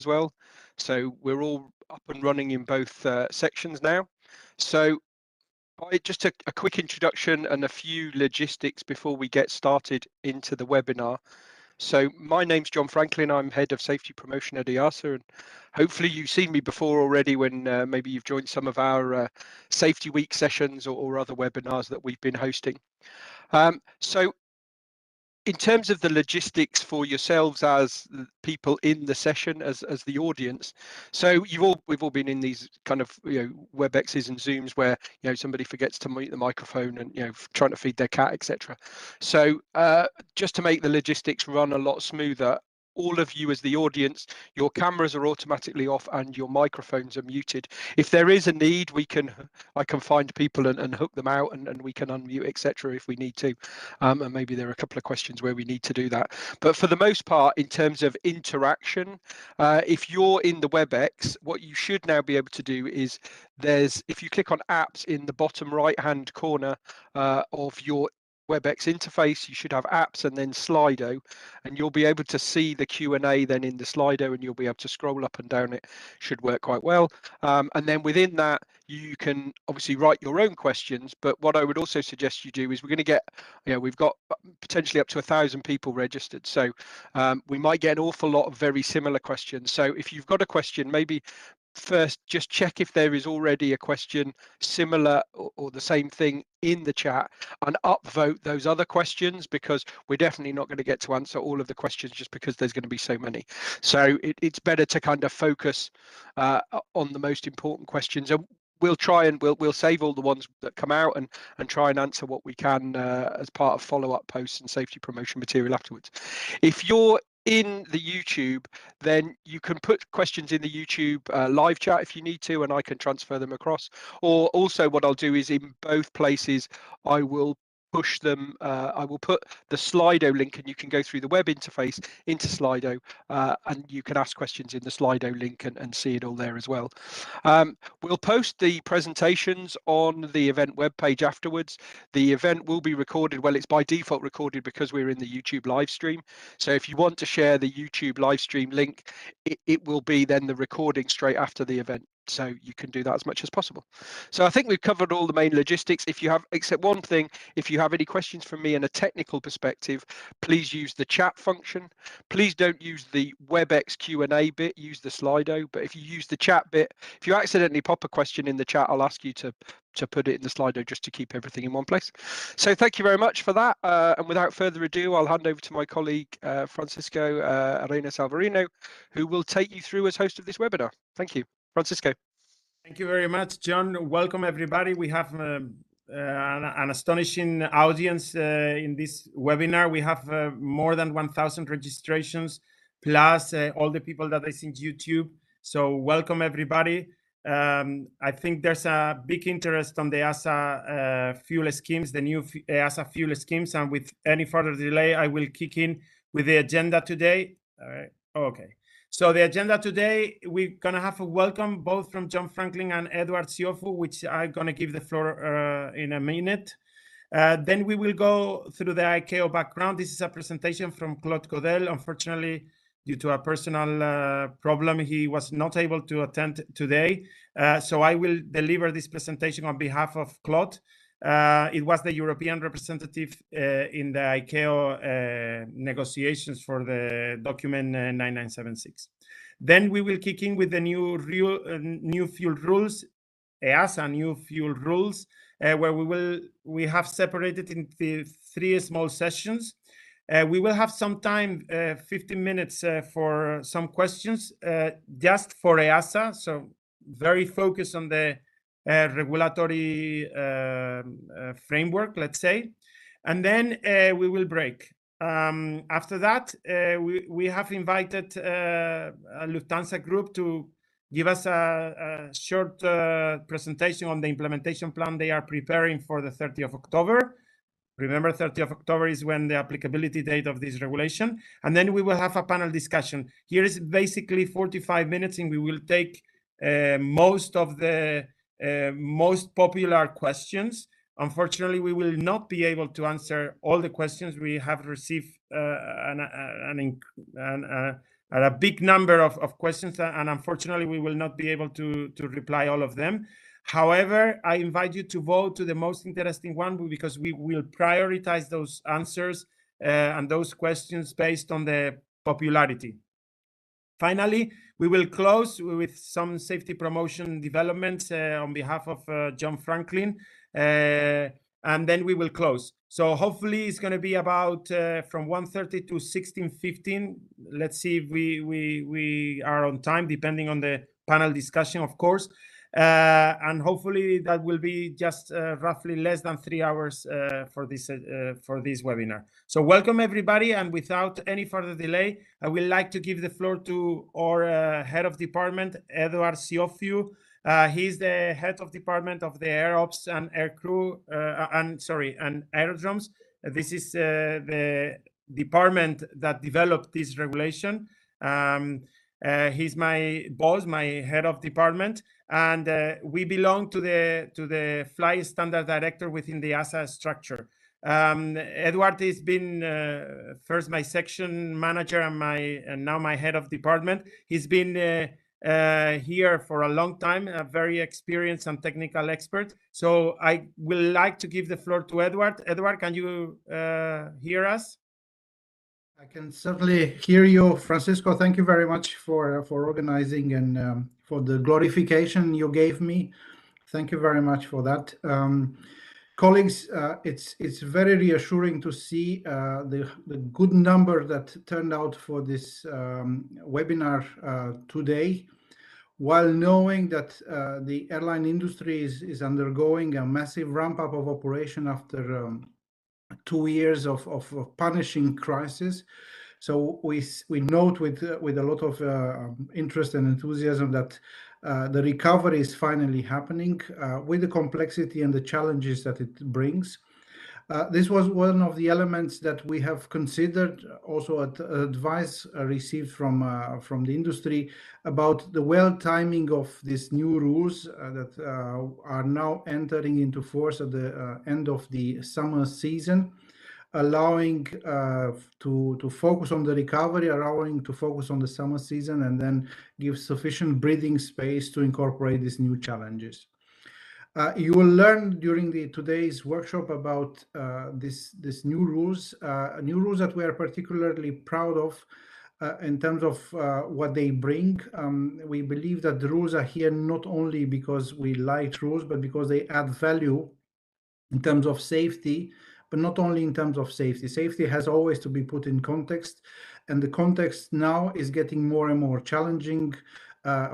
as well. So we're all up and running in both sections now. So just a quick introduction and a few logistics before we get started into the webinar. So my name's John Franklin. I'm head of safety promotion at EASA, and hopefully you've seen me before already when maybe you've joined some of our Safety Week sessions or other webinars that we've been hosting. So in terms of the logistics for yourselves as people in the session, as the audience, so we've all been in these kind of WebExes and Zooms where somebody forgets to mute the microphone and trying to feed their cat, etc. So just to make the logistics run a lot smoother, all of you as the audience, your cameras are automatically off and your microphones are muted. If there is a need, I can find people and hook them out and we can unmute, etc. if we need to. And maybe there are a couple of questions where we need to do that. But for the most part, in terms of interaction, if you're in the WebEx, what you should now be able to do is if you click on apps in the bottom right-hand corner of your WebEx interface, you should have apps and then Sli.do, and you'll be able to see the Q&A then in the Sli.do, and you'll be able to scroll up and down it. Should work quite well. And then within that, you can obviously write your own questions. But what I would also suggest you do is we're going to get, we've got potentially up to 1,000 people registered. So we might get an awful lot of very similar questions. So if you've got a question, maybe first just check if there is already a question similar or the same thing in the chat and upvote those other questions, because we're definitely not going to get to answer all of the questions just because there's going to be so many. So it's better to kind of focus on the most important questions, and we'll try and we'll save all the ones that come out and try and answer what we can as part of follow-up posts and safety promotion material afterwards. If you're in the YouTube, then you can put questions in the YouTube live chat if you need to, and I can transfer them across. Or also what I'll do is in both places, I will push them. I will put the Sli.do link, and you can go through the web interface into Sli.do, and you can ask questions in the Sli.do link and see it all there as well. We'll post the presentations on the event webpage afterwards. The event will be recorded. Well, it's by default recorded because we're in the YouTube live stream. So if you want to share the YouTube live stream link, it will be then the recording straight after the event. So you can do that as much as possible. So I think we've covered all the main logistics. If you have, except one thing, if you have any questions from me in a technical perspective, please use the chat function. Please don't use the WebEx Q&A bit, use the Sli.do. But if you use the chat bit, if you accidentally pop a question in the chat, I'll ask you to put it in the Sli.do just to keep everything in one place. So thank you very much for that. And without further ado, I'll hand over to my colleague, Francisco Arenas Alvarino, who will take you through as host of this webinar. Thank you. Francisco. Thank you very much, John. Welcome, everybody. We have an astonishing audience in this webinar. We have more than 1,000 registrations, plus all the people that is in YouTube. So welcome, everybody. I think there's a big interest on the EASA fuel schemes, the new EASA fuel schemes. And with any further delay, I will kick in with the agenda today. All right. Okay. So the agenda today, we're going to have a welcome both from John Franklin and Edward Siofu, which I'm going to give the floor in a minute. Then we will go through the ICAO background. This is a presentation from Claude Godel. Unfortunately, due to a personal problem, he was not able to attend today. So I will deliver this presentation on behalf of Claude. It was the European representative in the ICAO negotiations for the document 9976. Then we will kick in with the new fuel rules, EASA new fuel rules, where we have separated into 3 small sessions. We will have some time, 15 minutes for some questions, just for EASA. So very focused on the regulatory framework, let's say, and then we will break. After that, we have invited a Lufthansa group to give us a short presentation on the implementation plan they are preparing for the 30th of October. Remember, 30th of October is when the applicability date of this regulation. And then we will have a panel discussion. Here is basically 45 minutes, and we will take most of the most popular questions. Unfortunately, we will not be able to answer all the questions. We have received are a big number of questions, and unfortunately we will not be able to reply all of them. However, I invite you to vote to the most interesting one, because we will prioritize those answers and those questions based on the popularity. Finally, we will close with some safety promotion developments on behalf of John Franklin, and then we will close. So hopefully it's going to be about from 1:30 to 16:15. Let's see if we are on time, depending on the panel discussion, of course. And hopefully that will be just roughly less than 3 hours for this webinar. So welcome everybody, and without any further delay, I would like to give the floor to our head of department, Edward Siofiu. He's the head of department of the Air Ops and Aircrew and Aerodromes. This is the department that developed this regulation. He's my boss, my head of department, and we belong to the Fly Standard Director within the EASA structure. Edward has been first my section manager and now my head of department. He's been here for a long time, a very experienced and technical expert. So I will like to give the floor to Edward. Edward, can you hear us? I can certainly hear you, Francisco. Thank you very much for organizing and for the glorification you gave me. Thank you very much for that. Colleagues, it's very reassuring to see the good number that turned out for this webinar today, while knowing that the airline industry is undergoing a massive ramp up of operation after 2 years of punishing crisis. So we note with a lot of interest and enthusiasm that the recovery is finally happening with the complexity and the challenges that it brings. This was one of the elements that we have considered, also at advice received from the industry about the well timing of these new rules that are now entering into force at the end of the summer season, allowing to focus on the recovery, allowing to focus on the summer season, and then give sufficient breathing space to incorporate these new challenges. You will learn during today's workshop about these new rules that we are particularly proud of in terms of what they bring. We believe that the rules are here not only because we like rules, but because they add value in terms of safety, but not only in terms of safety. Safety has always to be put in context, and the context now is getting more and more challenging.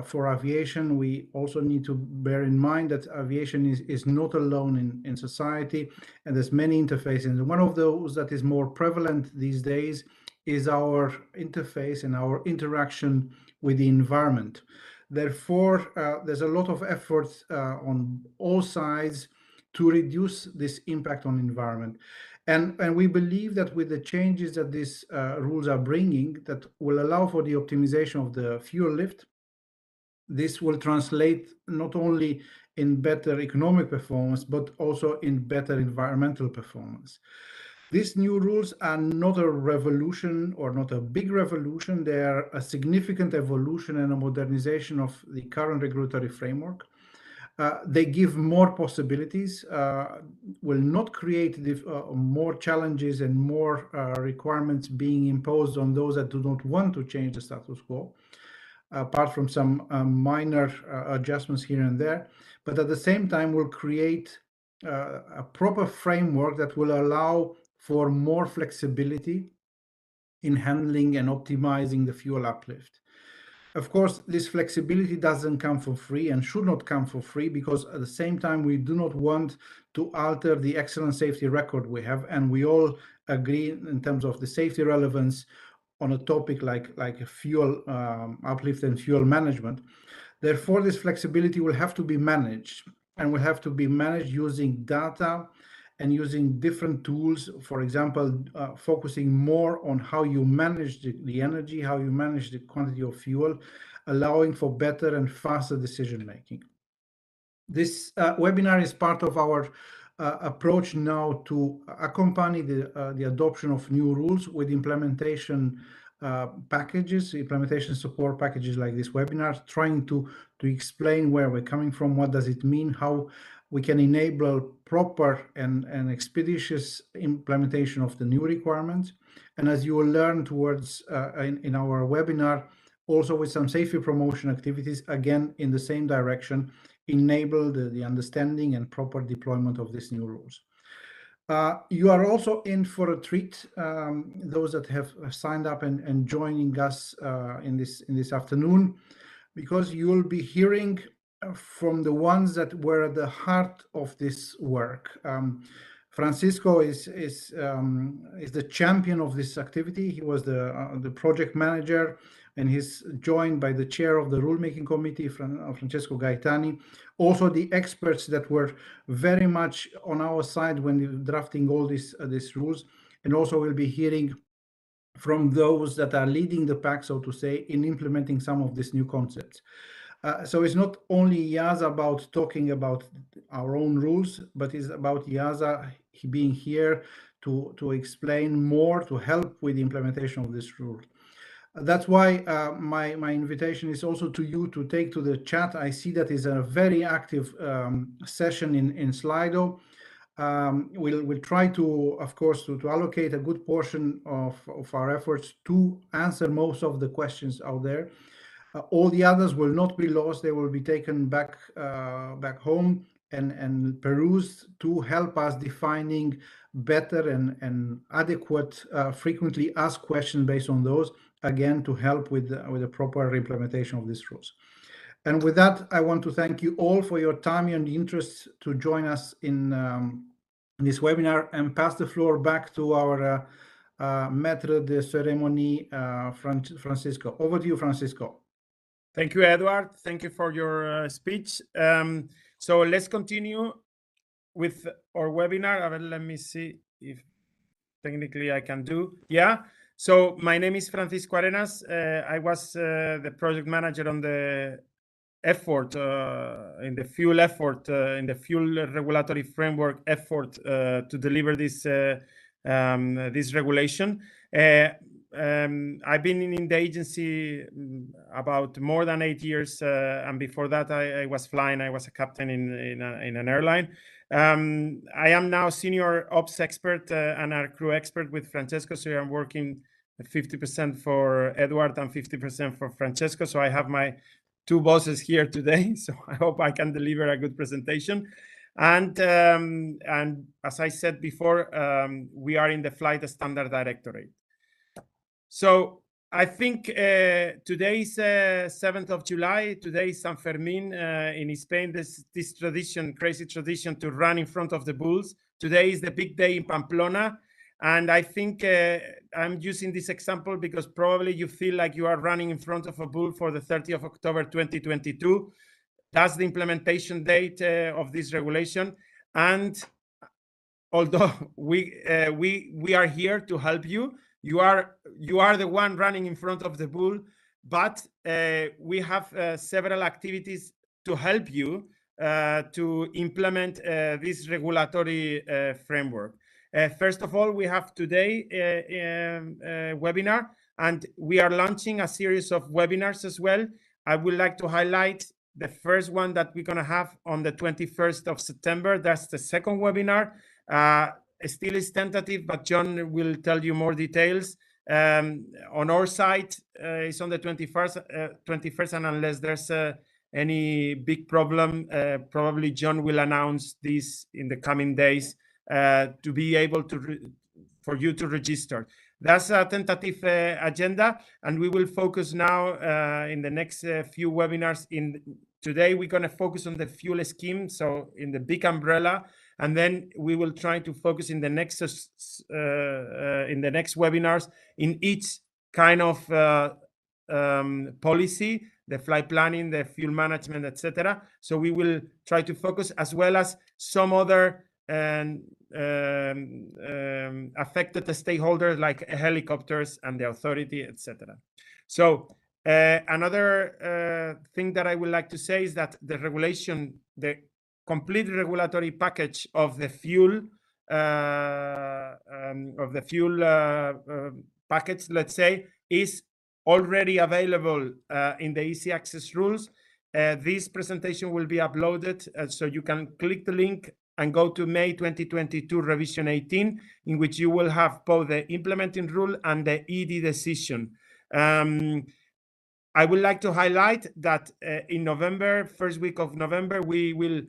For aviation, we also need to bear in mind that aviation is not alone in society, and there's many interfaces. And one of those that is more prevalent these days is our interface and our interaction with the environment. Therefore, there's a lot of effort on all sides to reduce this impact on environment. And we believe that with the changes that these rules are bringing, that will allow for the optimization of the fuel lift, this will translate not only in better economic performance, but also in better environmental performance. These new rules are not a revolution or not a big revolution. They are a significant evolution and a modernization of the current regulatory framework. They give more possibilities, will not create more challenges and more requirements being imposed on those that do not want to change the status quo, apart from some minor adjustments here and there. But at the same time, will create a proper framework that will allow for more flexibility in handling and optimizing the fuel uplift. Of course, this flexibility doesn't come for free and should not come for free, because at the same time, we do not want to alter the excellent safety record we have. And we all agree in terms of the safety relevance on a topic like fuel uplift and fuel management. Therefore, this flexibility will have to be managed, and will have to be managed using data and using different tools. For example, focusing more on how you manage the energy, how you manage the quantity of fuel, allowing for better and faster decision making. This webinar is part of our approach now to accompany the adoption of new rules with implementation packages, implementation support packages like this webinar, trying to explain where we're coming from, what does it mean, how we can enable proper and expeditious implementation of the new requirements. And as you will learn towards in our webinar, also with some safety promotion activities, again, in the same direction, enable the understanding and proper deployment of these new rules. You are also in for a treat, those that have signed up and joining us in this afternoon, because you will be hearing from the ones that were at the heart of this work. Francisco is the champion of this activity. He was the project manager, and he's joined by the chair of the rulemaking committee, Francesco Gaetani. Also, the experts that were very much on our side when drafting all these rules, and also we'll be hearing from those that are leading the pack, so to say, in implementing some of these new concepts. So it's not only EASA about talking about our own rules, but it's about EASA being here to explain more, to help with the implementation of this rule. That's why my invitation is also to you to take to the chat. I see that is a very active session in Sli.do. We'll try to, of course, to allocate a good portion of our efforts to answer most of the questions out there. All the others will not be lost. They will be taken back home and perused to help us defining better and adequate frequently asked questions based on those, again, to help with the proper implementation of these rules. And with that, I want to thank you all for your time and interest to join us in this webinar, and pass the floor back to our maître de cérémonie, Francisco. Over to you, Francisco. Thank you, Edward. Thank you for your speech. So let's continue with our webinar. Let me see if technically I can do. Yeah. So my name is Francisco Arenas. I was the project manager on the effort, in the fuel effort, in the fuel regulatory framework effort to deliver this this regulation. I've been in the agency about more than 8 years, and before that I was flying. I was a captain in an airline. I am now senior ops expert and a crew expert with Francesco, so I'm working 50% for Edward and 50% for Francesco. So I have my two bosses here today, so I hope I can deliver a good presentation. And as I said before, we are in the Flight Standard Directorate. So I think today is 7th of July. Today is San Fermin in Spain. This tradition, crazy tradition to run in front of the bulls. Today is the big day in Pamplona. And I think I'm using this example because probably you feel like you are running in front of a bull for the 30th of October 2022. That's the implementation date of this regulation. And although we are here to help you, you are the one running in front of the bull, but we have several activities to help you to implement this regulatory framework. First of all, we have today a webinar, and we are launching a series of webinars as well. I would like to highlight the first one that we're going to have on the 21st of September. That's the second webinar. Still is tentative, but John will tell you more details. On our side, it's on the 21st, and unless there's any big problem, probably John will announce this in the coming days to be able to for you to register. That's a tentative agenda, and we will focus now in the next few webinars. Today, we're going to focus on the fuel scheme, so in the big umbrella, and then we will try to focus in the next webinars in each kind of policy, the flight planning, the fuel management, etc. So we will try to focus, as well as some other affected stakeholders like helicopters and the authority, etc. So another thing that I would like to say is that the regulation, the complete regulatory package of the fuel package, let's say, is already available in the EASA Access Rules. This presentation will be uploaded, so you can click the link and go to May 2022 revision 18, in which you will have both the implementing rule and the ED decision. I would like to highlight that in November, first week of November, we will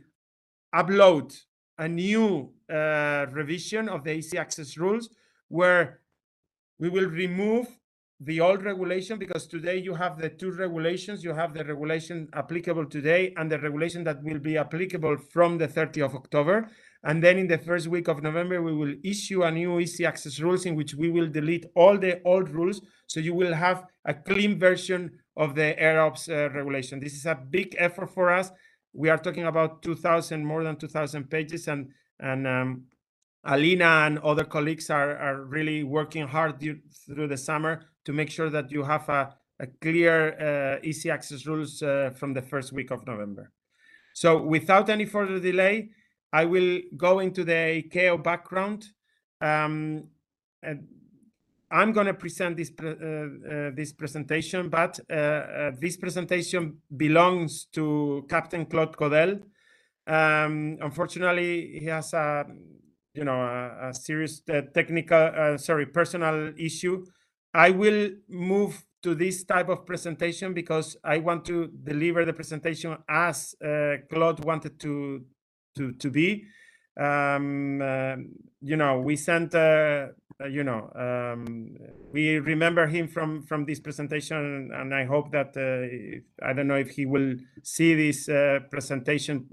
upload a new revision of the EASA Access Rules, where we will remove the old regulation, because today you have the two regulations. You have the regulation applicable today and the regulation that will be applicable from the 30th of October. And then in the first week of November, we will issue a new EASA Access Rules in which we will delete all the old rules. So you will have a clean version of the AirOps regulation. This is a big effort for us. We are talking about more than 2,000 pages, and Alina and other colleagues are really working hard through the summer to make sure that you have a clear EASA Access Rules from the first week of November. So without any further delay, I will go into the ICAO background. I'm going to present this presentation, but this presentation belongs to Captain Claude Godel. Unfortunately, he has a serious personal issue. I will move to this type of presentation because I want to deliver the presentation as Claude wanted to be. We sent, we remember him from this presentation, and I hope that I don't know if he will see this presentation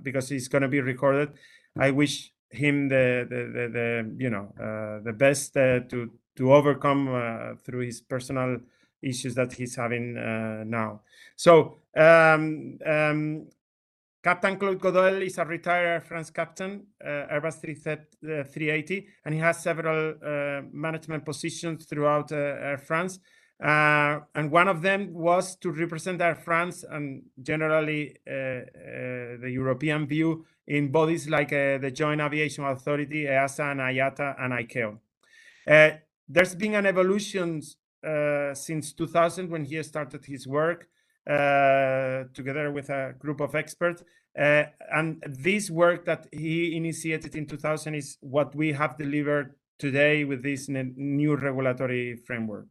because it's going to be recorded. I wish him the best to overcome through his personal issues that he's having now. So Captain Claude Godel is a retired Air France captain, Airbus 380, and he has several management positions throughout Air France. And one of them was to represent Air France and generally the European view in bodies like the Joint Aviation Authority, EASA and IATA and ICAO. There's been an evolution since 2000 when he started his work together with a group of experts. And this work that he initiated in 2000 is what we have delivered today with this new regulatory framework.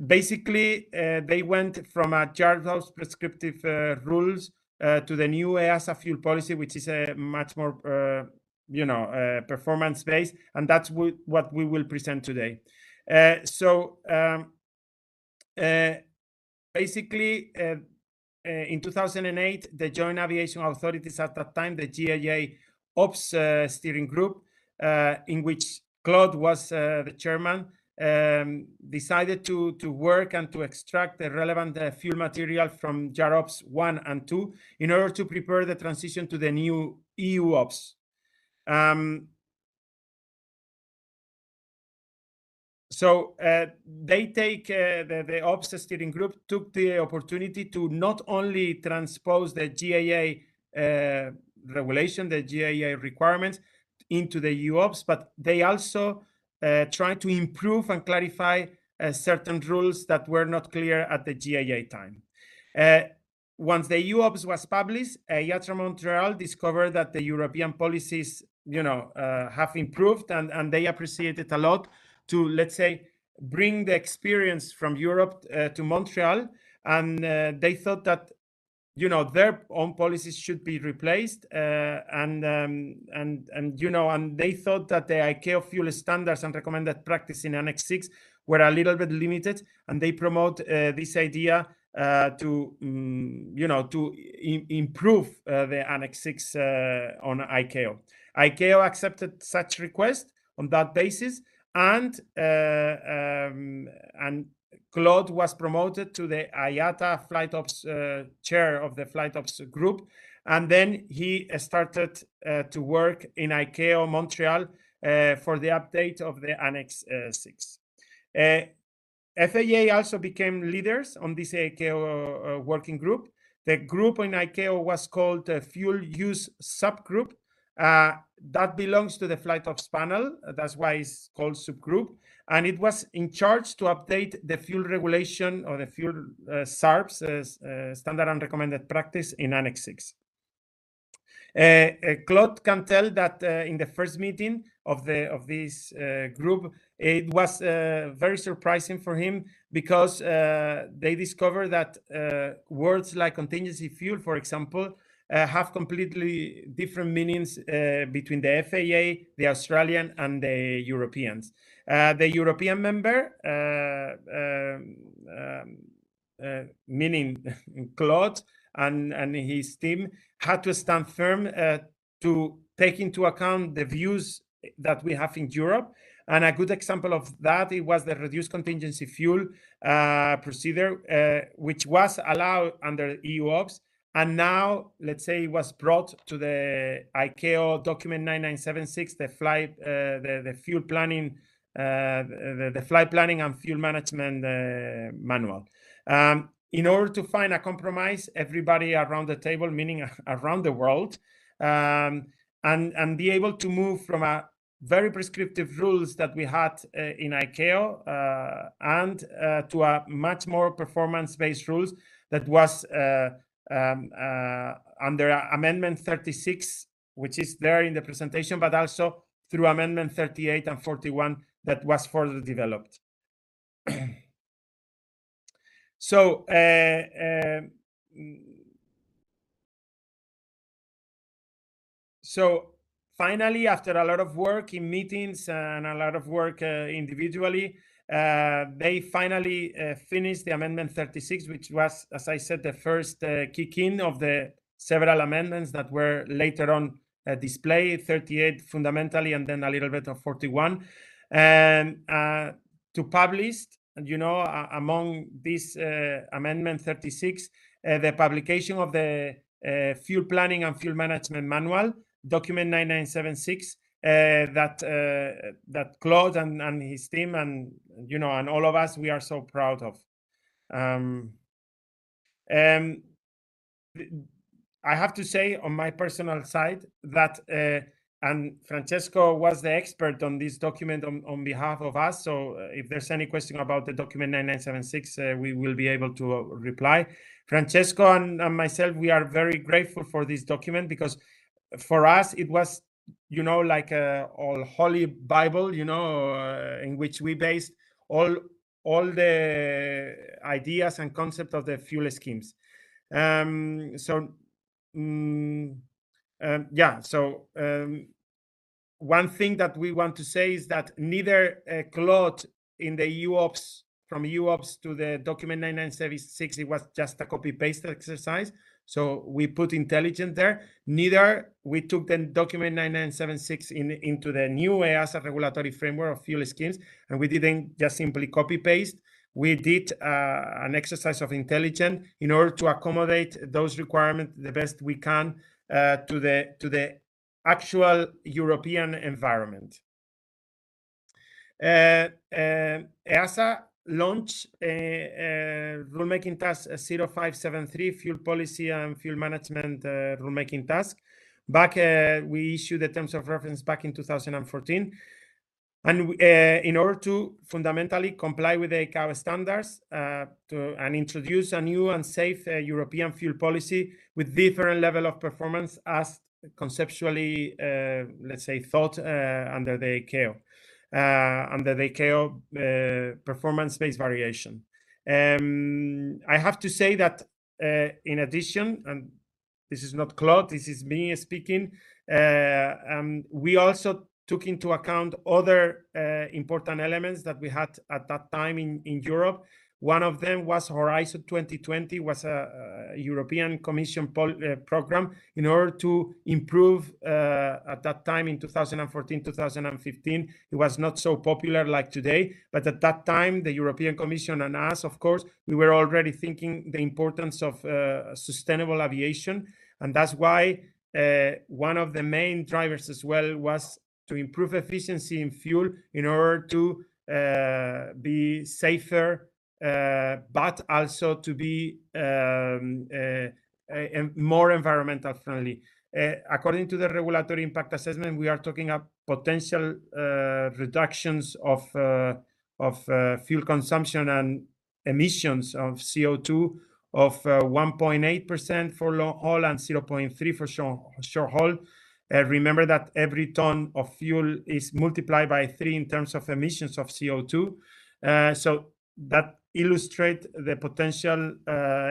Basically, they went from a yardhouse prescriptive rules to the new EASA fuel policy, which is a much more performance-based, and that's what we will present today. Basically, in 2008, the Joint Aviation Authorities at that time, the GAA Ops Steering Group, in which Claude was the chairman, decided to work and to extract the relevant fuel material from JAROPS 1 and 2 in order to prepare the transition to the new EU Ops. They take the Ops Steering Group took the opportunity to not only transpose the GAA regulation, the GAA requirements into the EU Ops, but they also try to improve and clarify certain rules that were not clear at the GAA time. Once the EU Ops was published, IATA Montreal discovered that the European policies, have improved, and they appreciated a lot to, let's say, bring the experience from Europe to Montreal, and they thought that their own policies should be replaced, and they thought that the ICAO fuel standards and recommended practice in Annex 6 were a little bit limited, and they promote this idea to improve the Annex 6 on ICAO. ICAO accepted such request on that basis, and Claude was promoted to the IATA Flight Ops chair of the Flight Ops group, and then he started to work in ICAO Montreal for the update of the Annex 6. FAA also became leaders on this ICAO working group. The group in ICAO was called the Fuel Use Subgroup, That belongs to the flight ops panel. That's why it's called subgroup. And it was in charge to update the fuel regulation or the fuel SARPs, standard and recommended practice, in Annex 6. Claude can tell that in the first meeting of this group, it was very surprising for him because they discovered that words like contingency fuel, for example, have completely different meanings between the FAA, the Australian, and the Europeans. The European member, meaning Claude and his team, had to stand firm to take into account the views that we have in Europe. And a good example of that, it was the reduced contingency fuel procedure, which was allowed under EU ops. And now, let's say, it was brought to the ICAO document 9976, the fuel planning, the flight planning and fuel management manual. In order to find a compromise, everybody around the table, meaning around the world, and be able to move from a very prescriptive rules that we had in ICAO and to a much more performance-based rules that was under Amendment 36, which is there in the presentation, but also through Amendment 38 and 41 that was further developed. So finally, after a lot of work in meetings and a lot of work individually, they finally finished the Amendment 36, which was, as I said, the first kick-in of the several amendments that were later on displayed, 38 fundamentally, and then a little bit of 41. And to publish, you know, among this Amendment 36, the publication of the Fuel Planning and Fuel Management Manual, document 9976, that Claude and his team and, you know, and all of us, we are so proud of. I have to say, on my personal side, that and Francesco was the expert on this document on behalf of us. So if there's any question about the document 9976, we will be able to reply. Francesco and myself, we are very grateful for this document because for us, it was, you know, like a all holy Bible, you know, in which we based all the ideas and concept of the fuel schemes. One thing that we want to say is that neither Claude in the EU ops, from EU ops to the document 9976, it was just a copy-paste exercise. So we put intelligence there. Neither we took the document 9976 into the new EASA regulatory framework of fuel schemes, and we didn't just simply copy-paste. We did an exercise of intelligence in order to accommodate those requirements the best we can to the actual European environment. EASA launched rulemaking task 0573, fuel policy and fuel management rulemaking task. We issued the terms of reference back in 2014. And in order to fundamentally comply with the ICAO standards and introduce a new and safe European fuel policy with different level of performance as conceptually, let's say, thought under the ICAO performance-based variation. I have to say that in addition, and this is not Claude, this is me speaking, we also took into account other important elements that we had at that time in Europe. One of them was Horizon 2020, was a European Commission program in order to improve at that time in 2014, 2015. It was not so popular like today, but at that time, the European Commission and us, of course, we were already thinking the importance of sustainable aviation. And that's why one of the main drivers as well was to improve efficiency in fuel in order to be safer, but also to be more environmental friendly. according to the regulatory impact assessment, we are talking about potential reductions of fuel consumption and emissions of CO2 of 1.8% for long haul and 0.3% for short haul. Remember that every ton of fuel is multiplied by 3 in terms of emissions of CO2. So that illustrates the potential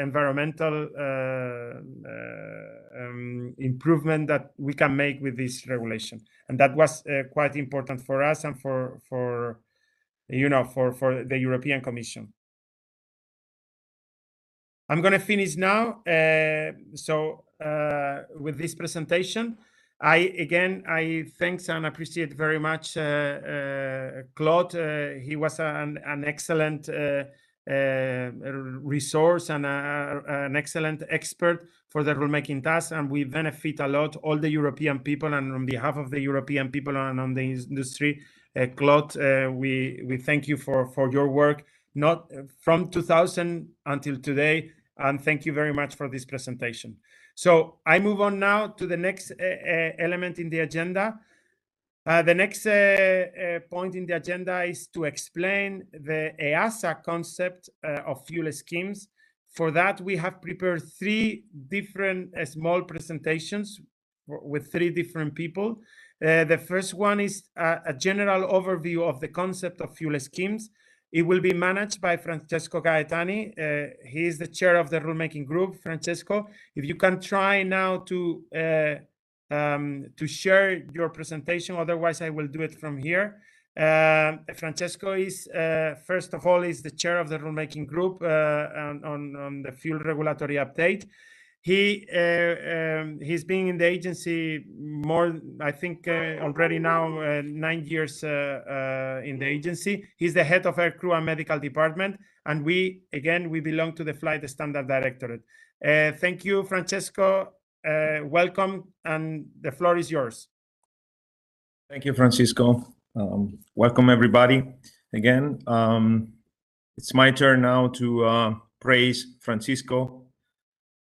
environmental improvement that we can make with this regulation, and that was quite important for us and for the European Commission. I'm going to finish now. With this presentation, I thanks and appreciate very much Claude. He was an excellent resource and an excellent expert for the rulemaking task, and we benefit a lot, all the European people, and on behalf of the European people and on the industry, Claude, we thank you for your work, not from 2000 until today, and thank you very much for this presentation. So I move on now to the next element in the agenda. The next point in the agenda is to explain the EASA concept of fuel schemes. For that, we have prepared 3 different small presentations with 3 different people. The first one is a general overview of the concept of fuel schemes. It will be managed by Francesco Gaetani. He is the chair of the rulemaking group. Francesco, if you can try now to share your presentation, otherwise I will do it from here. Francesco is, first of all, is the chair of the rulemaking group on the fuel regulatory update. He's been in the agency more, I think, already now 9 years in the agency. He's the head of Aircrew and Medical Department, and we belong to the Flight Standard Directorate. Thank you, Francesco. Welcome, and the floor is yours. Thank you, Francisco. Welcome, everybody. Again, it's my turn now to praise Francisco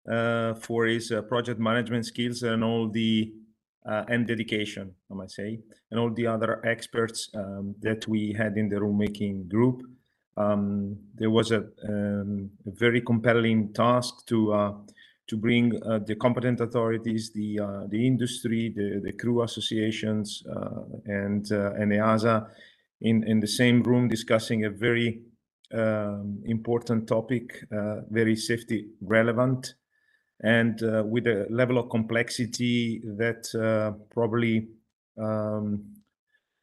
for his project management skills and all the and dedication, I might say, and all the other experts that we had in the rulemaking group. There was a very compelling task to bring the competent authorities, the industry, the crew associations, and EASA in the same room, discussing a very important topic, very safety relevant, and with a level of complexity that probably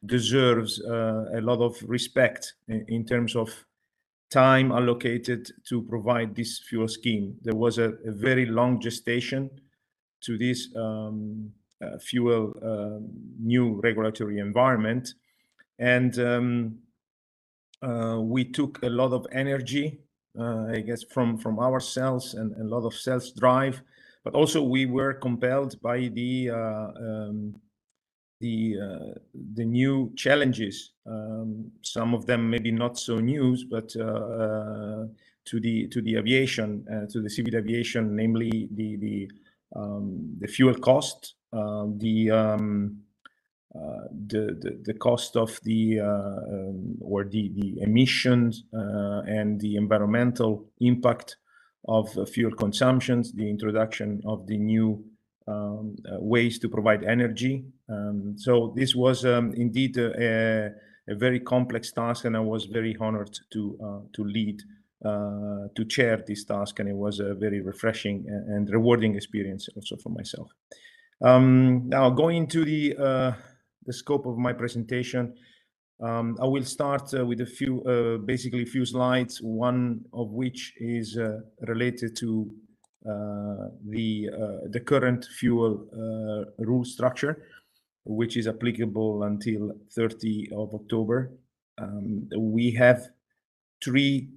deserves a lot of respect in terms of time allocated to provide this fuel scheme. There was a very long gestation to this fuel new regulatory environment, and we took a lot of energy, I guess, from ourselves and a lot of self-drive, but also we were compelled by the new challenges. Some of them maybe not so new, but to the aviation, to the civil aviation, namely the fuel cost, the cost of the emissions and the environmental impact of fuel consumptions, the introduction of the new ways to provide energy. So this was indeed a very complex task, and I was very honored to lead, to chair this task, and it was a very refreshing and rewarding experience also for myself. Now going into the scope of my presentation, I will start with a few, basically a few slides, one of which is related to the current fuel rule structure, which is applicable until 30 of October. We have 3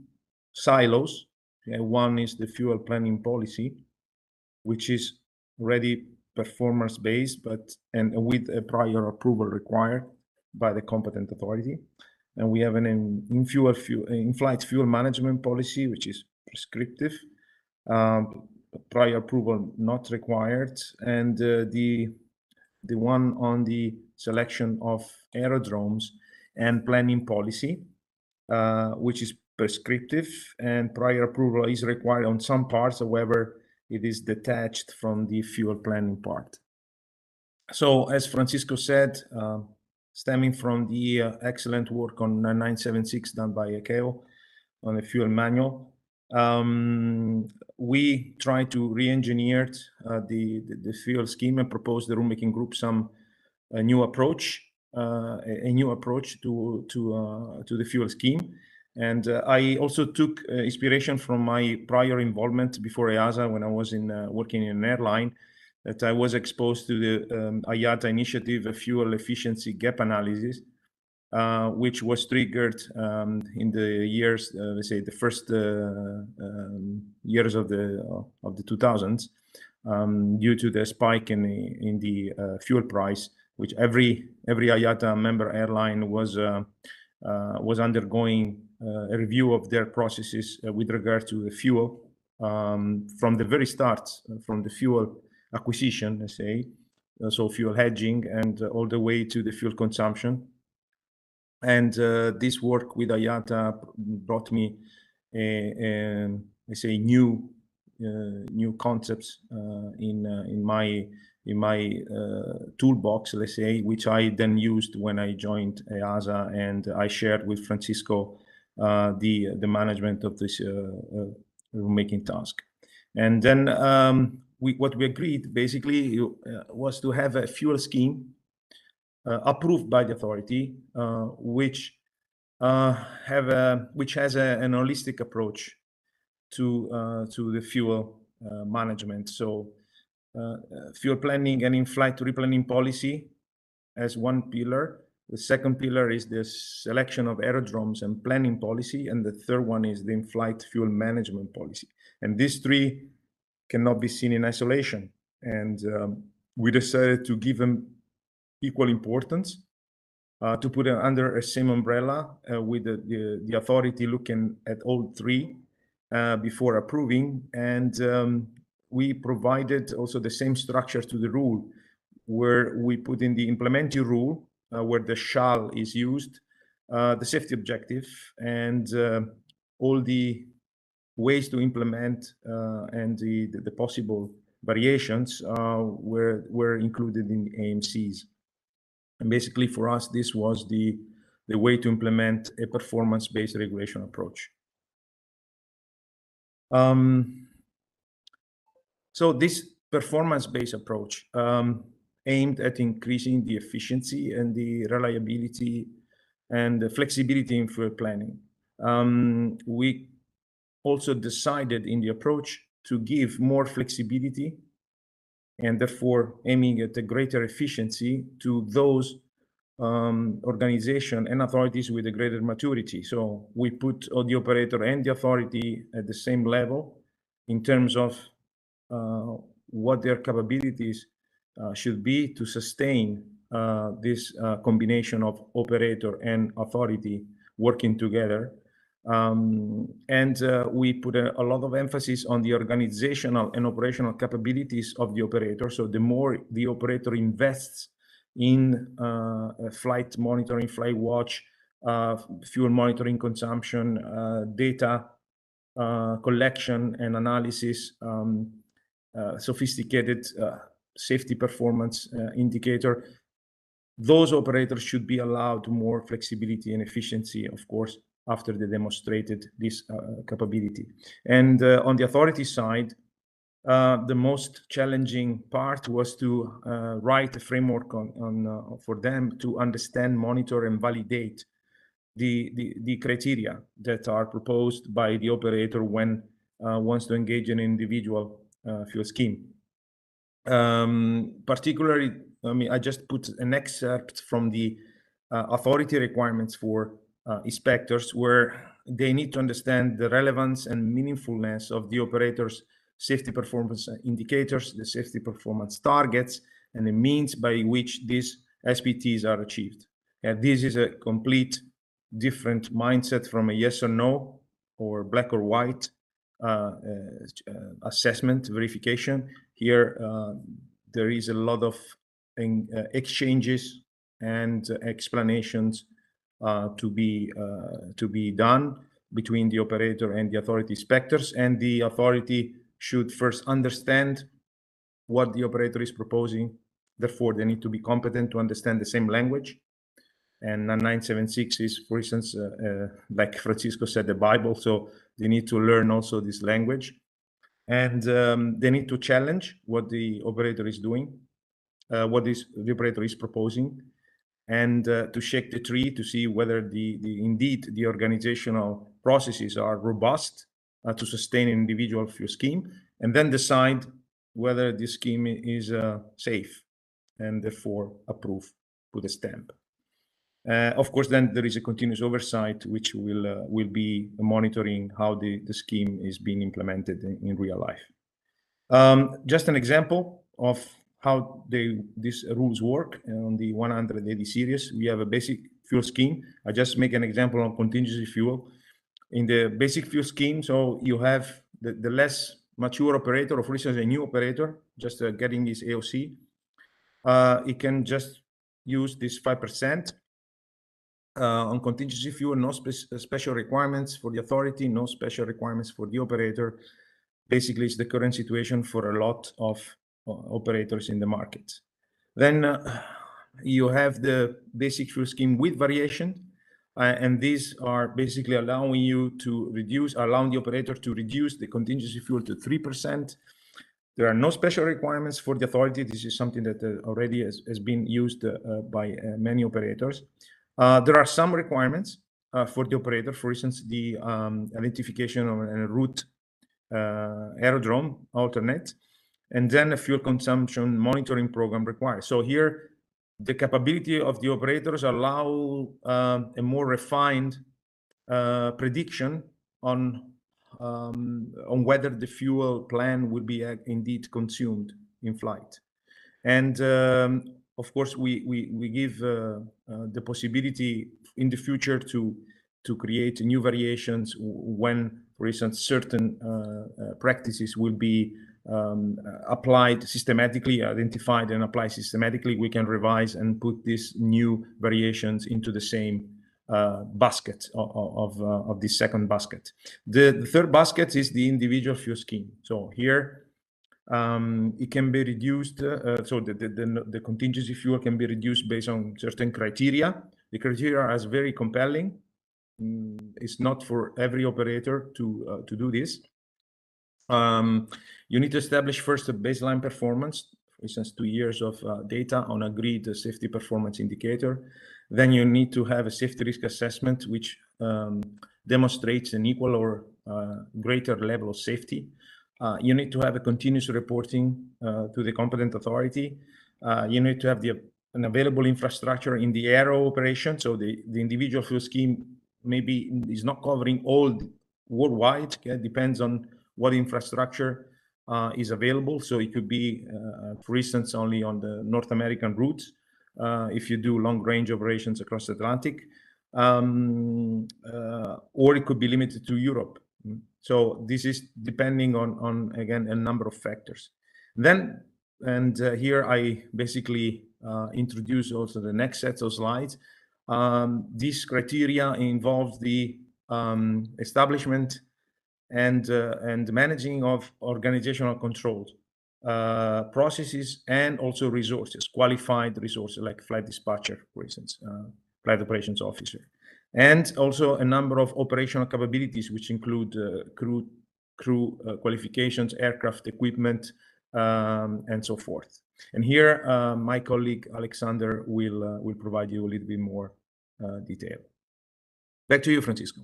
silos. One is the fuel planning policy, which is already performance-based, and with a prior approval required by the competent authority. And we have an in-flight fuel management policy, which is prescriptive. prior approval not required, and the one on the selection of aerodromes and planning policy, which is prescriptive, and prior approval is required on some parts. However, it is detached from the fuel planning part. So, as Francisco said, stemming from the excellent work on 976 done by ICAO on the fuel manual, we tried to re-engineer the fuel scheme and propose the rulemaking group a new approach to the fuel scheme. And I also took inspiration from my prior involvement before EASA when I was working in an airline, that I was exposed to the IATA initiative, a fuel efficiency gap analysis, which was triggered in the years, let's say the first years of the 2000s, due to the spike in the fuel price, which every IATA member airline was undergoing a review of their processes with regard to the fuel, from the very start, from the fuel acquisition, let's say, so fuel hedging, and all the way to the fuel consumption. And this work with IATA brought me let's say new concepts in my toolbox, let's say, which I then used when I joined EASA, and I shared with Francisco the management of this rulemaking task. And then what we agreed basically was to have a fuel scheme approved by the authority, which has an holistic approach to the fuel management. So fuel planning and in-flight replanning policy as one pillar. The second pillar is the selection of aerodromes and planning policy, and the third one is the in-flight fuel management policy. And these three cannot be seen in isolation. And we decided to give them equal importance, to put it under a same umbrella, with the authority looking at all three before approving. And we provided also the same structure to the rule, where we put in the implementing rule, where the shall is used, the safety objective, and all the ways to implement and the possible variations were included in AMCs. And basically for us, this was the way to implement a performance-based regulation approach. So this performance-based approach aimed at increasing the efficiency and the reliability and the flexibility in fuel planning. We also decided in the approach to give more flexibility, and therefore aiming at a greater efficiency to those organizations and authorities with a greater maturity. So we put the operator and the authority at the same level in terms of what their capabilities should be to sustain this combination of operator and authority working together. And we put a lot of emphasis on the organizational and operational capabilities of the operator. So the more the operator invests in flight monitoring, flight watch, fuel monitoring consumption, data collection and analysis, sophisticated safety performance indicator, those operators should be allowed more flexibility and efficiency, of course, after they demonstrated this capability. And on the authority side, the most challenging part was to write a framework for them to understand, monitor, and validate the criteria that are proposed by the operator when wants to engage in an individual fuel scheme. Particularly, I mean, I just put an excerpt from the authority requirements for inspectors, where they need to understand the relevance and meaningfulness of the operator's safety performance indicators, the safety performance targets, and the means by which these SPTs are achieved. And this is a complete different mindset from a yes or no, or black or white, assessment, verification. Here, there is a lot of exchanges and explanations to be done between the operator and the authority inspectors, and the authority should first understand what the operator is proposing. Therefore, they need to be competent to understand the same language. And 976 is, for instance, like Francisco said, the Bible. So they need to learn also this language, and they need to challenge what the operator is doing, what the operator is proposing, and to shake the tree to see whether indeed the organizational processes are robust to sustain an individual fuel scheme, and then decide whether the scheme is safe, and therefore approve, put a stamp. Of course, then there is a continuous oversight, which will be monitoring how the scheme is being implemented in real life. Just an example of how these rules work. On the 180 series, we have a basic fuel scheme. I just make an example on contingency fuel. In the basic fuel scheme, so you have the less mature operator, or for instance, a new operator, just getting his AOC. It can just use this 5%. On contingency fuel, no special requirements for the authority, no special requirements for the operator. Basically, it's the current situation for a lot of operators in the market. Then you have the basic fuel scheme with variation, and these are basically allowing the operator to reduce the contingency fuel to 3%. There are no special requirements for the authority. This is something that already has been used by many operators. There are some requirements for the operator, for instance, the identification of a route aerodrome alternate, and then a fuel consumption monitoring program required. So here, the capability of the operators allow a more refined prediction on whether the fuel plan will be indeed consumed in flight. And of course, we give the possibility in the future to create new variations when, for instance, certain practices will be applied systematically, identified and applied systematically. We can revise and put these new variations into the same basket of this second basket. The third basket is the individual fuel scheme. So here, it can be reduced. So the contingency fuel can be reduced based on certain criteria. The criteria is very compelling. It's not for every operator to do this. You need to establish first a baseline performance, for instance, 2 years of data on agreed safety performance indicator. Then you need to have a safety risk assessment, which demonstrates an equal or greater level of safety. You need to have a continuous reporting to the competent authority. You need to have an available infrastructure in the aero operation. So the individual fuel scheme maybe is not covering all worldwide. It depends on what infrastructure is available. So it could be, for instance, only on the North American routes, if you do long-range operations across the Atlantic, or it could be limited to Europe. So this is depending on again, a number of factors. Then, and here I basically introduce also the next set of slides. This criteria involves the establishment and managing of organizational controls, processes, and also resources, qualified resources like flight dispatcher, for instance, flight operations officer, and also a number of operational capabilities, which include crew qualifications, aircraft equipment, and so forth. And here, my colleague Alexander will provide you a little bit more detail. Back to you, Francisco.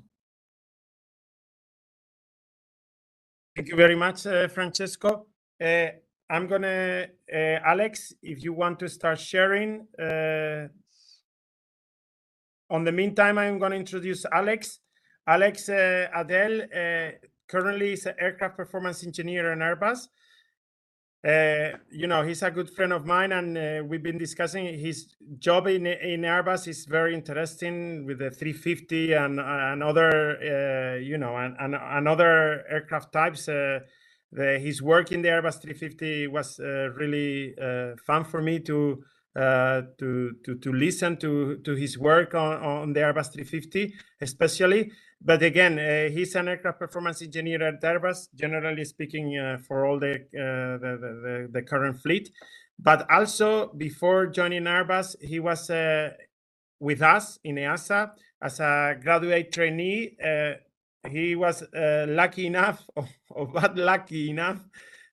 Thank you very much, Francesco. I'm gonna, Alex, if you want to start sharing. On the meantime, I'm gonna introduce Alex. Alex Adel currently is an aircraft performance engineer in Airbus. You know, he's a good friend of mine, and we've been discussing his job in Airbus is very interesting with the 350 and other, you know, and other aircraft types. His work in the Airbus 350 was really fun for me to listen to his work on the Airbus 350, especially. But again, he's an aircraft performance engineer at Airbus, generally speaking, for all the current fleet. But also, before joining Airbus, he was with us in EASA as a graduate trainee. He was lucky enough, or bad lucky enough,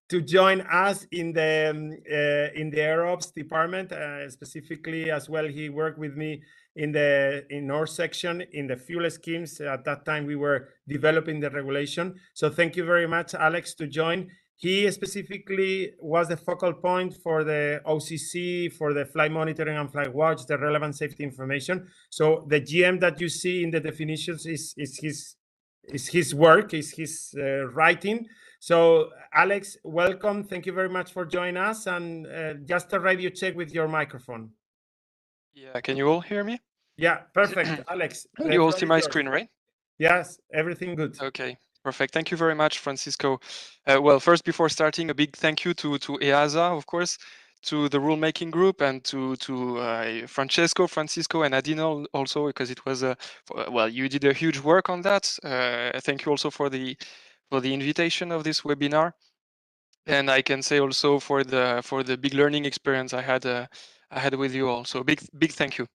to join us in the AirOps department. Specifically, as well, he worked with me in our section in the fuel schemes. At that time, we were developing the regulation. So thank you very much, Alex, to join. He specifically was the focal point for the OCC, for the flight monitoring and flight watch, the relevant safety information. So the GM that you see in the definitions is his work, is his writing. So Alex, welcome. Thank you very much for joining us. And just a radio check with your microphone. Yeah, can you all hear me? Yeah, perfect, Alex. You all see my screen, right? Yes, everything good. Okay, perfect. Thank you very much, Francisco. Well, first, before starting, a big thank you to EASA, of course, to the rulemaking group, and to Francisco, and Adino also, because it was well, you did a huge work on that. Thank you also for the invitation of this webinar, and I can say also for the big learning experience I had with you all. So big thank you.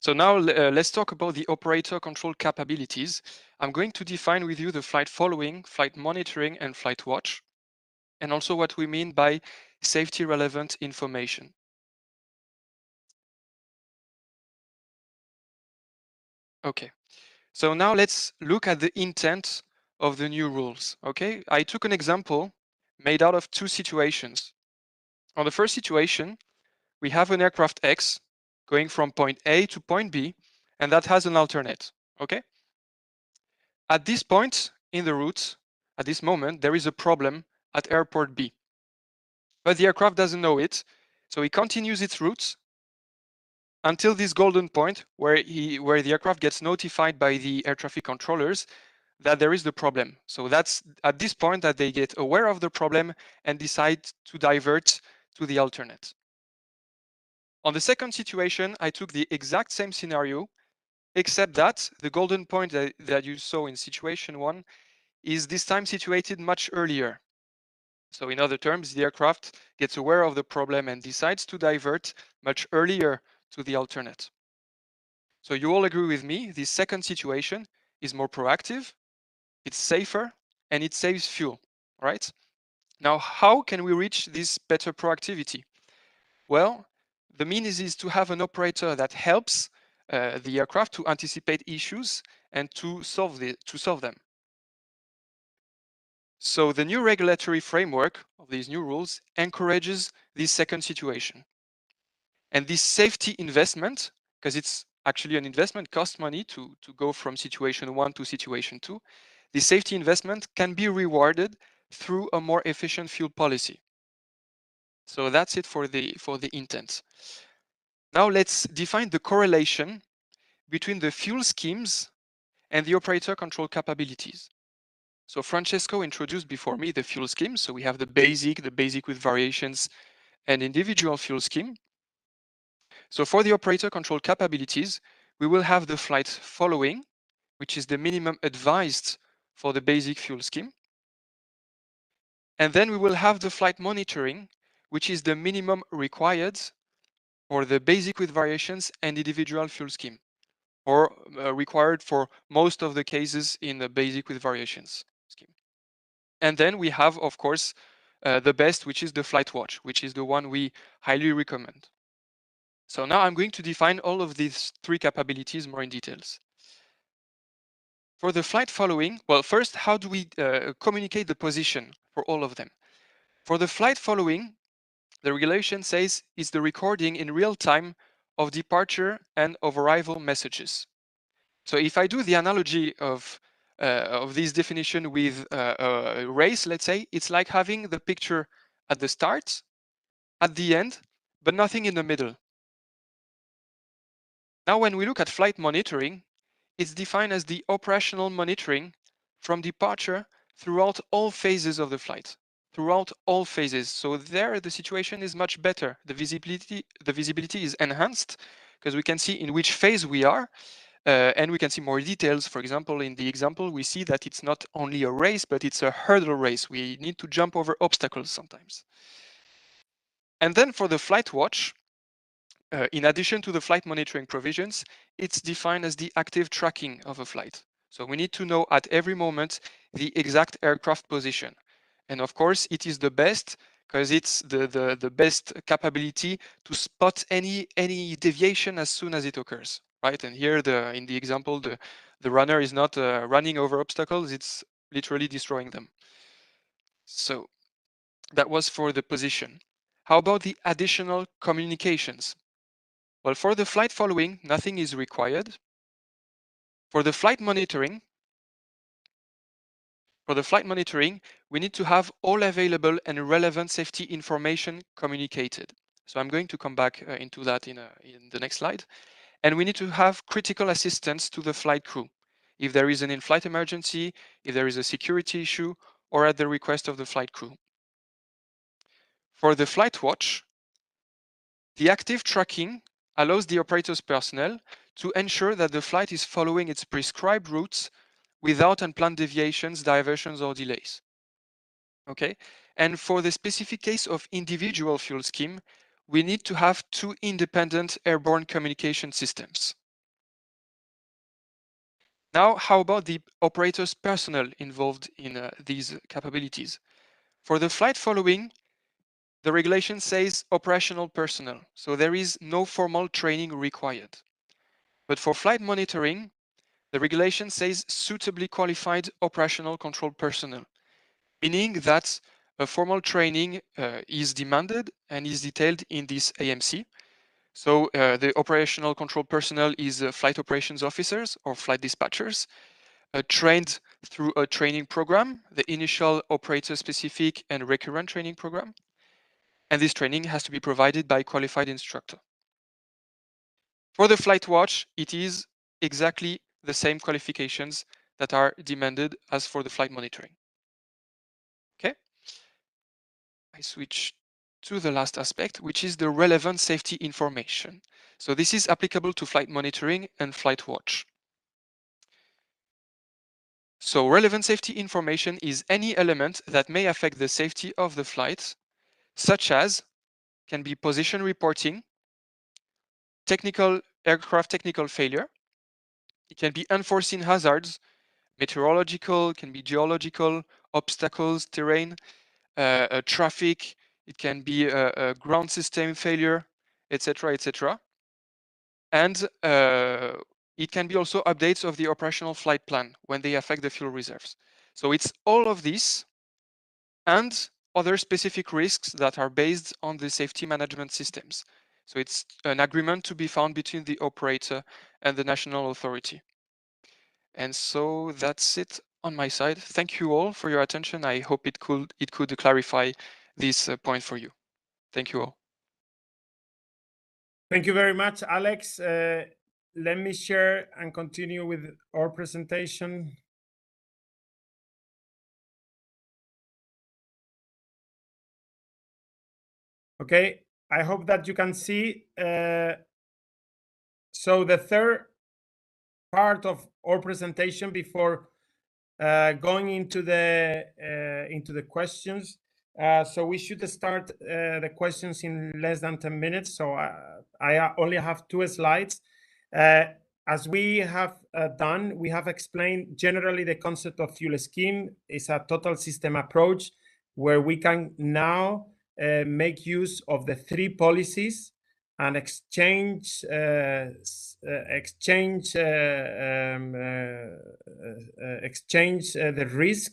So now let's talk about the operator control capabilities. I'm going to define with you the flight following, flight monitoring, and flight watch, and also what we mean by safety relevant information. Okay, so now let's look at the intent of the new rules. Okay, I took an example made out of two situations. On the first situation, we have an aircraft X going from point A to point B, and that has an alternate. Okay. At this point in the route, at this moment, there is a problem at airport B. But the aircraft doesn't know it, so it continues its route until this golden point where the aircraft gets notified by the air traffic controllers that there is the problem. So that's at this point that they get aware of the problem and decide to divert to the alternate. On the second situation, I took the exact same scenario, except that the golden point that you saw in situation one is this time situated much earlier. So in other terms, the aircraft gets aware of the problem and decides to divert much earlier to the alternate. So you all agree with me, this second situation is more proactive, it's safer, and it saves fuel, right? Now, how can we reach this better proactivity? Well, the means is to have an operator that helps the aircraft to anticipate issues and to solve them. So the new regulatory framework of these new rules encourages this second situation. And this safety investment, because it's actually an investment, costs money to go from situation one to situation two. The safety investment can be rewarded through a more efficient fuel policy. So that's it for the intent. Now let's define the correlation between the fuel schemes and the operator control capabilities. So Francesco introduced before me the fuel scheme. So we have the basic with variations, and individual fuel scheme. So for the operator control capabilities, we will have the flight following, which is the minimum advised for the basic fuel scheme. And then we will have the flight monitoring, which is the minimum required for the basic with variations and individual fuel scheme, or required for most of the cases in the basic with variations scheme. And then we have, of course, the best, which is the flight watch, which is the one we highly recommend. So now I'm going to define all of these three capabilities more in details. For the flight following, well, first, how do we communicate the position for all of them? For the flight following, the regulation says it's the recording in real time of departure and of arrival messages. So if I do the analogy of this definition with a race, let's say, it's like having the picture at the start, at the end, but nothing in the middle. Now, when we look at flight monitoring, it's defined as the operational monitoring from departure throughout all phases of the flight, throughout all phases. So there, the situation is much better. The visibility is enhanced because we can see in which phase we are, and we can see more details. For example, in the example, we see that it's not only a race, but it's a hurdle race. We need to jump over obstacles sometimes. And then for the flight watch, in addition to the flight monitoring provisions, it's defined as the active tracking of a flight. So we need to know at every moment the exact aircraft position. And of course, it is the best because it's the best capability to spot any deviation as soon as it occurs, right? And here, in the example, the runner is not running over obstacles, it's literally destroying them. So that was for the position. How about the additional communications? Well, for the flight following, nothing is required. For the flight monitoring, we need to have all available and relevant safety information communicated. So I'm going to come back into that in the next slide. And we need to have critical assistance to the flight crew. If there is an in-flight emergency, if there is a security issue, or at the request of the flight crew. For the flight watch, the active tracking allows the operator's personnel to ensure that the flight is following its prescribed routes without unplanned deviations, diversions, or delays. Okay, and for the specific case of individual fuel scheme, we need to have two independent airborne communication systems. Now, how about the operator's personnel involved in these capabilities? For the flight following, the regulation says operational personnel, so there is no formal training required. But for flight monitoring, the regulation says suitably qualified operational control personnel, meaning that a formal training is demanded and is detailed in this AMC. So the operational control personnel is flight operations officers or flight dispatchers, trained through a training program, the initial operator-specific and recurrent training program. And this training has to be provided by a qualified instructor. For the flight watch, it is exactly the same qualifications that are demanded as for the flight monitoring. Okay, I switch to the last aspect, which is the relevant safety information. So this is applicable to flight monitoring and flight watch. So relevant safety information is any element that may affect the safety of the flight, such as can be position reporting, aircraft technical failure. It can be unforeseen hazards, meteorological, can be geological, obstacles, terrain, traffic. It can be a ground system failure, etc., etc. And it can be also updates of the operational flight plan when they affect the fuel reserves. So it's all of this and other specific risks that are based on the safety management systems. So it's an agreement to be found between the operator and the national authority. And so that's it on my side. Thank you all for your attention. I hope it could clarify this point for you. Thank you all. Thank you very much, Alex. Let me share and continue with our presentation. Okay, I hope that you can see. So the third part of our presentation before going into the questions. So we should start the questions in less than 10 minutes. So I only have 2 slides. As we have done, we have explained generally the concept of fuel scheme is a total system approach where we can now make use of the 3 policies and exchange the risk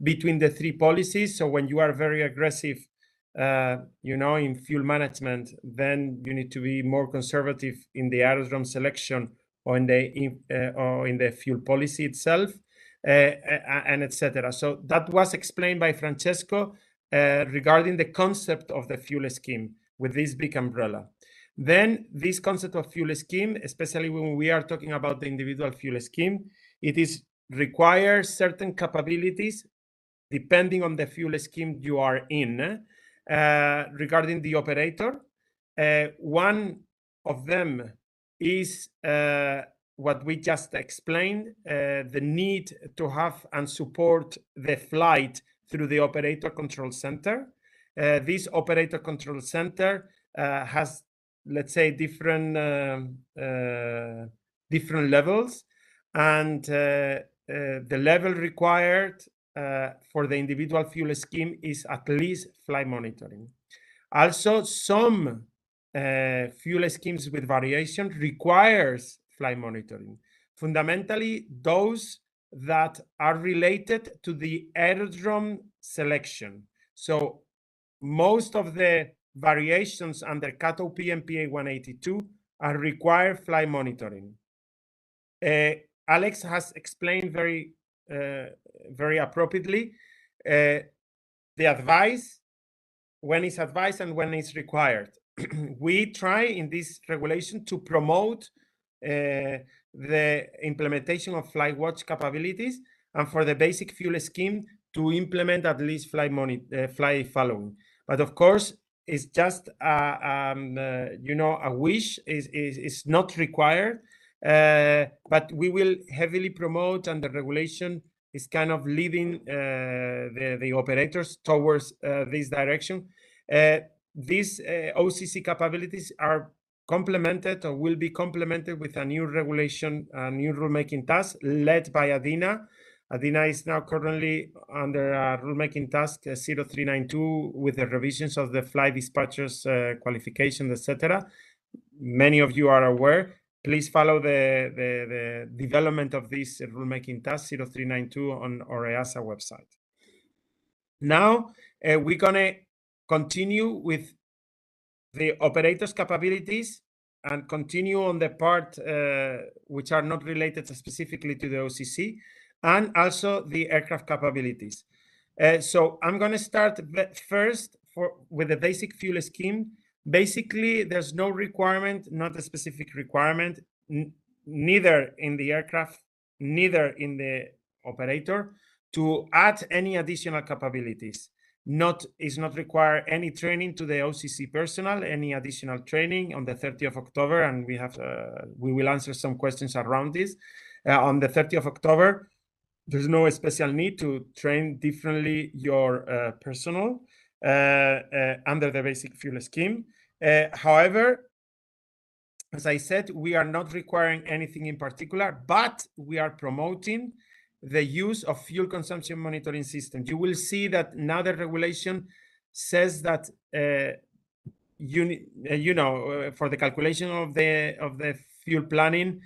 between the 3 policies. So when you are very aggressive, in fuel management, then you need to be more conservative in the aerodrome selection or in the fuel policy itself, and etc. So that was explained by Francesco. regarding the concept of the fuel scheme with this big umbrella. Then this concept of fuel scheme, especially when we are talking about the individual fuel scheme, it is requires certain capabilities depending on the fuel scheme you are in. Regarding the operator, one of them is what we just explained, the need to have and support the flight through the operator control center. This operator control center has, let's say, different levels, and the level required for the individual fuel scheme is at least flight monitoring. Also, some fuel schemes with variation requires flight monitoring. Fundamentally, those that are related to the aerodrome selection. So most of the variations under CATO PMPA 182 are required flight monitoring. Alex has explained very appropriately the advice, when it's advised and when it's required. We try in this regulation to promote the implementation of flight watch capabilities, and for the basic fuel scheme to implement at least flight following. But of course, it's just a wish. Is not required. But we will heavily promote, and the regulation is kind of leading the operators towards this direction. These OCC capabilities are complemented or will be complemented with a new regulation, a new rulemaking task led by ADINA. ADINA is now currently under a rulemaking task 0392 with the revisions of the flight dispatchers qualifications, etc. Many of you are aware. Please follow the development of this rulemaking task 0392 on our EASA website. Now we're gonna continue with the operators' capabilities and continue on the part which are not related specifically to the OCC, and also the aircraft capabilities. So I'm going to start first with the basic fuel scheme. Basically, there's no requirement, not a specific requirement, neither in the aircraft, neither in the operator, to add any additional capabilities. Is not require any training to the OCC personnel, any additional training on the 30th of October, and we will answer some questions around this. On the 30th of October, there's no special need to train differently your personnel under the basic fuel scheme. However, as I said, we are not requiring anything in particular, but we are promoting the use of fuel consumption monitoring system. You will see that now the regulation says that for the calculation of the fuel planning,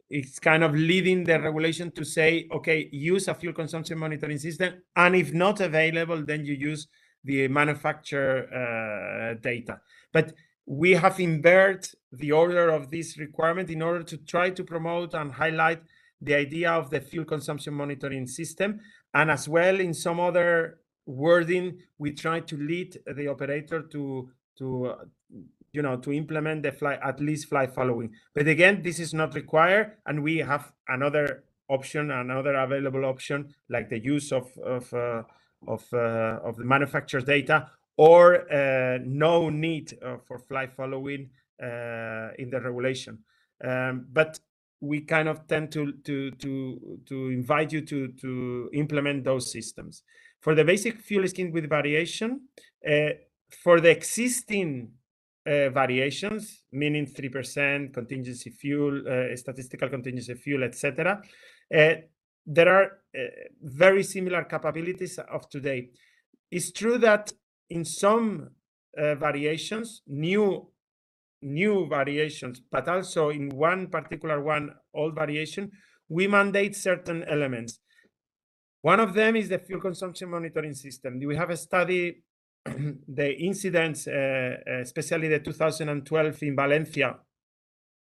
it's kind of leading the regulation to say, okay, use a fuel consumption monitoring system, and if not available, then you use the manufacturer data. But we have inverted the order of this requirement in order to try to promote and highlight the idea of the fuel consumption monitoring system, and as well in some other wording, we try to lead the operator to implement the at least flight following. But again, this is not required, and we have another option, another available option, like the use of the manufacturer's data, or no need for flight following in the regulation. But we kind of tend to invite you to implement those systems. For the basic fuel scheme with variation, for the existing variations, meaning 3%, contingency fuel, statistical contingency fuel, etc., there are very similar capabilities of today. It's true that in some variations, new variations, but also in one particular old variation, we mandate certain elements. One of them is the fuel consumption monitoring system. We have a study, the incidents, especially the 2012 in Valencia,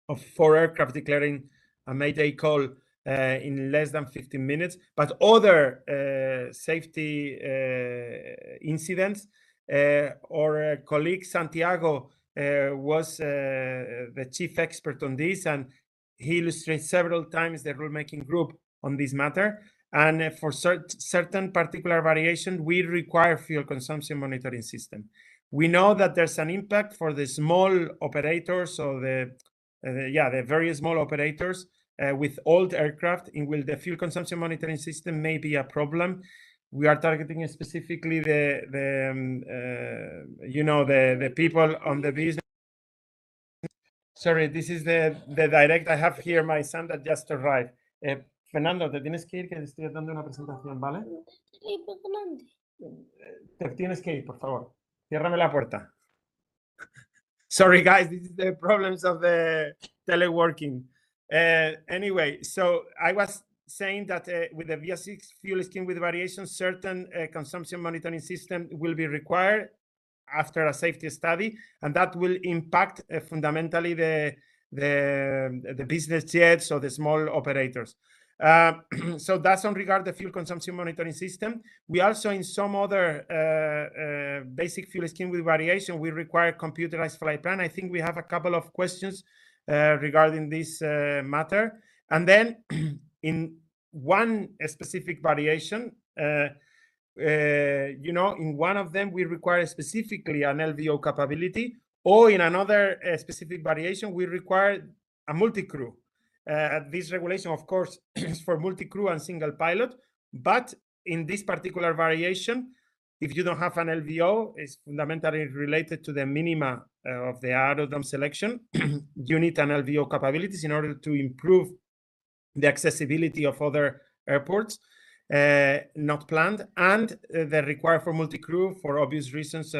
of 4 aircraft declaring a Mayday call in less than 15 minutes. But other safety incidents, our colleague Santiago was the chief expert on this, and he illustrates several times the rulemaking group on this matter. And for certain particular variation, we require fuel consumption monitoring system. We know that there's an impact for the small operators, or the very small operators with old aircraft, in which the fuel consumption monitoring system may be a problem. We are targeting specifically the people on the business. Sorry, this is the direct. I have here my son that just arrived. Fernando, te tienes que ir, que estoy dando una presentación, ¿vale? Te tienes que ir, por favor. Ciérrame la puerta. Sorry, guys, this is the problems of the teleworking. Anyway, so I was saying that with the VIA6 fuel scheme with variation, certain consumption monitoring system will be required after a safety study, and that will impact fundamentally the business jets or the small operators. So that's on regard the fuel consumption monitoring system. We also, in some other basic fuel scheme with variation, we require computerized flight plan. I think we have a couple of questions regarding this matter. And then in one specific variation, in one of them, we require specifically an LVO capability, or in another specific variation, we require a multi-crew. This regulation, of course, is for multi-crew and single pilot, but in this particular variation, if you don't have an LVO, it's fundamentally related to the minima of the aerodrome selection. You need an LVO capabilities in order to improve the accessibility of other airports not planned, and they require for multi-crew for obvious reasons.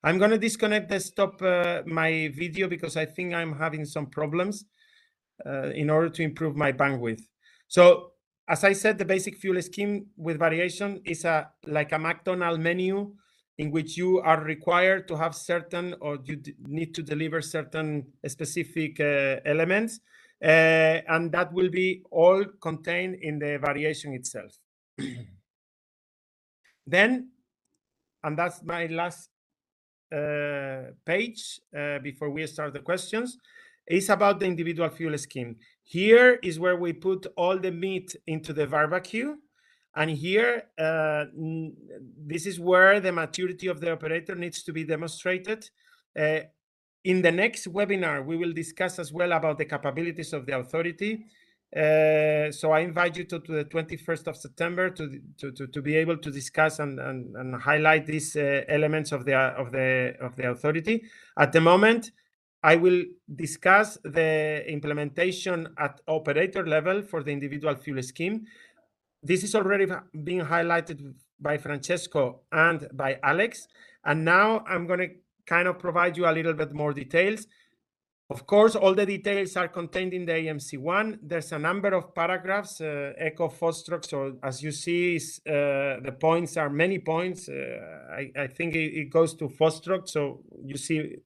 I'm going to disconnect stop my video because I think I'm having some problems in order to improve my bandwidth. So, as I said, the basic fuel scheme with variation is like a McDonald's menu in which you are required to have certain, or you need to deliver certain specific elements, and that will be all contained in the variation itself. Then, and that's my last page before we start the questions, is about the individual fuel scheme. Here is where we put all the meat into the barbecue. And here, this is where the maturity of the operator needs to be demonstrated. In the next webinar, we will discuss as well about the capabilities of the authority. So I invite you to the 21st of September to be able to discuss and highlight these elements of the authority. At the moment, I will discuss the implementation at operator level for the individual fuel scheme. This is already being highlighted by Francesco and by Alex. And now I'm going to kind of provide you a little bit more details. Of course, all the details are contained in the AMC1. There's a number of paragraphs, echo Foxtrot. So as you see, the points are many points. I think it goes to Foxtrot. So you see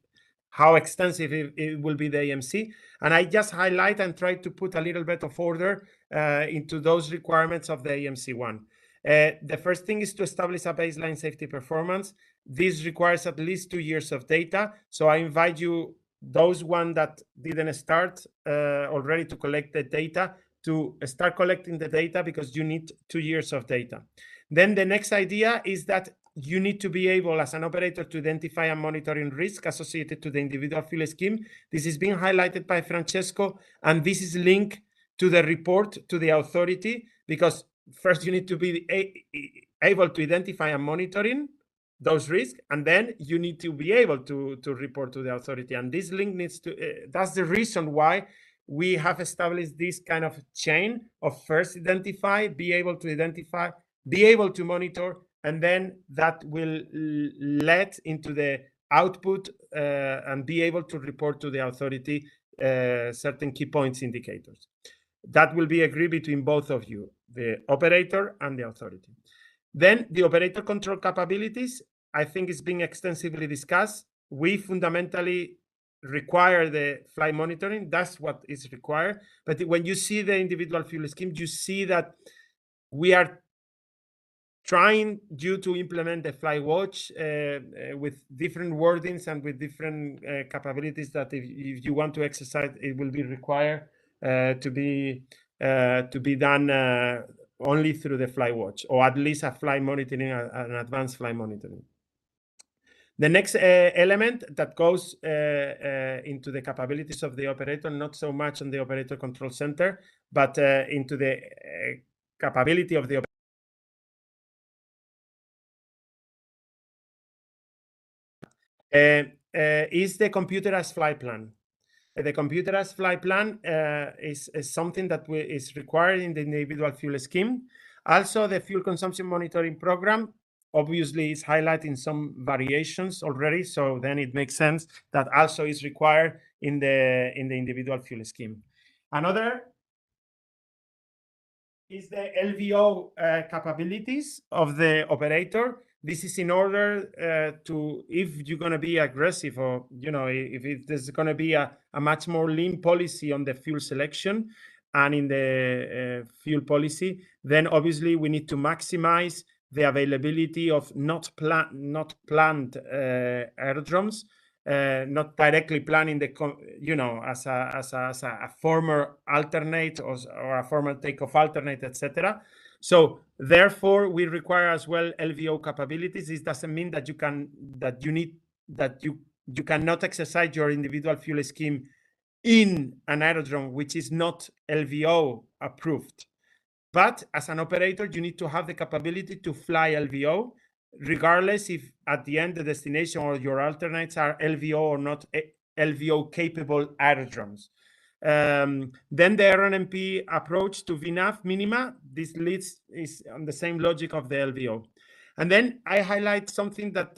how extensive it will be the AMC. And I just highlight and try to put a little bit of order into those requirements of the AMC1. The first thing is to establish a baseline safety performance. This requires at least 2 years of data. So I invite you, those one that didn't start already to collect the data, to start collecting the data, because you need 2 years of data. Then the next idea is that you need to be able, as an operator, to identify and monitoring risk associated to the individual fuel scheme. This is being highlighted by Francesco, and this is linked to the report to the authority, because first you need to be able to identify and monitoring those risks, and then you need to be able to report to the authority. And this link needs to, that's the reason why we have established this kind of chain of first identify, be able to identify, be able to monitor, and then that will lead into the output and be able to report to the authority certain key points indicators. That will be agreed between both of you, the operator and the authority. Then the operator control capabilities, I think, is being extensively discussed. We fundamentally require the flight monitoring. That's what is required. But when you see the individual fuel scheme, you see that we are trying you to implement the flight watch with different wordings and with different capabilities that if you want to exercise, it will be required to be done only through the flight watch, or at least a flight monitoring, an advanced flight monitoring. The next element that goes into the capabilities of the operator, not so much on the operator control center, but into the capability of the operator, is the computerized flight plan. The computerized flight plan is something that is required in the individual fuel scheme. Also, the fuel consumption monitoring program obviously is highlighting some variations already, so then it makes sense that also is required in the individual fuel scheme. Another is the LVO capabilities of the operator. This is in order to, if you're going to be aggressive, or if there's going to be a much more lean policy on the fuel selection and in the fuel policy, then obviously we need to maximize the availability of not planned aerodromes, not directly planning the as a former alternate or a former takeoff alternate, etc. So therefore, we require as well LVO capabilities. This doesn't mean that you cannot exercise your individual fuel scheme in an aerodrome which is not LVO approved. But as an operator, you need to have the capability to fly LVO, regardless if at the end the destination or your alternates are LVO or not LVO capable aerodromes. Then the RNMP approach to VNAV minima, this is on the same logic of the LVO. And then I highlight something that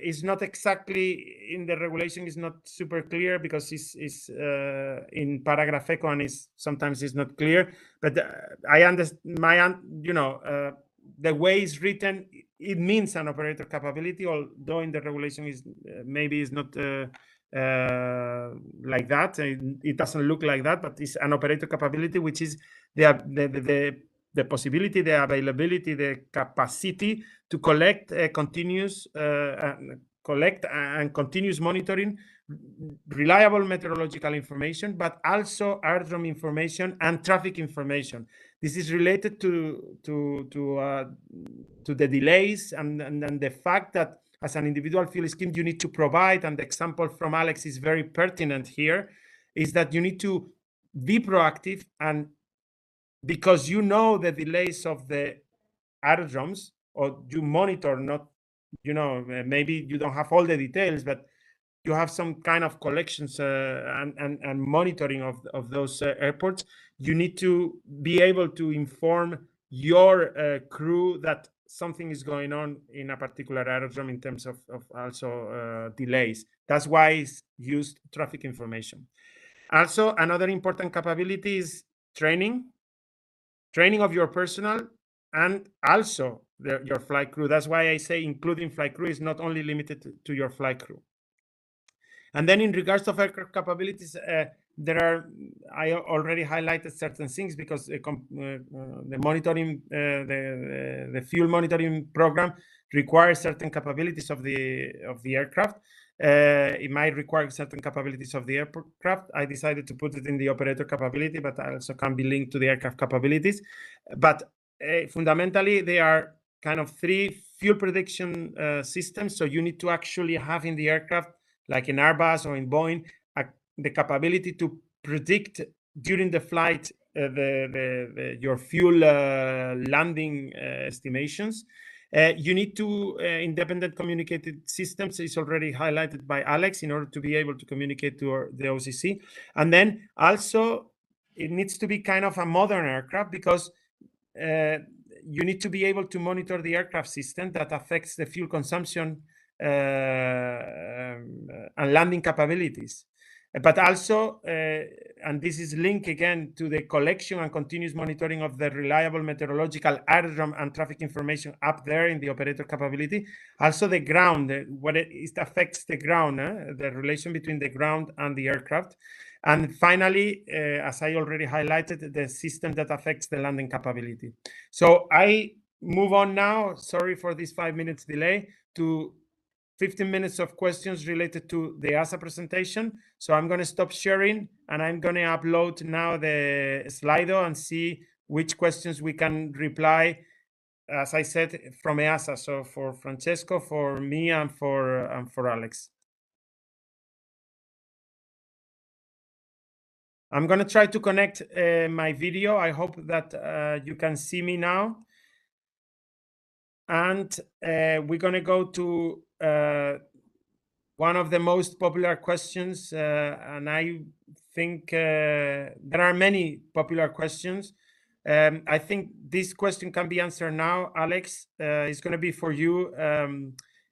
is not exactly in the regulation, is not super clear because it's in paragraph echo and sometimes it's not clear. But I understand the way it's written, it means an operator capability, although in the regulation is not like that. It doesn't look like that, but it's an operator capability, which is the possibility, the availability, the capacity to collect continuous monitoring, reliable meteorological information, but also aerodrome information and traffic information. This is related to the delays and the fact that as an individual fuel scheme you need to provide, and the example from Alex is very pertinent here, is that you need to be proactive, and because you know the delays of the aerodromes, or you monitor, not, maybe you don't have all the details, but you have some kind of collections and monitoring of those airports. You need to be able to inform your crew that something is going on in a particular aerodrome in terms of also delays. That's why it's used traffic information. Also, another important capability is training of your personnel and also your flight crew. That's why I say including flight crew is not only limited to your flight crew. And then in regards to aircraft capabilities, I already highlighted certain things because the monitoring, the fuel monitoring program requires certain capabilities of the aircraft. It might require certain capabilities of the aircraft. I decided to put it in the operator capability, but also can be linked to the aircraft capabilities. But fundamentally, they are kind of three fuel prediction systems. So you need to actually have in the aircraft, like in Airbus or in Boeing, the capability to predict during the flight your fuel landing estimations. You need to independent communicated systems is already highlighted by Alex in order to be able to communicate to the OCC. And then also it needs to be kind of a modern aircraft because you need to be able to monitor the aircraft system that affects the fuel consumption and landing capabilities. but also, and this is linked again to the collection and continuous monitoring of the reliable meteorological aerodrome and traffic information up there in the operator capability. Also the ground, what it affects the ground, the relation between the ground and the aircraft. And finally, as I already highlighted, the system that affects the landing capability. So I move on now, sorry for this 5 minutes delay, to 15 minutes of questions related to the EASA presentation. So I'm going to stop sharing and I'm going to upload now the Sli.do and see which questions we can reply, as I said, from EASA. So for Francesco, for me, and for Alex. I'm going to try to connect my video. I hope that you can see me now. And we're going to go to one of the most popular questions, and I think there are many popular questions. I think this question can be answered now. Alex, it's going to be for you.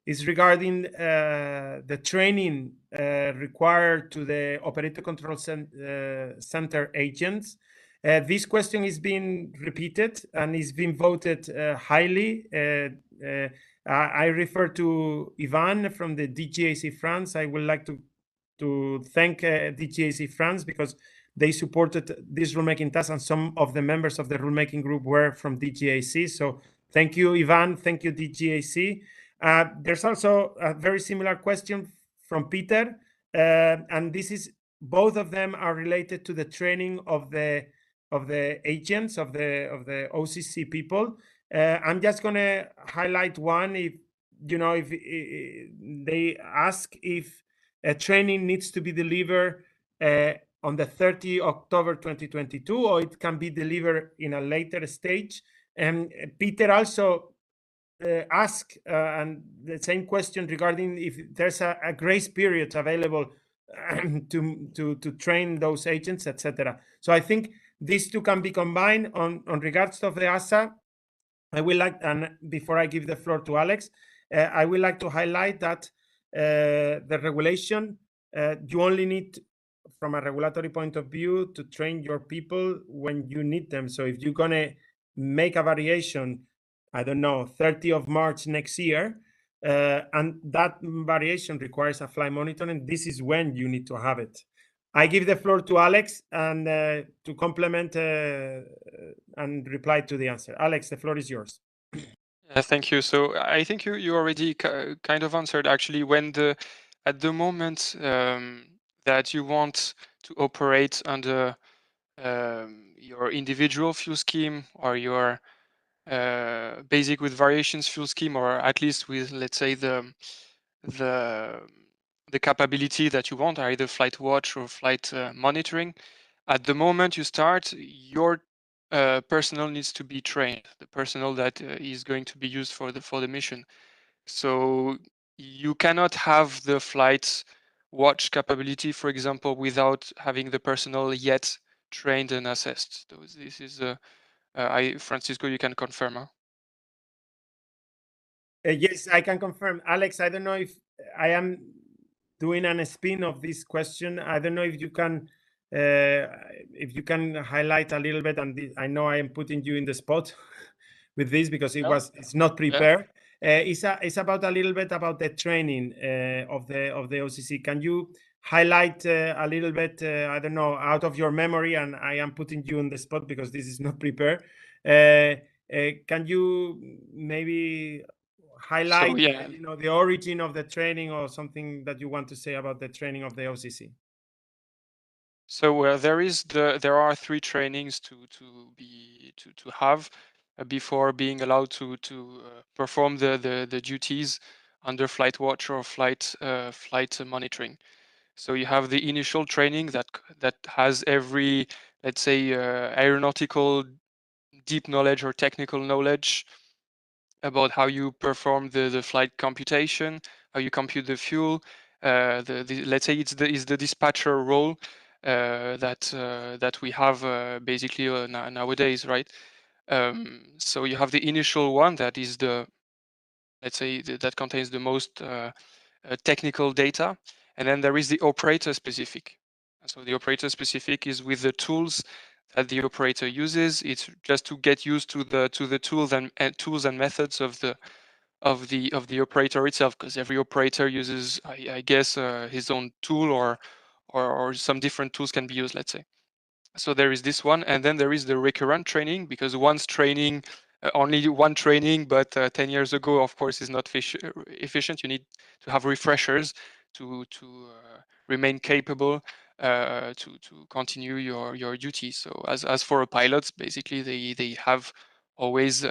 It's regarding the training required to the Operator Control Center agents. This question is being repeated and is being voted highly. I refer to Ivan from the DGAC France. I would like to thank DGAC France because they supported this rulemaking task, and some of the members of the rulemaking group were from DGAC. So thank you, Ivan. Thank you, DGAC. There's also a very similar question from Peter, and this is, both of them are related to the training of the agents of the OCC people. I'm just going to highlight one. If they ask if a training needs to be delivered on the 30 October 2022, or it can be delivered in a later stage. And Peter also asked and the same question regarding if there's a grace period available to train those agents, etc. So I think these two can be combined. On regards of the EASA, I would like, and before I give the floor to Alex, I would like to highlight that the regulation, you only need, from a regulatory point of view, to train your people when you need them. So if you're going to make a variation, I don't know, 30 of March next year, and that variation requires a flight monitoring, this is when you need to have it. I give the floor to Alex and to complement and reply to the answer. Alex, the floor is yours. Thank you. So I think you already kind of answered, actually, when at the moment that you want to operate under your individual fuel scheme or your basic with variations fuel scheme, or at least with, let's say, the capability that you want, either flight watch or flight monitoring. At the moment you start, your personnel needs to be trained, the personnel that is going to be used for the mission. So you cannot have the flight watch capability, for example, without having the personnel yet trained and assessed. So this is Francisco, you can confirm, huh? Yes, I can confirm. Alex, I don't know if I am doing a spin of this question. I don't know if you can highlight a little bit, and I know I am putting you in the spot with this because it's not prepared. Yeah. It's about a little bit about the training of the OCC. Can you highlight a little bit? I don't know, out of your memory, and I am putting you on the spot because this is not prepared. Can you maybe highlight the origin of the training, or something that you want to say about the training of the OCC? So there are 3 trainings to have before being allowed to perform the duties under flight watch or flight monitoring. So you have the initial training that has every, let's say, aeronautical deep knowledge or technical knowledge about how you perform the flight computation, how you compute the fuel. Let's say it's the dispatcher role that we have basically nowadays, right? So you have the initial one that is let's say that contains the most technical data, and then there is the operator specific. So the operator specific is with the tools that the operator uses. It's just to get used to the tools and methods of the operator itself, because every operator uses, I guess, his own tool, or some different tools can be used, let's say. So there is this one, and then there is the recurrent training, because once training, only one training, but 10 years ago, of course, is not efficient. You need to have refreshers to remain capable to continue your duties. So as for pilots, basically they have always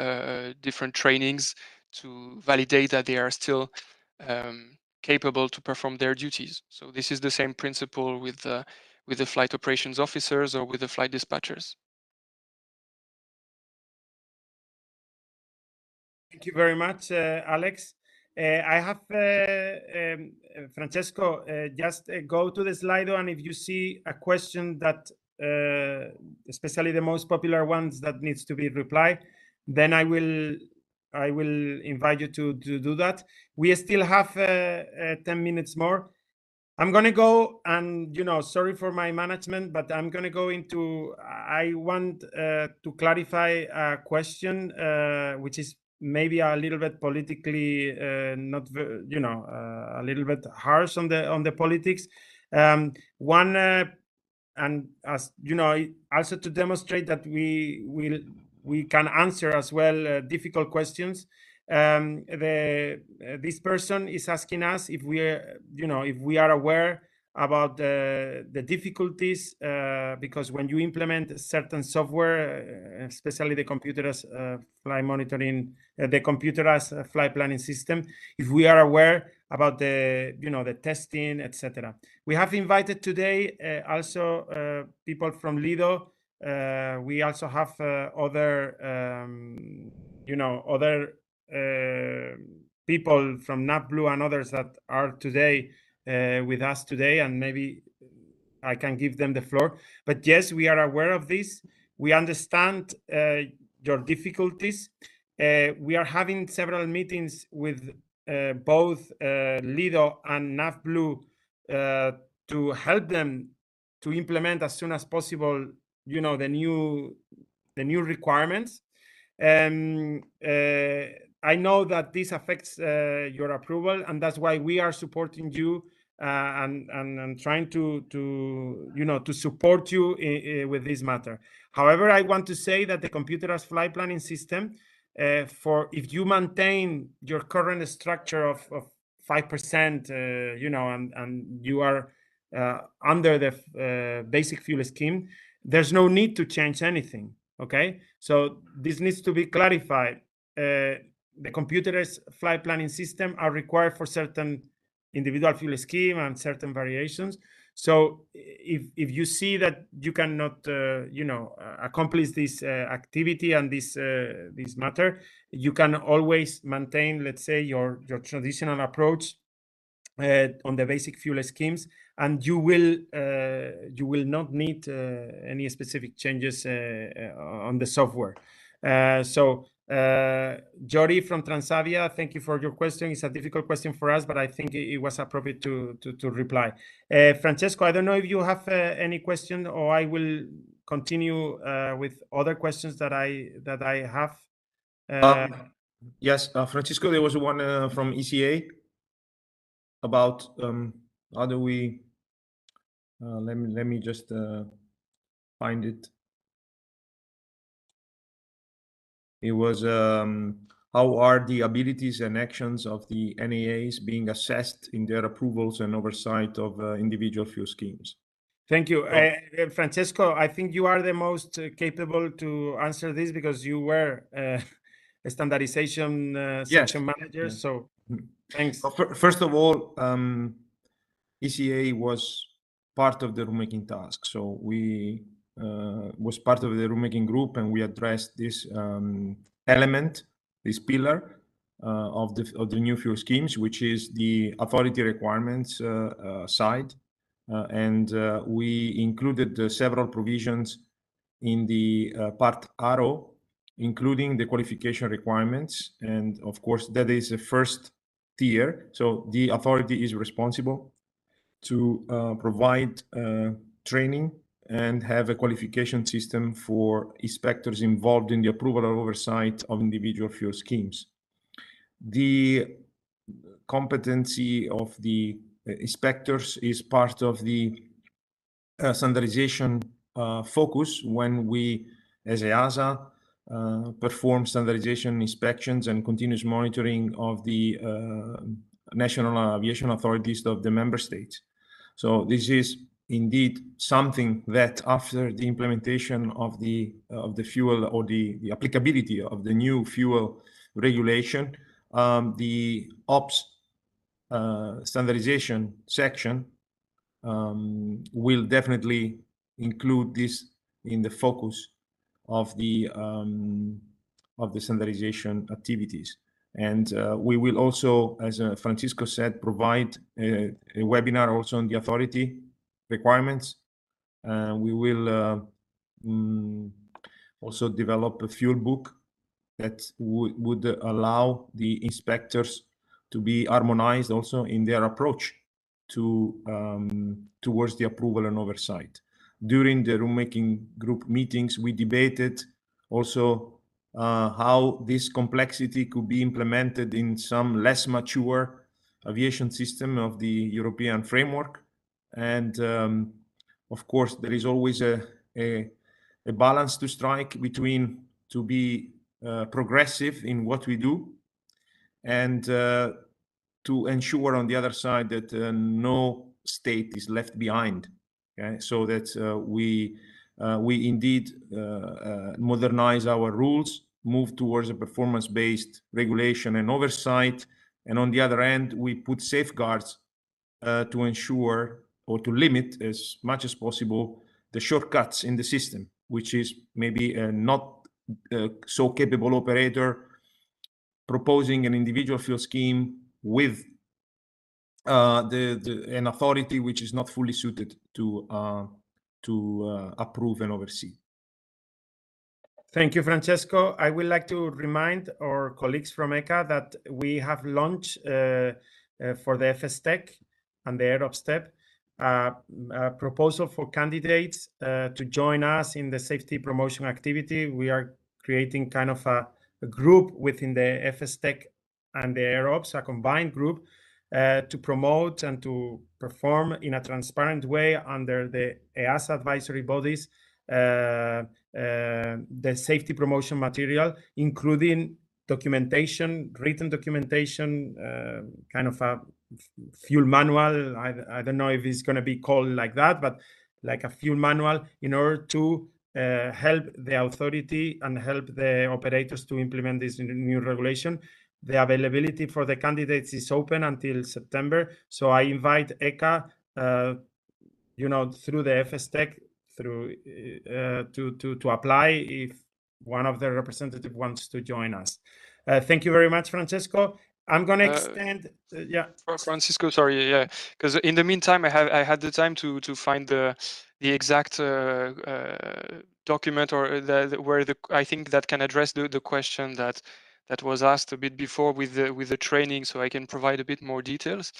different trainings to validate that they are still capable to perform their duties. So this is the same principle with the flight operations officers or with the flight dispatchers. Thank you very much, Alex. I have Francesco, just go to the Sli.do, and if you see a question that, especially the most popular ones that needs to be replied, then I will invite you to do that. We still have 10 minutes more. I'm going to go, and sorry for my management, but I'm going to go into, I want to clarify a question which is maybe a little bit politically not, a little bit harsh on the politics. One, and as also to demonstrate that we can answer as well difficult questions. This person is asking us if we are aware about the difficulties, because when you implement certain software, especially the computerized flight monitoring, the computerized flight planning system, if we are aware about the testing, etc. We have invited today also people from Lido. We also have other people from NavBlue and others that are today with us today, and maybe I can give them the floor. But yes, we are aware of this. We understand your difficulties. We are having several meetings with both Lido and NavBlue to help them to implement as soon as possible, the new requirements. I know that this affects your approval, and that's why we are supporting you and trying to support you with this matter. However, I want to say that the computerized flight planning system, if you maintain your current structure of 5%, and you are under the basic fuel scheme, there's no need to change anything. Okay, so this needs to be clarified. The computerized flight planning system are required for certain individual fuel scheme and certain variations. So if you see that you cannot accomplish this activity and this matter, you can always maintain, let's say, your traditional approach on the basic fuel schemes, and you will not need any specific changes on the software. So Jody from Transavia, thank you for your question. It's a difficult question for us, but I think it was appropriate to reply. Francesco, I don't know if you have any question, or I will continue with other questions that I have. Yes, Francisco, there was one from ECA about how do we let me just find it. It was how are the abilities and actions of the NAAs being assessed in their approvals and oversight of individual fuel schemes? Thank you. Francesco, I think you are the most capable to answer this, because you were a standardization section manager. Yes. So thanks. First of all, ECA was part of the rulemaking task. So we was part of the rulemaking group, and we addressed this element, this pillar of the new fuel schemes, which is the authority requirements side. And we included several provisions in the part ARO, including the qualification requirements. And of course, that is the first tier. So the authority is responsible to provide training and have a qualification system for inspectors involved in the approval or oversight of individual fuel schemes. The competency of the inspectors is part of the standardization focus when we, as EASA, perform standardization inspections and continuous monitoring of the national aviation authorities of the member states. So this is indeed something that after the implementation of the fuel or the applicability of the new fuel regulation, the ops standardization section will definitely include this in the focus of the standardization activities. And we will also, as Francisco said, provide a webinar also on the authority requirements. We will also develop a fuel book that would allow the inspectors to be harmonized also in their approach to towards the approval and oversight. During the rulemaking group meetings, we debated also how this complexity could be implemented in some less mature aviation system of the European framework. And of course, there is always a balance to strike between to be progressive in what we do and to ensure on the other side that no state is left behind. Okay? So that we indeed modernize our rules, move towards a performance-based regulation and oversight, and on the other end, we put safeguards to ensure or to limit as much as possible the shortcuts in the system, which is maybe not so capable operator proposing an individual fuel scheme with an authority which is not fully suited to approve and oversee. Thank you, Francesco. I would like to remind our colleagues from ECA that we have launched for the FSTech and the AeroStep a proposal for candidates to join us in the safety promotion activity. We are creating kind of a group within the FSTech and the AeroOps, a combined group to promote and to perform in a transparent way under the EASA advisory bodies the safety promotion material, including documentation, written documentation, kind of a fuel manual. I don't know if it's going to be called like that, but like a fuel manual in order to help the authority and help the operators to implement this new regulation. The availability for the candidates is open until September. So I invite ECA, through the FSTech, to apply if one of the representatives wants to join us. Thank you very much, Francesco. I'm going to extend. Francisco, sorry, yeah, because in the meantime, I had the time to find the exact document or where I think that can address the question that was asked a bit before with the training, so I can provide a bit more details.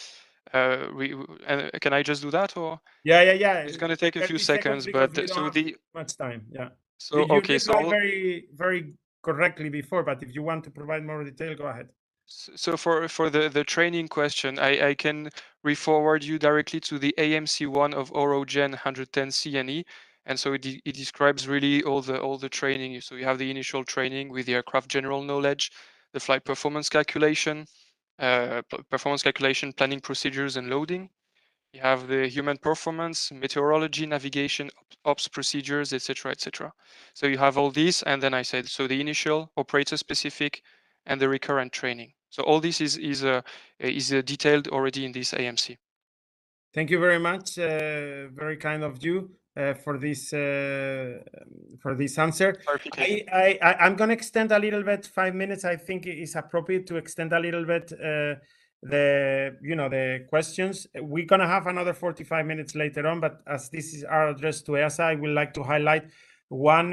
Can I just do that, or? Yeah. It's going to take a few seconds, but so much time. Yeah. So you okay, did so very, very correctly before, but if you want to provide more detail, go ahead. So for the training question, I can re-forward you directly to the AMC1 of Orogen 110 CNE, and so it describes really all the training. So you have the initial training with the aircraft general knowledge, the flight performance calculation, planning procedures and loading. You have the human performance, meteorology, navigation, ops procedures, etc., etc. So you have all these, and then I said so the initial, operator specific, and the recurrent training. So all this is detailed already in this AMC. Thank you very much. Very kind of you for this answer. I'm going to extend a little bit, 5 minutes. I think it is appropriate to extend a little bit the questions. We're going to have another 45 minutes later on, but as this is our address to EASA, I would like to highlight one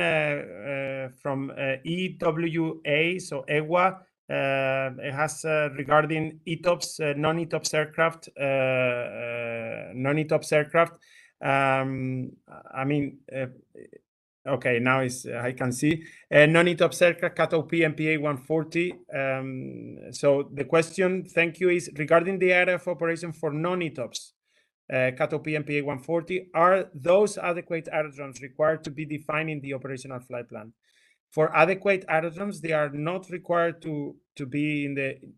from EWA, so EWA. It has regarding ETOPS, non-ETOPS aircraft, I mean, okay, now I can see. Non-ETOP circa cut-OP MPA 140. So the question, thank you, is regarding the area of operation for non-ETOPs. cut-OP MPA 140, are those adequate aerodromes required to be defined in the operational flight plan? For adequate aerodromes, they are not required to be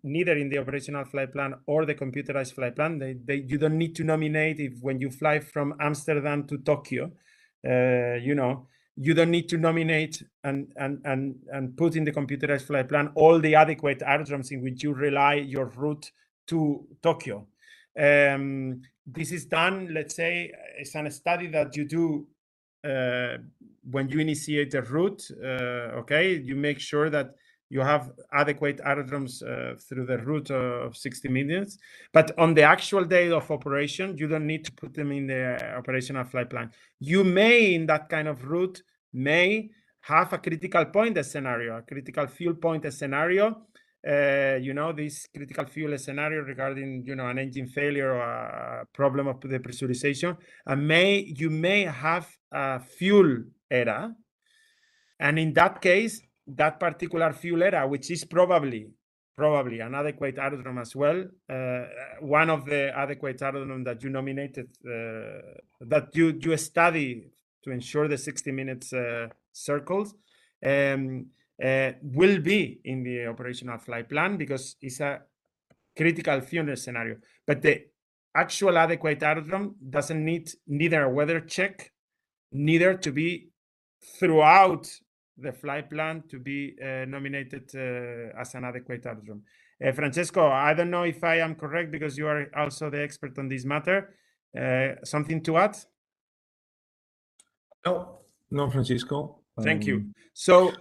neither in the operational flight plan or the computerized flight plan. You don't need to nominate if when you fly from Amsterdam to Tokyo, you know, you don't need to nominate and put in the computerized flight plan all the adequate aerodromes in which you rely your route to Tokyo. This is done, let's say, it's a study that you do when you initiate a route. Okay, you make sure that you have adequate aerodromes through the route of 60 minutes, but on the actual day of operation, you don't need to put them in the operational flight plan. You may, in that kind of route, may have a critical point scenario, a critical fuel point scenario. You know, this critical fuel scenario regarding, you know, an engine failure or a problem of the pressurization, and you may have a fuel error, and in that case, that particular fuel error, which is probably an adequate aerodrome as well, one of the adequate aerodrome that you nominated, that you study to ensure the 60 minutes circles, will be in the operational flight plan because it's a critical fuel scenario. But the actual adequate aerodrome doesn't need neither a weather check, neither to be throughout the flight plan to be nominated as an adequate aerodrome. Francesco, I don't know if I am correct because you are also the expert on this matter. Something to add? No, Francisco. Thank you. So,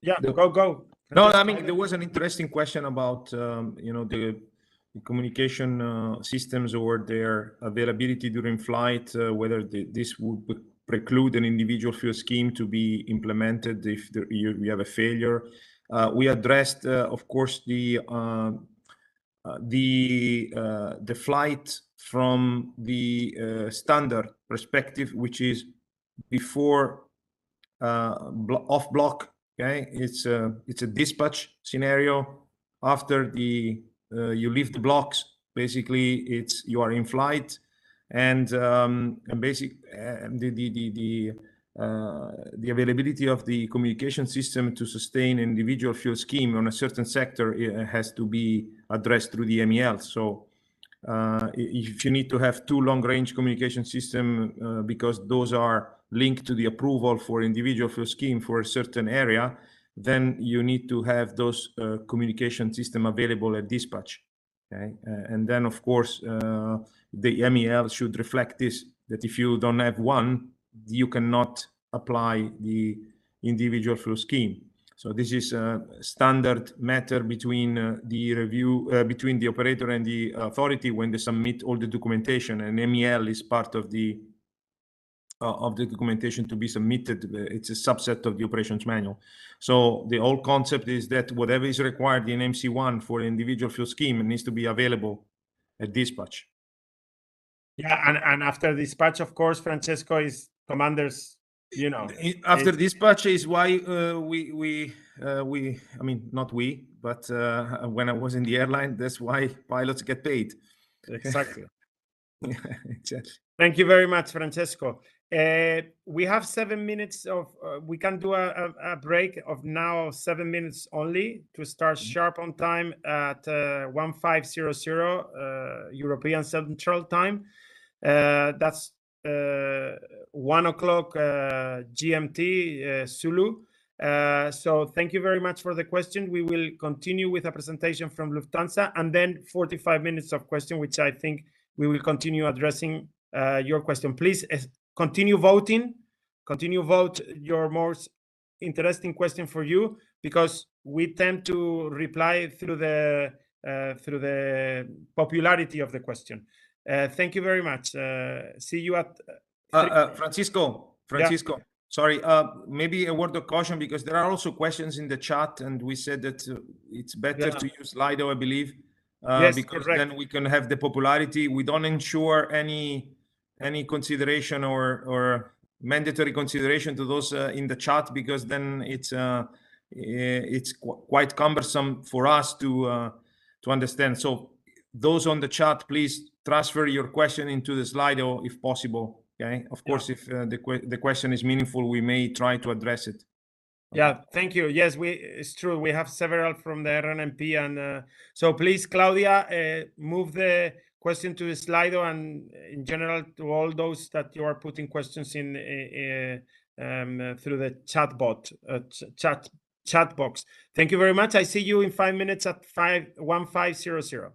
yeah, go. No, Francesco. I mean, there was an interesting question about, you know, the communication systems or their availability during flight, whether this would preclude an individual fuel scheme to be implemented if you have a failure. We addressed, of course, the flight from the standard perspective, which is before off block. Okay, it's a dispatch scenario. After you leave the blocks, basically you are in flight, and basic the availability of the communication system to sustain an individual fuel scheme on a certain sector has to be addressed through the MEL. So if you need to have two long-range communication system because those are linked to the approval for individual fuel scheme for a certain area, then you need to have those communication system available at dispatch. Okay, and then of course the MEL should reflect this, that if you don't have one, you cannot apply the individual fuel scheme. So this is a standard matter between the review, between the operator and the authority when they submit all the documentation, and MEL is part of the documentation to be submitted. It's a subset of the operations manual. So the whole concept is that whatever is required in MC1 for individual fuel scheme needs to be available at dispatch. Yeah, and after dispatch, of course, Francesco, is commanders, you know. After dispatch is why I mean, not we, but when I was in the airline, that's why pilots get paid. Exactly. Exactly. Thank you very much, Francesco. We have 7 minutes of, we can do a break of now 7 minutes only to start sharp on time at 1500 European Central Time. That's 1 o'clock GMT Zulu. So thank you very much for the question. We will continue with a presentation from Lufthansa and then 45 minutes of question, which I think we will continue addressing your question. Please continue voting. Continue vote your most interesting question for you, because we tend to reply through the popularity of the question. Thank you very much. See you at Francisco. Yeah. Sorry, maybe a word of caution, because there are also questions in the chat, and we said that it's better to use Sli.do, I believe, yes, because correct. then we can have the popularity. We don't ensure any any consideration or mandatory consideration to those in the chat, because then it's quite cumbersome for us to understand. So those on the chat, please transfer your question into the Sli.do if possible. Okay. Of course, if the question is meaningful, we may try to address it. Yeah, thank you. Yes, it's true. We have several from the RNMP, and so please, Claudia, move the question to the Slido, and in general to all those that you are putting questions in through the chat bot, chat box. Thank you very much. I see you in 5 minutes at 1500.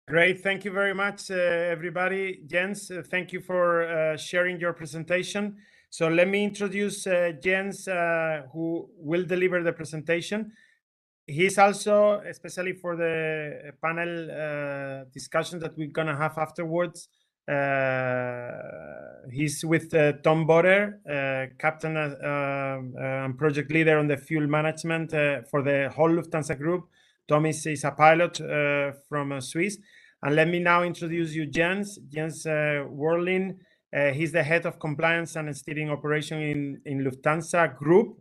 Great. Thank you very much, everybody. Jens, thank you for sharing your presentation. So let me introduce Jens, who will deliver the presentation. He's also, especially for the panel discussion that we're going to have afterwards, he's with Tom Boder, captain and project leader on the fuel management for the whole Lufthansa group. Tom is a pilot from Swiss. And let me now introduce you, Jens Werlin. He's the head of compliance and steering operation in Lufthansa Group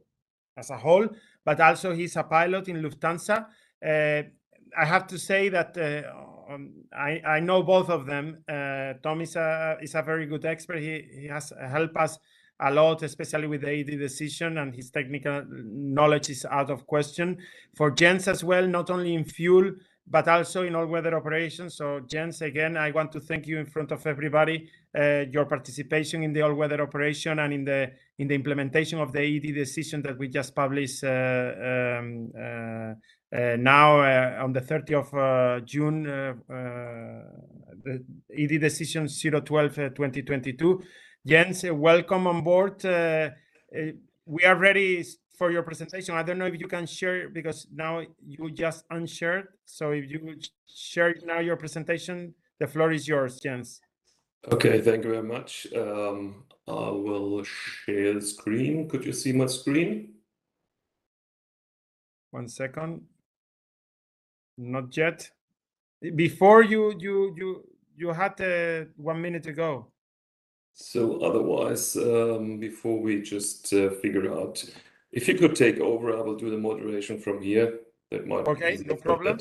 as a whole, but also he's a pilot in Lufthansa. I have to say that I know both of them. Tom is a very good expert. He has helped us a lot, especially with the ED decision, and his technical knowledge is out of question. For Jens as well, not only in fuel, but also in all-weather operations. So Jens, again, I want to thank you in front of everybody, your participation in the all-weather operation and in the implementation of the ED decision that we just published now on the 30th of June, the ED decision 012-2022. Jens, welcome on board. We are ready for your presentation. I don't know if you can share, because now you just unshared. So if you would share now your presentation, the floor is yours, Jens. Okay, thank you very much. I will share the screen. Could you see my screen? 1 second. Not yet. Before you had 1 minute ago. So otherwise, before we just figure out, if you could take over, I will do the moderation from here. That might be Okay, easier no problem.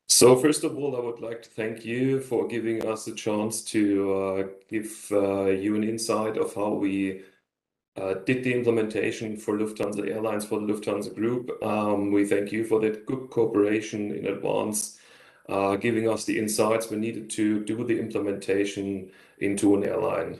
So first of all, I would like to thank you for giving us a chance to give you an insight of how we did the implementation for Lufthansa Airlines, for the Lufthansa Group. We thank you for that good cooperation in advance, giving us the insights we needed to do the implementation into an airline.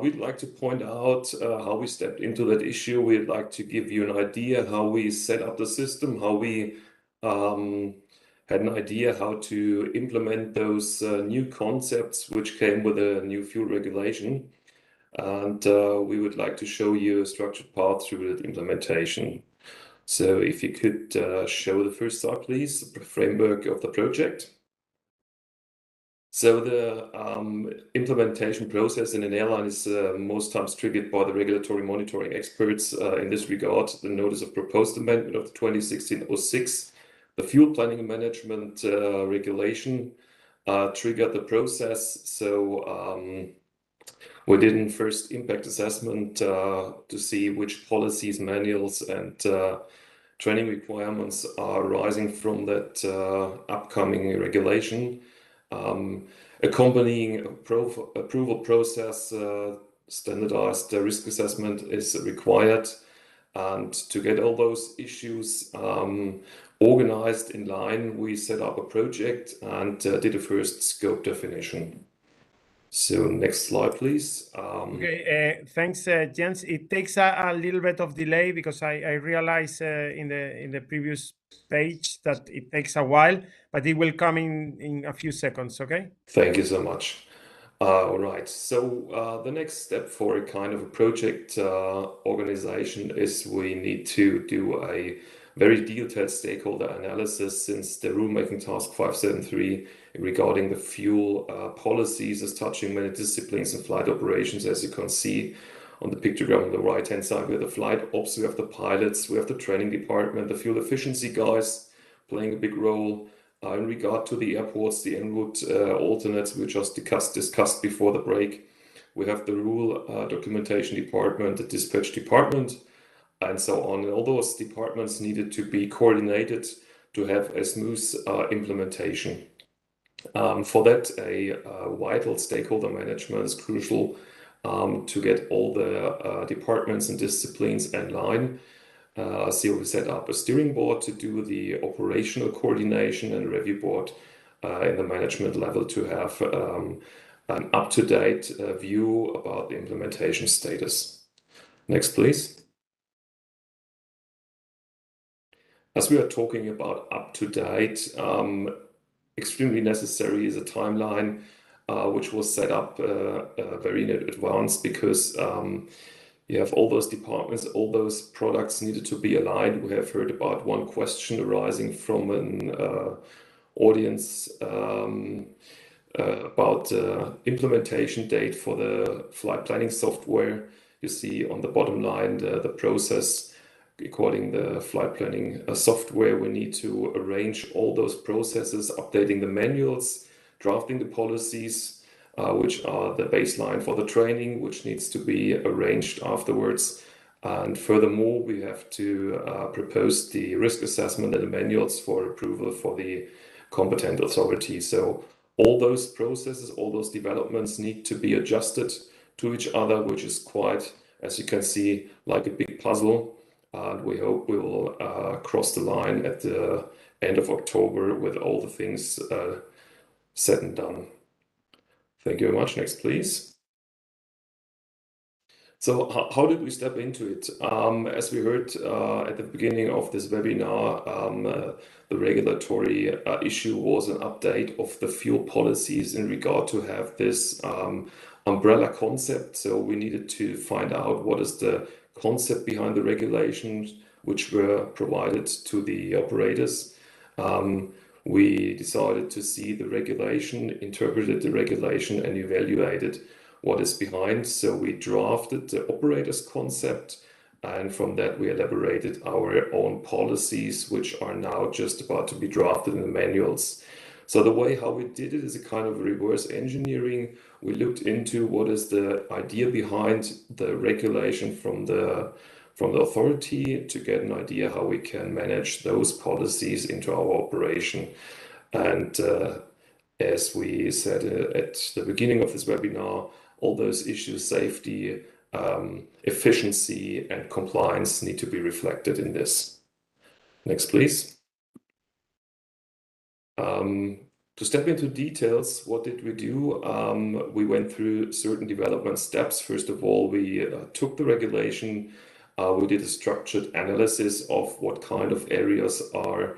We'd like to point out how we stepped into that issue. We'd like to give you an idea how we set up the system, how we had an idea how to implement those new concepts which came with a new fuel regulation. And we would like to show you a structured path through that implementation. So if you could show the first slide, please, the framework of the project. So the implementation process in an airline is most times triggered by the regulatory monitoring experts. In this regard, the Notice of Proposed Amendment of the 2016-06, the Fuel Planning and Management Regulation triggered the process. So we did a first impact assessment to see which policies, manuals, and training requirements are arising from that upcoming regulation. Accompanying approval process, standardized risk assessment is required. And to get all those issues organized in line, we set up a project and did a first scope definition. So next slide, please. Okay, thanks, Jens. It takes a little bit of delay because I realized in the previous page that it takes a while, but it will come in a few seconds, okay? Thank you so much. All right, so the next step for a kind of a project organization is we need to do a very detailed stakeholder analysis, since the rulemaking task 573 regarding the fuel policies is touching many disciplines in flight operations. As you can see on the pictogram on the right hand side, we have the flight ops, we have the pilots, we have the training department, the fuel efficiency guys playing a big role. In regard to the airports, the en route alternates we just discussed before the break. We have the rule documentation department, the dispatch department, and so on. And all those departments needed to be coordinated to have a smooth implementation. For that, a vital stakeholder management is crucial to get all the departments and disciplines in line. So we set up a steering board to do the operational coordination and a review board in the management level to have an up-to-date view about the implementation status. Next, please. As we are talking about up-to-date, extremely necessary is a timeline which was set up very in advance, because you have all those departments, all those products needed to be aligned. We have heard about one question arising from an audience about implementation date for the flight planning software. You see on the bottom line the process. According the flight planning software, we need to arrange all those processes, updating the manuals, drafting the policies, which are the baseline for the training, which needs to be arranged afterwards. And furthermore, we have to propose the risk assessment and the manuals for approval for the competent authority. So all those processes, all those developments need to be adjusted to each other, which is quite, as you can see, like a big puzzle. And we hope we will cross the line at the end of October with all the things said and done. Thank you very much. Next, please. So how did we step into it? As we heard at the beginning of this webinar, the regulatory issue was an update of the fuel policies in regard to have this umbrella concept. So we needed to find out what is the concept behind the regulations which were provided to the operators. We decided to see the regulation, interpreted the regulation, and evaluated what is behind. So we drafted the operator's concept, and from that we elaborated our own policies, which are now just about to be drafted in the manuals. So the way how we did it is a kind of reverse engineering. We looked into what is the idea behind the regulation from the authority to get an idea how we can manage those policies into our operation. And as we said at the beginning of this webinar, all those issues, safety, efficiency, and compliance need to be reflected in this. Next, please. To step into details, what did we do? We went through certain development steps. First of all, we took the regulation. We did a structured analysis of what kind of areas are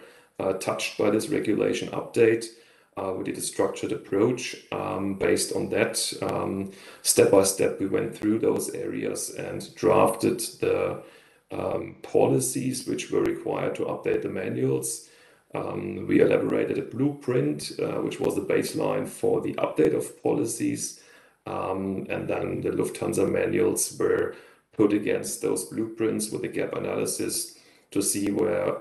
touched by this regulation update. We did a structured approach. Based on that, step by step, we went through those areas and drafted the policies which were required to update the manuals. We elaborated a blueprint, which was the baseline for the update of policies. And then the Lufthansa manuals were put against those blueprints with a gap analysis to see where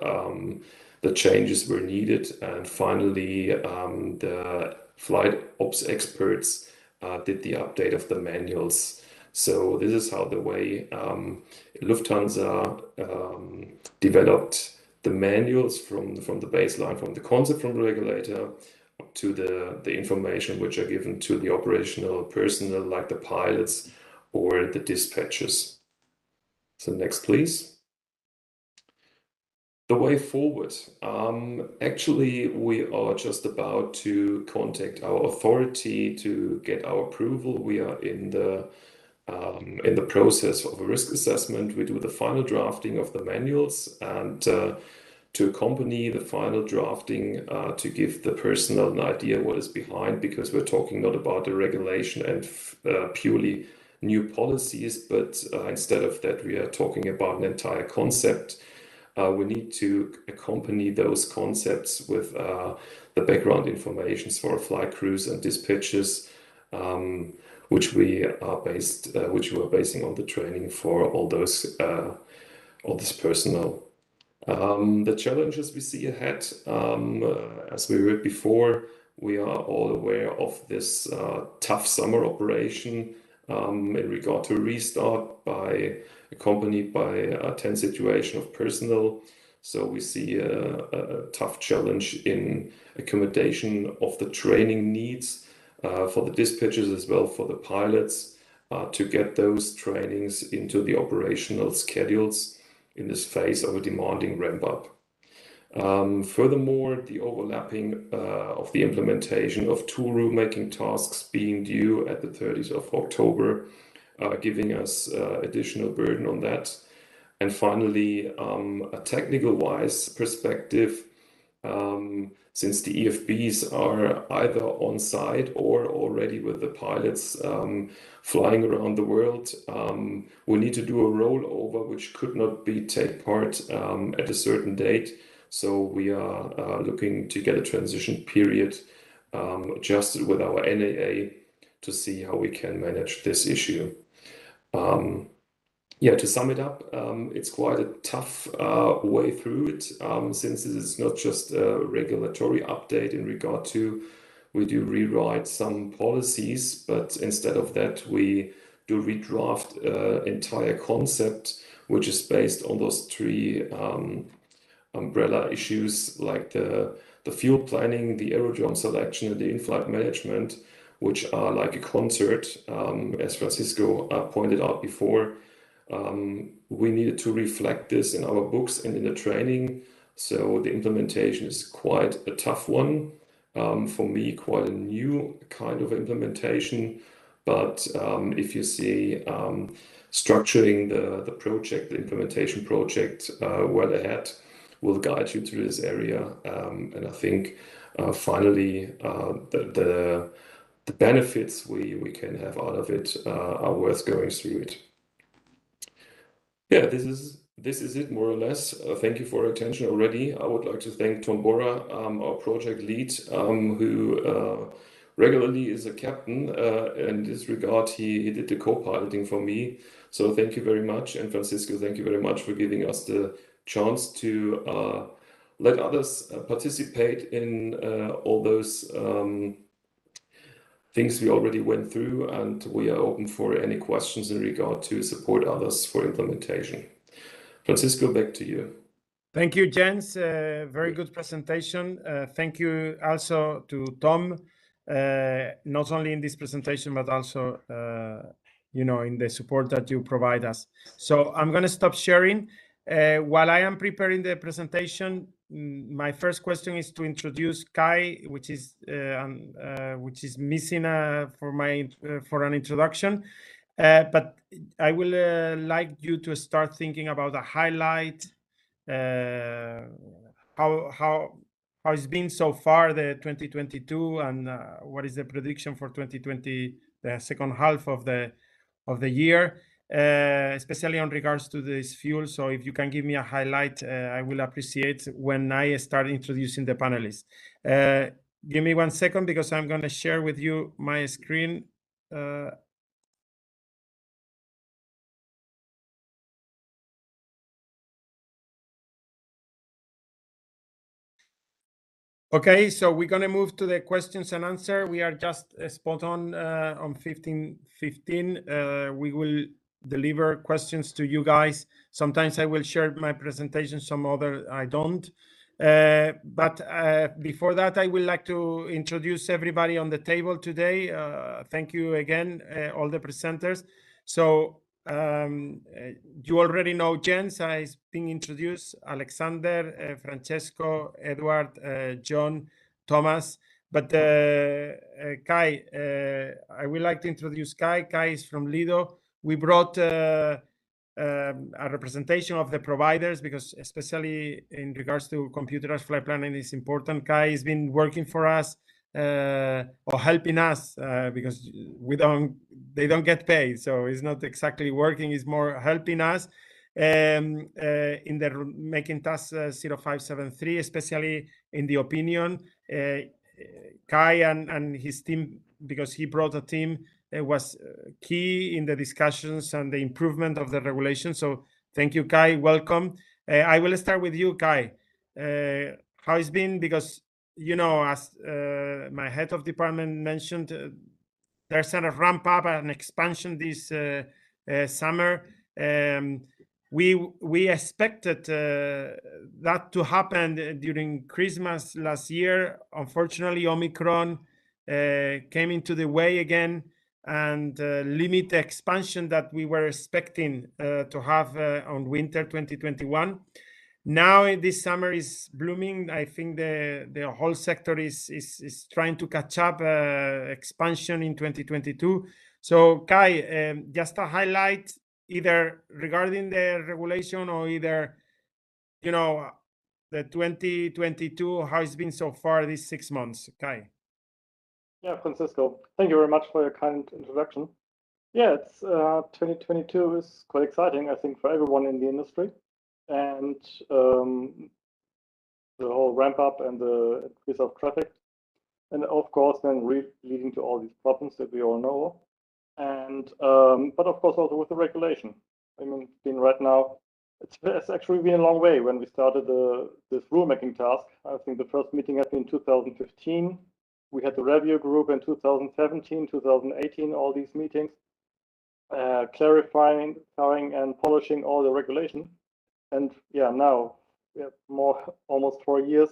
the changes were needed. And finally, the flight ops experts did the update of the manuals. So this is how the way Lufthansa developed the manuals from the baseline, from the concept from the regulator up to the information which are given to the operational personnel like the pilots or the dispatchers. So next, please. The way forward. Actually, we are just about to contact our authority to get our approval. We are in the process of a risk assessment. We do the final drafting of the manuals, and to accompany the final drafting, to give the personnel an idea what is behind, because we're talking not about the regulation and purely new policies, but instead of that, we are talking about an entire concept. We need to accompany those concepts with the background information for flight crews and dispatchers, which we are basing on the training for all this personnel. The challenges we see ahead, as we heard before, we are all aware of this tough summer operation in regard to restart accompanied by a tense situation of personnel. So we see a tough challenge in accommodation of the training needs for the dispatchers as well for the pilots to get those trainings into the operational schedules in this phase of a demanding ramp up. Furthermore, the overlapping of the implementation of 2 rulemaking tasks being due at the 30th of October, giving us additional burden on that. And finally, a technical-wise perspective, since the EFBs are either on site or already with the pilots flying around the world, we need to do a rollover which could not take part at a certain date. So we are looking to get a transition period adjusted with our NAA to see how we can manage this issue. Yeah, to sum it up, it's quite a tough way through it, since it is not just a regulatory update in regard to we do rewrite some policies, but instead of that, we do redraft entire concept, which is based on those three umbrella issues like the fuel planning, the aerodrome selection, and the in-flight management, which are like a concert, as Francisco pointed out before. We needed to reflect this in our books and in the training. So the implementation is quite a tough one. For me, quite a new kind of implementation. But if you see structuring the project, the implementation project well ahead, will guide you through this area. And I think finally the benefits we can have out of it are worth going through it. Yeah, this is it more or less. Thank you for your attention already. I would like to thank Tom Bora, our project lead, who regularly is a captain. In this regard, he did the co-piloting for me. So thank you very much. And Francisco, thank you very much for giving us the chance to let others participate in all those things we already went through, and we are open for any questions in regard to support others for implementation. Francisco, back to you. Thank you, Jens. Very good presentation. Thank you also to Tom, not only in this presentation, but also in the support that you provide us. So I'm going to stop sharing. While I am preparing the presentation, my first question is to introduce Kai, which is missing for an introduction. But I will like you to start thinking about a highlight, how it's been so far, the 2022, and what is the prediction for 2020, the second half of the year, especially on regards to this fuel. So if you can give me a highlight, I will appreciate when I start introducing the panelists. Give me 1 second, because I'm going to share with you my screen. Okay, so we're going to move to the questions and answer. We are just spot on 15:15. We will deliver questions to you guys. Sometimes I will share my presentation, some other I don't. But before that, I would like to introduce everybody on the table today. Thank you again, all the presenters. So you already know Jens has been introduced, Alexander, Francesco, Edward, John, Thomas. But Kai, I would like to introduce Kai. Kai is from Sli.do. We brought a representation of the providers, because especially in regards to computerized flight planning is important. Kai has been working for us or helping us because they don't get paid, so it's not exactly working, it's more helping us in the making task 0573, especially in the opinion. Kai and his team, because he brought a team, was key in the discussions and the improvement of the regulation. So thank you, Kai. Welcome. I will start with you, Kai. How it's been, because as my head of department mentioned, there's a ramp up and expansion this summer. We expected that to happen during Christmas last year. Unfortunately, Omicron came into the way again and limit the expansion that we were expecting to have on winter 2021. Now this summer is blooming. I think the whole sector is trying to catch up expansion in 2022. So Kai, just a highlight either regarding the regulation or either, you know, the 2022, how it's been so far these 6 months. Kai. Yeah, Francisco, thank you very much for your kind introduction. Yeah, it's 2022 is quite exciting, I think, for everyone in the industry, and the whole ramp up and the increase of traffic, and of course then leading to all these problems that we all know. And but of course also with the regulation. I mean, being right now, it's actually been a long way when we started this rulemaking task. I think the first meeting had been in 2015. We had the review group in 2017, 2018, all these meetings, clarifying and polishing all the regulation. And yeah, now we have almost 4 years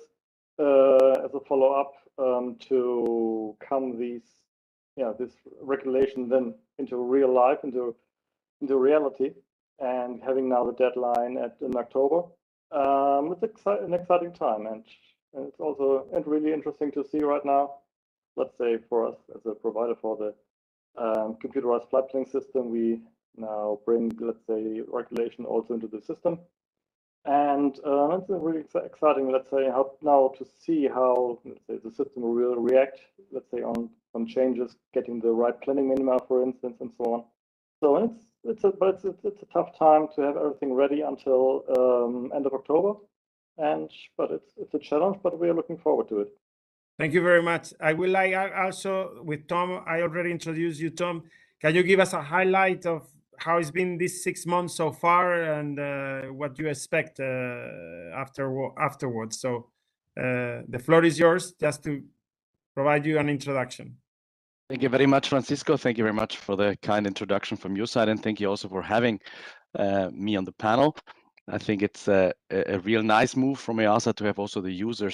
as a follow-up to come this regulation then into real life, into reality, and having now the deadline in October. It's an exciting time, and it's also really interesting to see right now. Let's say for us as a provider for the computerized flight planning system, we now bring, let's say, regulation also into the system. And it's really exciting, let's say, now to see how, let's say, the system will react, let's say, on changes, getting the right planning minima, for instance, and so on. So it's a tough time to have everything ready until end of October, but it's a challenge, but we are looking forward to it. Thank you very much. I will like also with Tom. I already introduced you, Tom. Can you give us a highlight of how it's been this 6 months so far, and what you expect afterwards? So the floor is yours, just to provide you an introduction. Thank you very much, Francisco. Thank you very much for the kind introduction from your side, and thank you also for having me on the panel. I think it's a real nice move from EASA to have also the user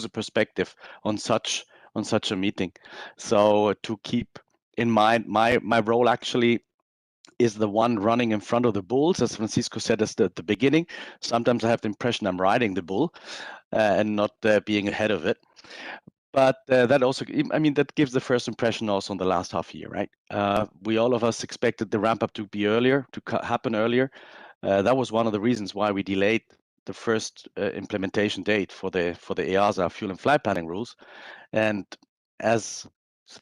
perspective on such a meeting. So to keep in mind, my role actually is the one running in front of the bulls, as Francisco said at the beginning. Sometimes I have the impression I'm riding the bull and not being ahead of it. But that also, I mean, that gives the first impression also on the last half year, right? We all of us expected the ramp up to be earlier, to happen earlier. That was one of the reasons why we delayed the first implementation date for the EASA fuel and flight planning rules. And as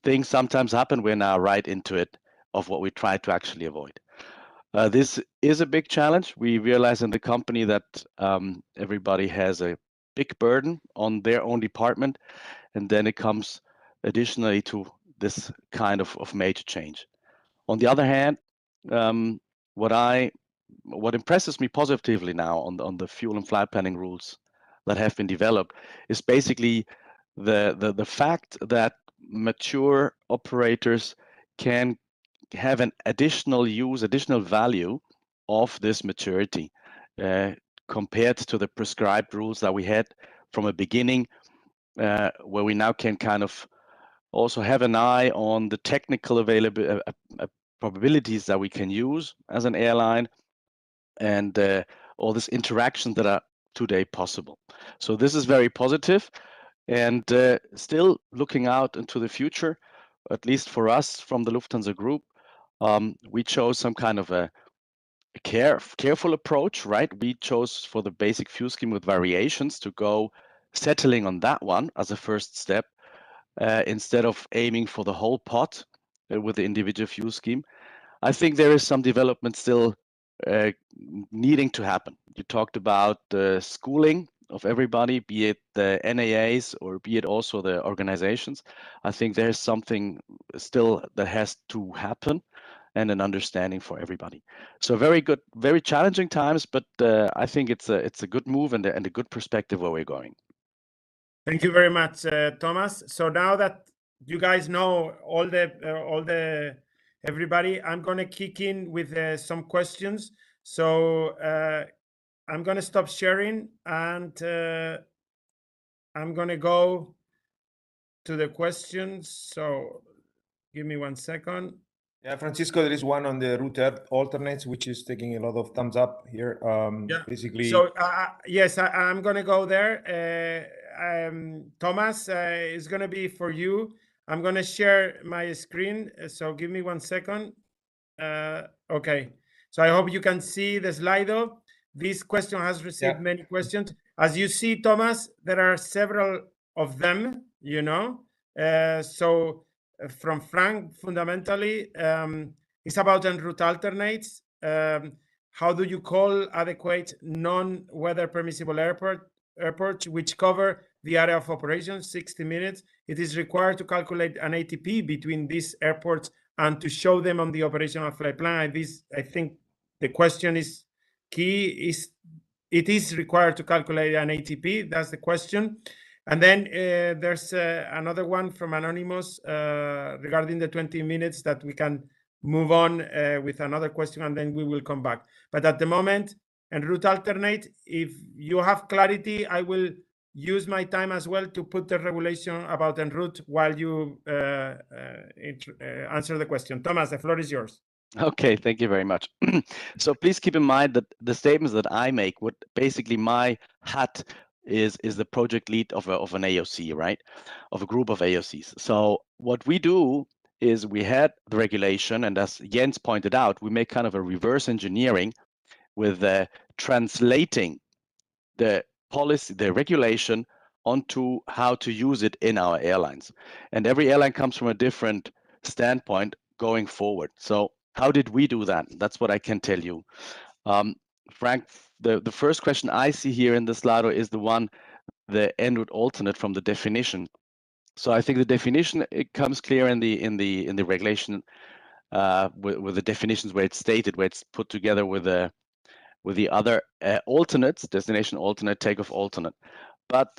things sometimes happen, we're now right into it of what we try to actually avoid. This is a big challenge. We realize in the company that everybody has a big burden on their own department, and then it comes additionally to this kind of major change. On the other hand, what impresses me positively now on the fuel and flight planning rules that have been developed is basically the fact that mature operators can have an additional value of this maturity compared to the prescribed rules that we had from a beginning, where we now can kind of also have an eye on the technical probabilities that we can use as an airline, and all these interactions that are today possible. So this is very positive, and still looking out into the future, at least for us from the Lufthansa Group, we chose some kind of a careful approach, right? We chose for the basic fuel scheme with variations to go settling on that one as a first step, instead of aiming for the whole pot with the individual fuel scheme. I think there is some development still needing to happen. You talked about the schooling of everybody, be it the NAAs or be it also the organizations. I think there's something still that has to happen, and an understanding for everybody. So very good, very challenging times, but I think it's a good move and a good perspective where we're going. Thank you very much, Thomas. So now that you guys know everybody, I'm going to kick in with some questions. So I'm going to stop sharing, and I'm going to go to the questions. So give me 1 second. Yeah, Francisco, there is one on the route alternates, which is taking a lot of thumbs up here. Yeah. Basically. So yes, I'm going to go there. Thomas, it's going to be for you. I'm going to share my screen. So give me 1 second. Okay. So I hope you can see the Sli.do. This question has received many questions. As you see, Thomas, there are several of them, you know. From Frank, fundamentally, it's about en route alternates. How do you call adequate non-weather permissible airports which cover the area of operation, 60 minutes? It is required to calculate an ATP between these airports and to show them on the operational flight plan. I think the question is key. It is required to calculate an ATP. That's the question. And then there's another one from Anonymous regarding the 20 minutes that we can move on with another question, and then we will come back. But at the moment, en route alternate, if you have clarity, I will use my time as well to put the regulation about en route while you answer the question. Thomas, the floor is yours. Okay, thank you very much. So please keep in mind that the statements that I make, what basically my hat is the project lead of an AOC, right? Of a group of AOCs. So what we do is we had the regulation, and as Jens pointed out, we make kind of a reverse engineering with translating the policy, the regulation onto how to use it in our airlines. And every airline comes from a different standpoint going forward. So how did we do that? That's what I can tell you. Frank, the first question I see here in the Sli.do is the one, the en route alternate from the definition. So I think the definition, it comes clear in the regulation with the definitions where it's stated, where it's put together with the other alternates, destination alternate, takeoff alternate. But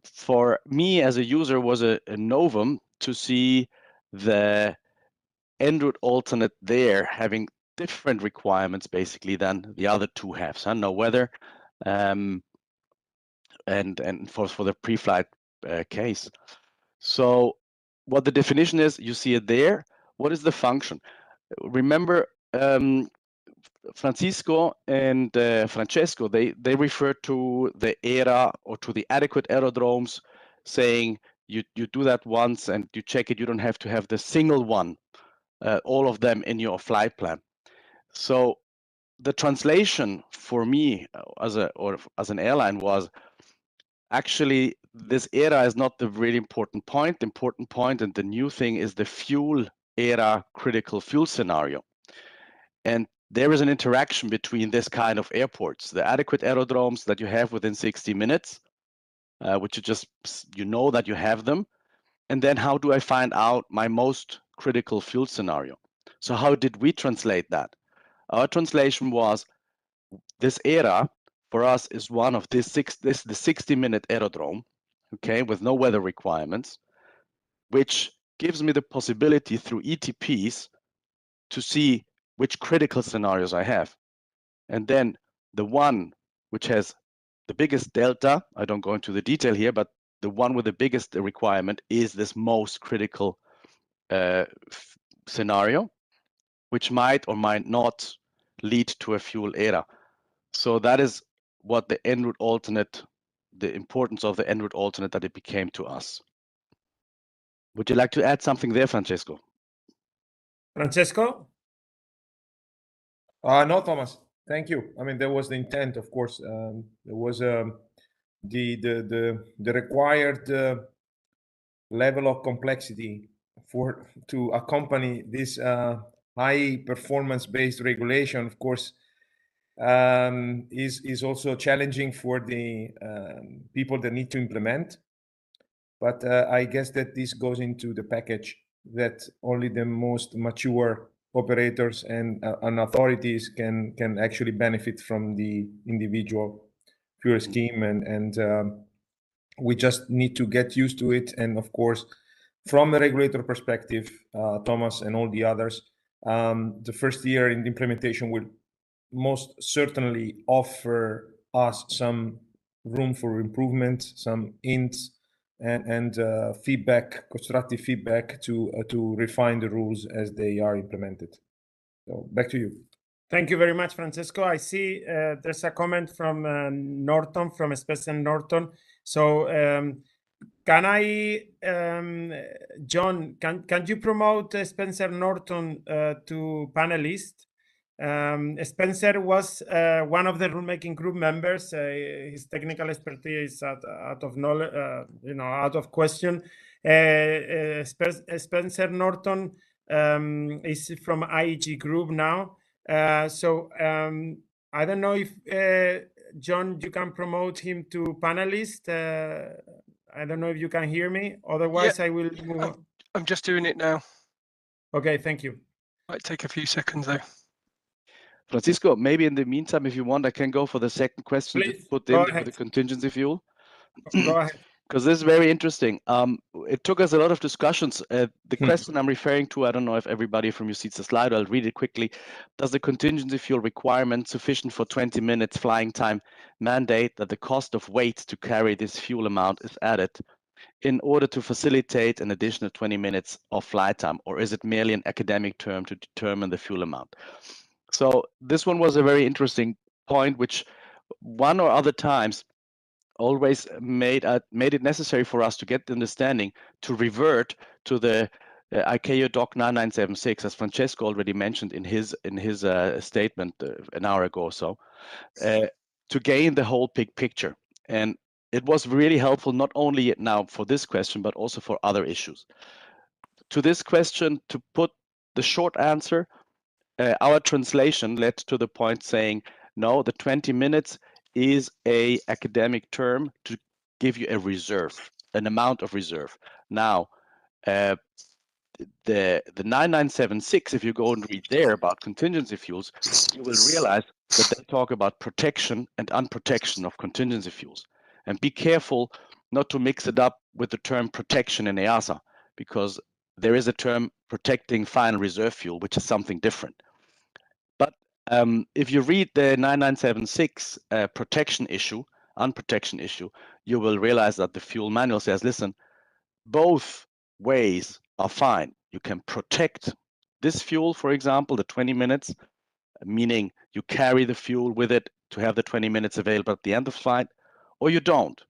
for me as a user was a novum to see the en route alternate there having different requirements basically than the other two have. So no weather and for the pre-flight case. So what the definition is, you see it there. What is the function? Remember, Francisco and Francesco, they refer to the ERA or to the adequate aerodromes, saying you do that once and you check it. You don't have to have the single one, all of them in your flight plan. So the translation for me as an airline was actually this ERA is not the really important point. The important point and the new thing is the fuel ERA critical fuel scenario. And there is an interaction between this kind of airports, the adequate aerodromes that you have within 60 minutes, which you know that you have them. And then how do I find out my most critical fuel scenario? So how did we translate that? Our translation was this ERA for us is one of the 60-minute aerodrome, okay, with no weather requirements, which gives me the possibility through ETPs to see which critical scenarios I have. And then the one which has the biggest delta, I don't go into the detail here, but the one with the biggest requirement is this most critical scenario, which might or might not lead to a fuel ERA. So that is what the en route alternate, the importance of the en route alternate that it became to us. Would you like to add something there, Francesco? Francesco? No, Thomas. Thank you. I mean, there was the intent, of course. There was the required level of complexity to accompany this high performance-based regulation. Of course, is also challenging for the people that need to implement. But I guess that this goes into the package that only the most mature operators and authorities can actually benefit from the individual fuel scheme, and we just need to get used to it. And of course, from a regulator perspective, Thomas and all the others, the first year in the implementation will most certainly offer us some room for improvement, some hints and feedback, constructive feedback to refine the rules as they are implemented. So back to you. Thank you very much, Francesco. I see there's a comment from Norton, from Spencer Norton. So can I, John, can you promote Spencer Norton to panelist? Spencer was one of the rulemaking group members. His technical expertise out of knowledge, out of question. Spencer Norton is from IEG Group now. So I don't know if John, you can promote him to panelist. I don't know if you can hear me. Otherwise, Yeah, I will move on. I'm just doing it now. Okay, thank you. Might take a few seconds though. Francisco, maybe in the meantime, if you want, I can go for the second question Please, to put go in with ahead. the contingency fuel. Go ahead. Because this is very interesting. It took us a lot of discussions. The question I'm referring to, I don't know if everybody from you sees the slide, I'll read it quickly. Does the contingency fuel requirement sufficient for 20 minutes flying time mandate that the cost of weight to carry this fuel amount is added in order to facilitate an additional 20 minutes of flight time? Or is it merely an academic term to determine the fuel amount? So this one was a very interesting point, which one or other times always made it necessary for us to get the understanding to revert to the ICAO Doc 9976, as Francesco already mentioned in his statement an hour ago or so, to gain the whole big picture. And it was really helpful not only now for this question, but also for other issues. To this question, to put the short answer, our translation led to the point saying, no, the 20 minutes is a academic term to give you a reserve, an amount of reserve. Now, the 9976, if you go and read there about contingency fuels, you will realize that they talk about protection and unprotection of contingency fuels. And be careful not to mix it up with the term protection in EASA, because there is a term protecting final reserve fuel, which is something different. But if you read the 9976 protection issue, unprotection issue, you will realize that the fuel manual says, listen, both ways are fine. You can protect this fuel, for example, the 20 minutes, meaning you carry the fuel with it to have the 20 minutes available at the end of flight, or you don't.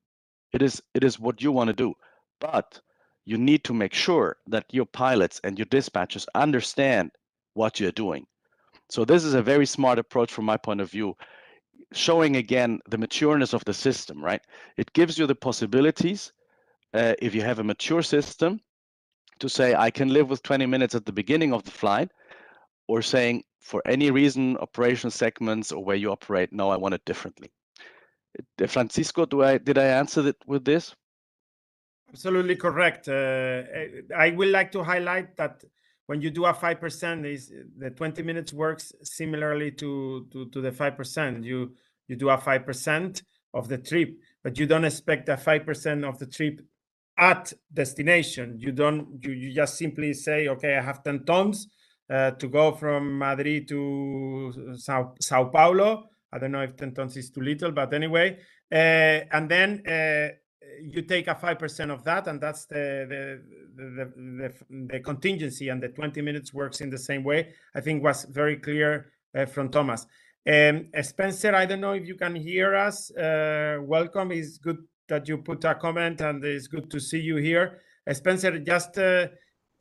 It is what you want to do. But you need to make sure that your pilots and your dispatchers understand what you're doing. So this is a very smart approach from my point of view, showing again the matureness of the system, right? It gives you the possibilities, if you have a mature system, to say, I can live with 20 minutes at the beginning of the flight, or saying, for any reason, operational segments or where you operate, no, I want it differently. Francisco, did I answer it with this? Absolutely correct. I would like to highlight that when you do a 5%, the 20 minutes works similarly to the 5%. You do a 5% of the trip, but you don't expect a 5% of the trip at destination. You just simply say, okay, I have 10 tons to go from Madrid to Sao Paulo. I don't know if 10 tons is too little, but anyway, and then you take a 5% of that, and that's the contingency, and the 20 minutes works in the same way. I think was very clear from Thomas. Spencer, I don't know if you can hear us. Welcome. It's good that you put a comment, and it's good to see you here. Spencer, just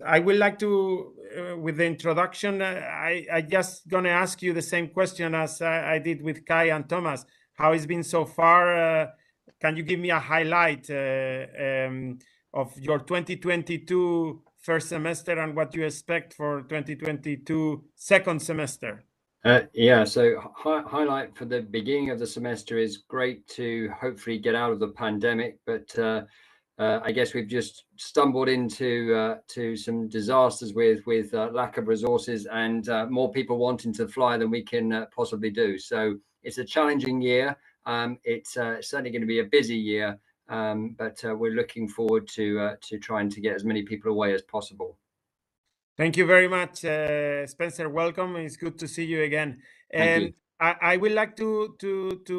I would like to, with the introduction, I just gonna ask you the same question as I did with Kai and Thomas. How it's been so far? Can you give me a highlight of your 2022 first semester and what you expect for 2022 second semester? Yeah, so highlight for the beginning of the semester is great to hopefully get out of the pandemic, but I guess we've just stumbled into some disasters with lack of resources and more people wanting to fly than we can possibly do. So it's a challenging year. It's certainly going to be a busy year, but we're looking forward to trying to get as many people away as possible. Thank you very much, Spencer. Welcome. It's good to see you again. Thank you. I would like to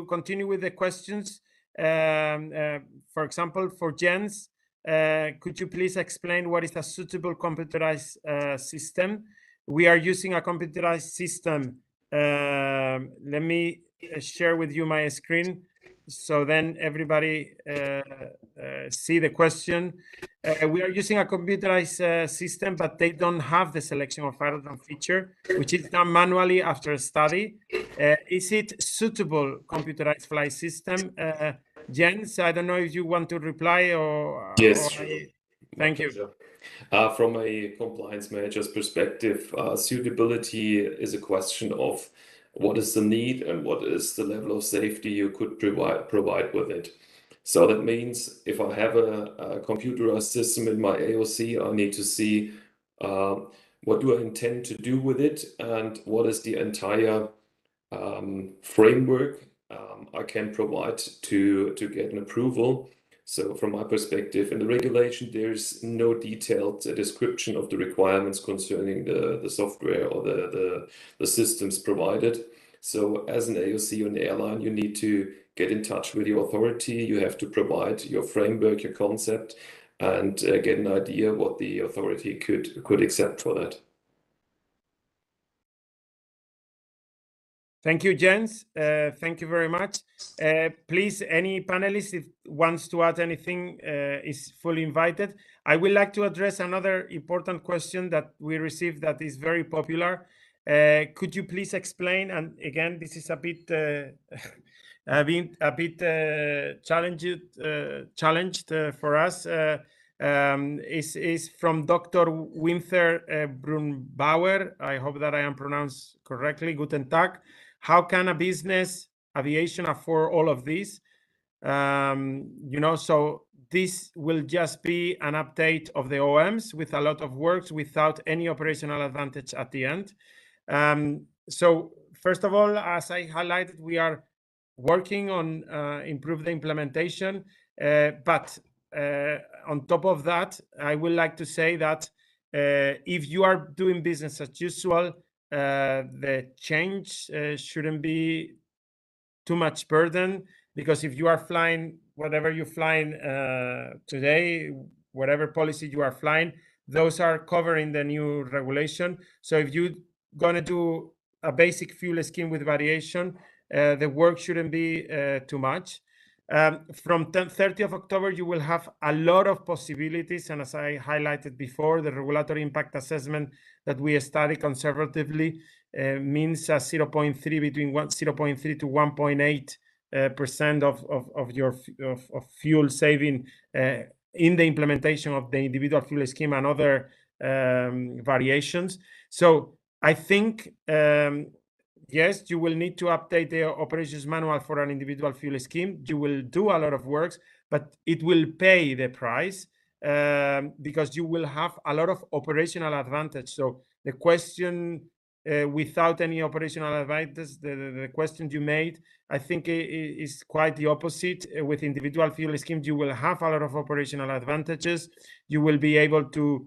continue with the questions. For example, for Jens, could you please explain what is a suitable computerized system? We are using a computerized system. Let me share with you my screen, so then everybody see the question. We are using a computerized system, but they don't have the selection of add-on feature, which is done manually after a study. Is it suitable computerized fly system? Jens, I don't know if you want to reply or... Yes, or sure. Thank you. From a compliance manager's perspective, suitability is a question of what is the need and what is the level of safety you could provide with it. So that means if I have a computerized system in my AOC, I need to see what do I intend to do with it and what is the entire framework I can provide to get an approval. So from my perspective, in the regulation, there's no detailed description of the requirements concerning the software or the systems provided. So as an AOC or an airline, you need to get in touch with your authority. You have to provide your framework, your concept, and get an idea what the authority could accept for that. Thank you, Jens. Thank you very much. Please, any panelist, if wants to add anything, is fully invited. I would like to address another important question that we received that is very popular. Could you please explain? And again, this is a bit challenged for us. Is from Dr. Winther Brunbauer. I hope that I am pronounced correctly. Guten Tag. How can a business aviation afford all of this? So this will just be an update of the OMs with a lot of works without any operational advantage at the end. So first of all, as I highlighted, we are working on improve the implementation, but on top of that, I would like to say that if you are doing business as usual, the change shouldn't be too much burden, because if you are flying whatever you're flying today, whatever policy you are flying, those are covering the new regulation. So if you're going to do a basic fuel scheme with variation, the work shouldn't be too much. From 30th of October, you will have a lot of possibilities. And as I highlighted before, the regulatory impact assessment that we study conservatively means a 0.3 between 0.3 to 1.8% of your fuel saving in the implementation of the individual fuel scheme and other variations. So I think yes, you will need to update the operations manual for an individual fuel scheme. You will do a lot of works, but it will pay the price because you will have a lot of operational advantage. So the question without any operational advantage, the question you made, I think is quite the opposite. With individual fuel schemes, you will have a lot of operational advantages. You will be able to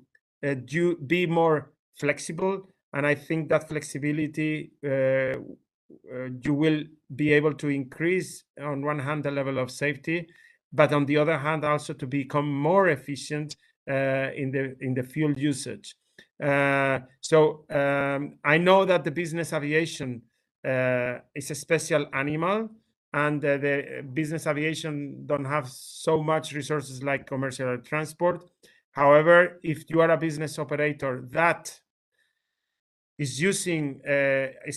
be more flexible. And I think that flexibility, you will be able to increase, on one hand, the level of safety, but on the other hand, also to become more efficient in the fuel usage. So I know that the business aviation is a special animal, and the business aviation don't have so much resources like commercial transport. However, if you are a business operator that is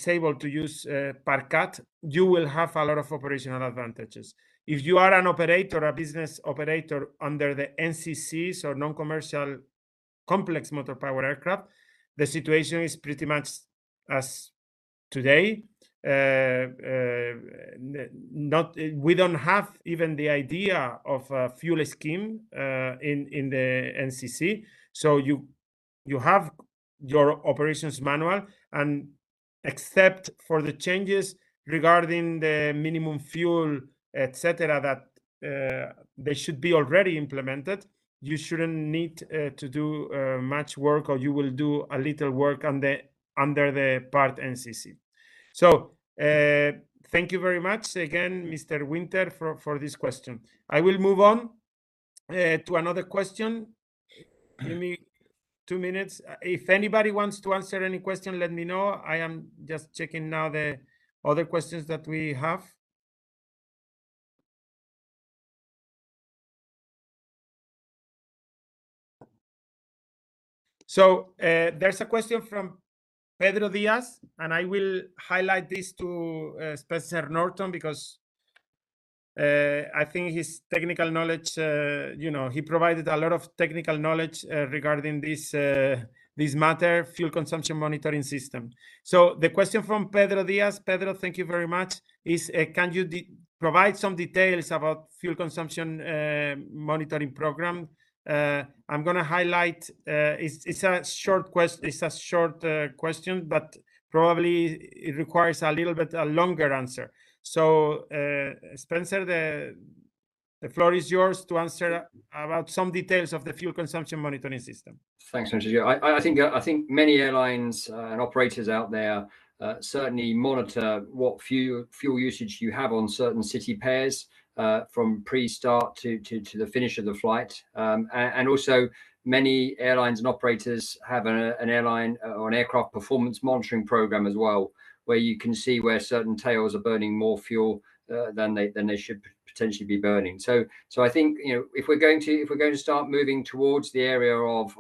able to use PARCAT, you will have a lot of operational advantages. If you are an operator, a business operator under the NCC, so non-commercial complex motor power aircraft, the situation is pretty much as today. We don't have even the idea of a fuel scheme in the NCC. So you have your operations manual, and except for the changes regarding the minimum fuel, etc., that they should be already implemented, you shouldn't need to do much work, or you will do a little work under the part NCC. So thank you very much again, Mr. Winter, for this question. I will move on to another question. Give me 2 minutes. If anybody wants to answer any question, let me know. I am just checking now the other questions that we have. So there's a question from Pedro Diaz, and I will highlight this to Spencer Norton because I think his technical knowledge, he provided a lot of technical knowledge regarding this matter, fuel consumption monitoring system. So the question from Pedro Diaz, Pedro, thank you very much, is can you provide some details about fuel consumption monitoring program? I'm going to highlight, it's a short question, question, but probably it requires a little bit a longer answer. So, Spencer, the floor is yours to answer about some details of the fuel consumption monitoring system. Thanks, Francisco. I think many airlines and operators out there certainly monitor what fuel usage you have on certain city pairs from pre-start to the finish of the flight, and also many airlines and operators have an airline or an aircraft performance monitoring program as well, where you can see where certain tails are burning more fuel than they should potentially be burning. So I think, if we're going to start moving towards the area of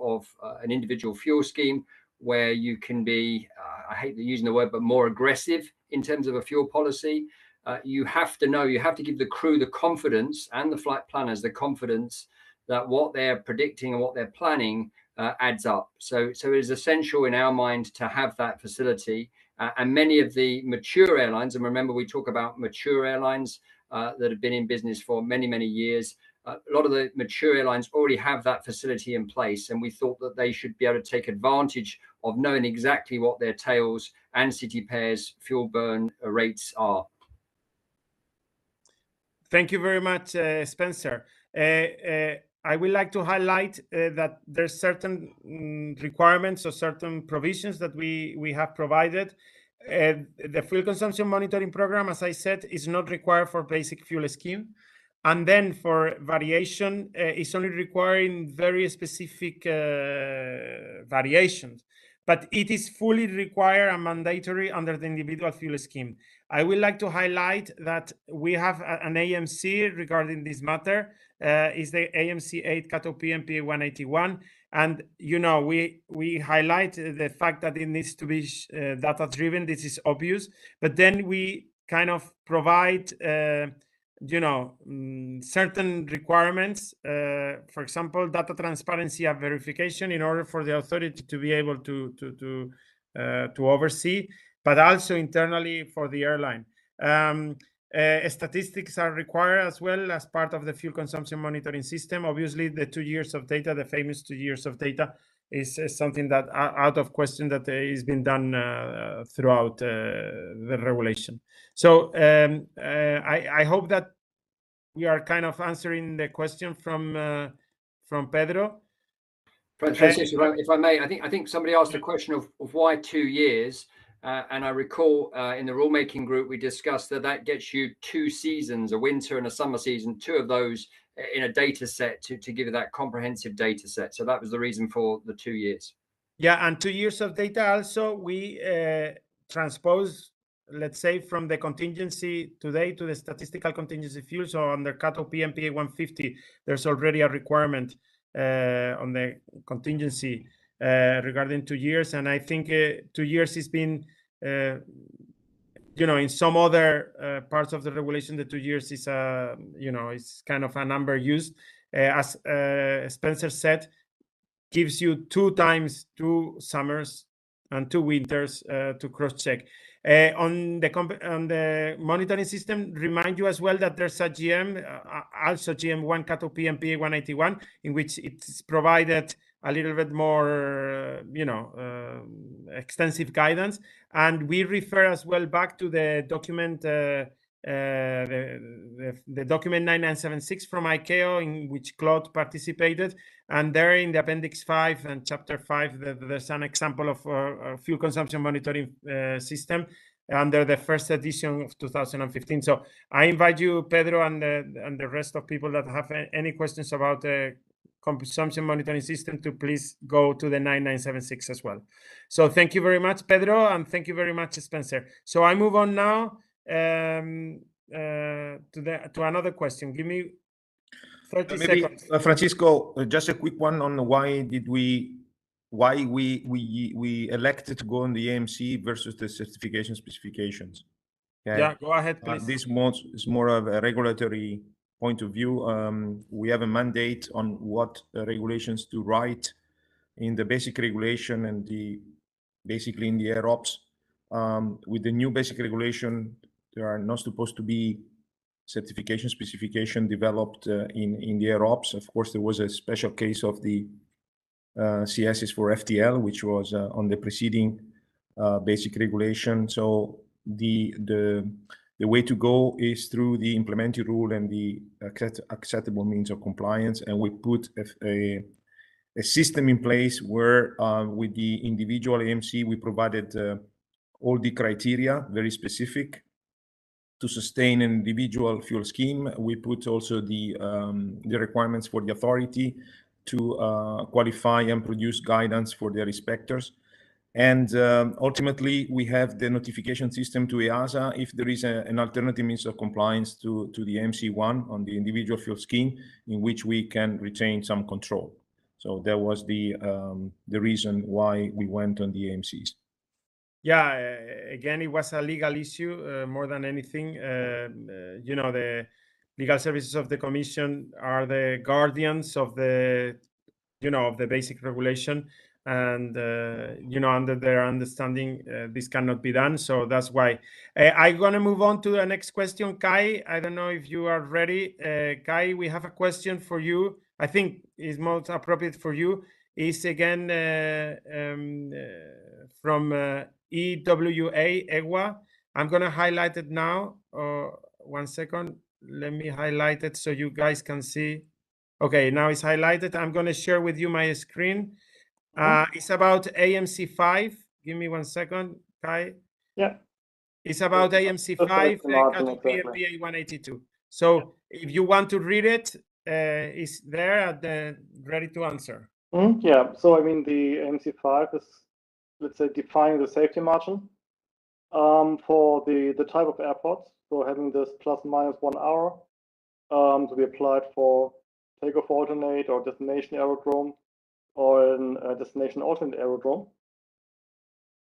an individual fuel scheme where you can be, I hate using the word, but more aggressive in terms of a fuel policy, you have to give the crew the confidence and the flight planners the confidence that what they're predicting and what they're planning adds up. So it is essential in our mind to have that facility. And many of the mature airlines, and remember we talk about mature airlines that have been in business for many, many years, a lot of the mature airlines already have that facility in place, and we thought that they should be able to take advantage of knowing exactly what their tails and city pairs fuel burn rates are. Thank you very much, Spencer. I would like to highlight that there's certain requirements or certain provisions that we have provided. The fuel consumption monitoring program, as I said, is not required for basic fuel scheme. And then for variation, it's only requiring very specific variations. But it is fully required and mandatory under the individual fuel scheme. I would like to highlight that we have an AMC regarding this matter. Is the AMC 8 cutoff PMPA 181. And, we highlight the fact that it needs to be data-driven. This is obvious. But then we kind of provide certain requirements, for example, data transparency and verification in order for the authority to be able to oversee, but also internally for the airline. Statistics are required as well as part of the fuel consumption monitoring system. Obviously, the 2 years of data, the famous 2 years of data, is something that out of question that is being done throughout the regulation. So I hope that we are kind of answering the question from Pedro. Francisco, if I may, I think somebody asked the question of why 2 years. And I recall in the rulemaking group, we discussed that gets you 2 seasons, a winter and a summer season, 2 of those in a data set to give you that comprehensive data set. So that was the reason for the 2 years. Yeah, and 2 years of data also, we transpose, let's say, from the contingency today to the statistical contingency fuel. So under cutoff PMPA 150, there's already a requirement on the contingency regarding 2 years. And I think 2 years has been, in some other parts of the regulation, the 2 years is it's kind of a number used. As Spencer said, gives you 2 times 2 summers and 2 winters to cross-check. On the monitoring system, remind you as well that there's a GM, also GM1 cutoff PMPA 181, in which it's provided a little bit more, extensive guidance. And we refer as well back to the document, the document 9976 from ICAO, in which Claude participated. And there in the Appendix 5 and Chapter 5, there's an example of a fuel consumption monitoring system under the first edition of 2015. So I invite you, Pedro, and the rest of people that have any questions about the consumption monitoring system to please go to the 9976 as well. So thank you very much, Pedro, and thank you very much, Spencer. So I move on now to another question. Give me 30 seconds. Francisco, just a quick one on why did we why we elected to go on the AMC versus the certification specifications. Okay? Yeah, go ahead, please. This is more of a regulatory point of view. We have a mandate on what regulations to write in the basic regulation and basically in the air ops. With the new basic regulation, there are not supposed to be certification specification developed in the air ops. Of course, there was a special case of the CSs for FTL, which was on the preceding basic regulation. So the way to go is through the implementing rule and the acceptable means of compliance, and we put a system in place where with the individual AMC we provided all the criteria, very specific, to sustain an individual fuel scheme. We put also the requirements for the authority to qualify and produce guidance for their inspectors. And ultimately, we have the notification system to EASA if there is an alternative means of compliance to the MC1 on the individual fuel scheme, in which we can retain some control. So that was the reason why we went on the AMCs. Yeah, again, it was a legal issue more than anything. You know, the legal services of the Commission are the guardians of the, you know, of the basic regulation, and you know, under their understanding, this cannot be done. So that's why I'm gonna move on to the next question. Kai, I don't know if you are ready. Kai, we have a question for you. I think is most appropriate for you. Is again from EWA. I'm gonna highlight it now. 1 second. Let me highlight it so you guys can see. Okay, now it's highlighted. I'm going to share with you my screen. It's about AMC5. Give me 1 second, Kai. Yeah. It's about AMC5, Cat PMPA 182. So if you want to read it, it's there ready to answer. Yeah, so I mean, the AMC5 is, let's say, defining the safety margin for the type of airports. So having this plus minus 1 hour to be applied for takeoff alternate or destination aerodrome or a destination alternate aerodrome.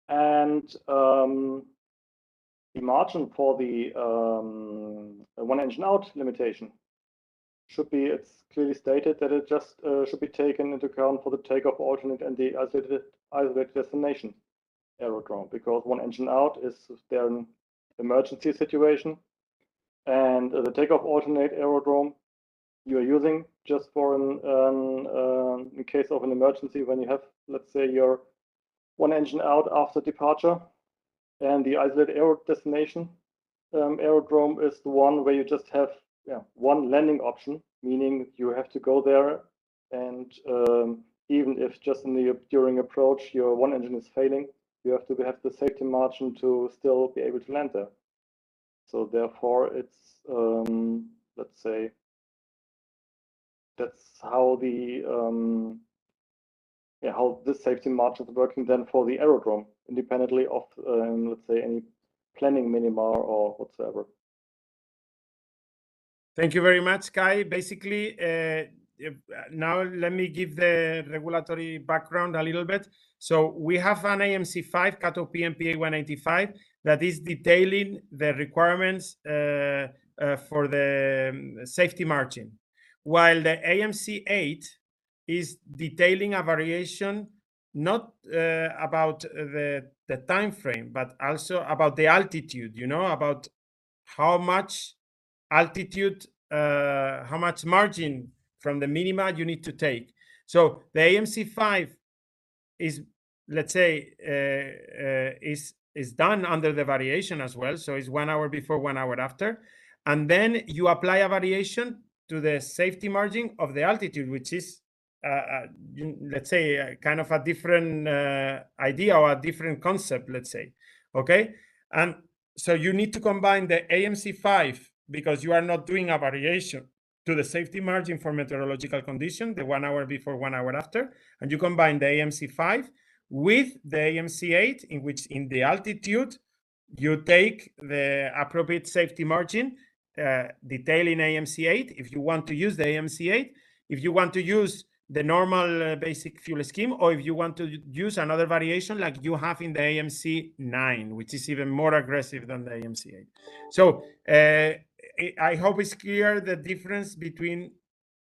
And the margin for the one engine out limitation should be, it's clearly stated that it just should be taken into account for the takeoff alternate and the isolated destination aerodrome, because one engine out is there an emergency situation, and the takeoff alternate aerodrome you are using just for in case of an emergency, when you have, let's say, your one engine out after departure, and the isolated aero destination aerodrome is the one where you just have one landing option, meaning you have to go there, and even if just during approach your one engine is failing, you have to have the safety margin to still be able to land there. So therefore, it's let's say that's how the how this safety margin is working then for the aerodrome, independently of let's say any planning minima or whatsoever. Thank you very much, Kai. Basically, now let me give the regulatory background a little bit. So we have an AMC5, CATO PMPA 185, that is detailing the requirements for the safety margin, while the AMC8 is detailing a variation not about the time frame, but also about the altitude, you know, about how much altitude, how much margin from the minima you need to take. So the AMC5 is, let's say, is done under the variation as well. So it's 1 hour before, 1 hour after. And then you apply a variation to the safety margin of the altitude, which is, let's say, kind of a different idea or a different concept, let's say. Okay. And so you need to combine the AMC5, because you are not doing a variation to the safety margin for meteorological condition, the 1 hour before, 1 hour after, and you combine the AMC5 with the AMC8, in which in the altitude, you take the appropriate safety margin, detailing AMC8, if you want to use the AMC8. If you want to use the normal basic fuel scheme, or if you want to use another variation like you have in the AMC 9, which is even more aggressive than the AMC 8. So I hope it's clear the difference between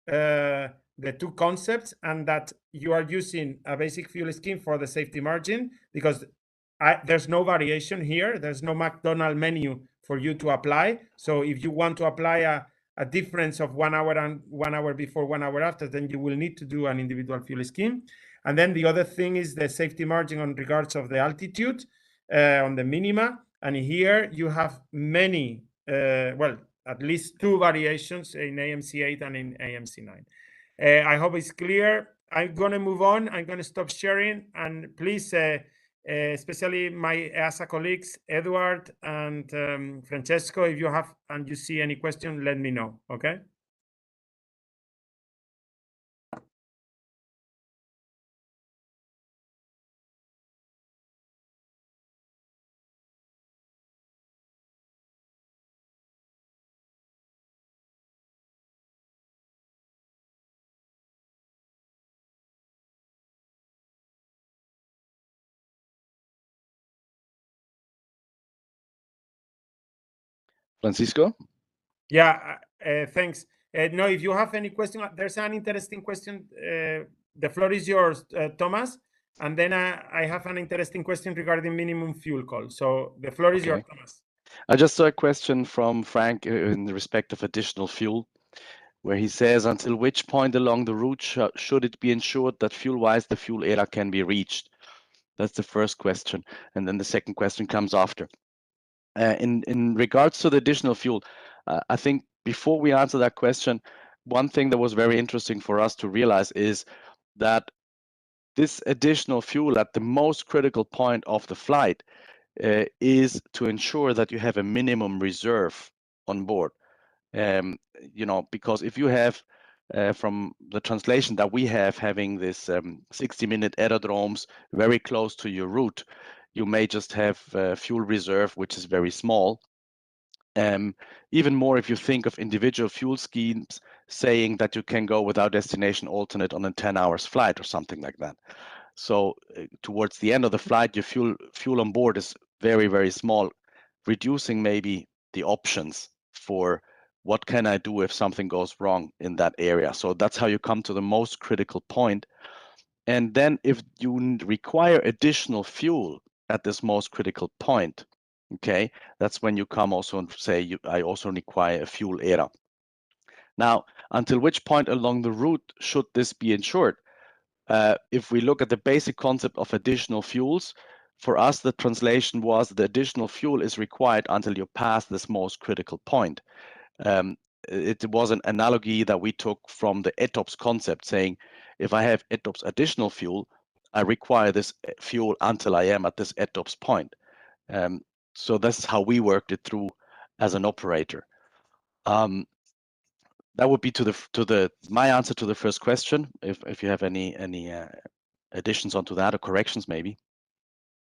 the two concepts, and that you are using a basic fuel scheme for the safety margin, because there's no variation here. There's no McDonald's menu for you to apply. So if you want to apply a difference of 1 hour and 1 hour before, 1 hour after, then you will need to do an individual fuel scheme. And then the other thing is the safety margin on regards of the altitude on the minima. And here you have many, well, at least 2 variations in AMC 8 and in AMC 9. I hope it's clear. I'm going to move on. I'm going to stop sharing. And please, especially my EASA colleagues, Edward and Francesco, if you have and you see any question, let me know, okay? Francisco? Yeah, thanks. No, if you have any question, there's an interesting question. The floor is yours, Thomas. And then I have an interesting question regarding minimum fuel call. So the floor is yours, Thomas. I just saw a question from Frank in respect of additional fuel, where he says, until which point along the route should it be ensured that fuel-wise the fuel era can be reached? That's the first question. And then the second question comes after. In regards to the additional fuel, I think before we answer that question, one thing that was very interesting for us to realize is that this additional fuel at the most critical point of the flight is to ensure that you have a minimum reserve on board. You know, because if you have, from the translation that we have, having this 60-minute aerodromes very close to your route, you may just have fuel reserve, which is very small. Even more if you think of individual fuel schemes saying that you can go without destination alternate on a 10 hours flight or something like that. So towards the end of the flight, your fuel on board is very, very small, reducing maybe the options for what can I do if something goes wrong in that area. So that's how you come to the most critical point. And then if you require additional fuel at this most critical point, okay, that's when you come also and say, I also require a fuel era. Now, until which point along the route should this be ensured? If we look at the basic concept of additional fuels, for us, the translation was the additional fuel is required until you pass this most critical point. It was an analogy that we took from the ETOPS concept, saying, if I have ETOPS additional fuel, I require this fuel until I am at this ETOPS point. So that's how we worked it through as an operator. That would be my answer to the first question. If you have any additions onto that or corrections, maybe.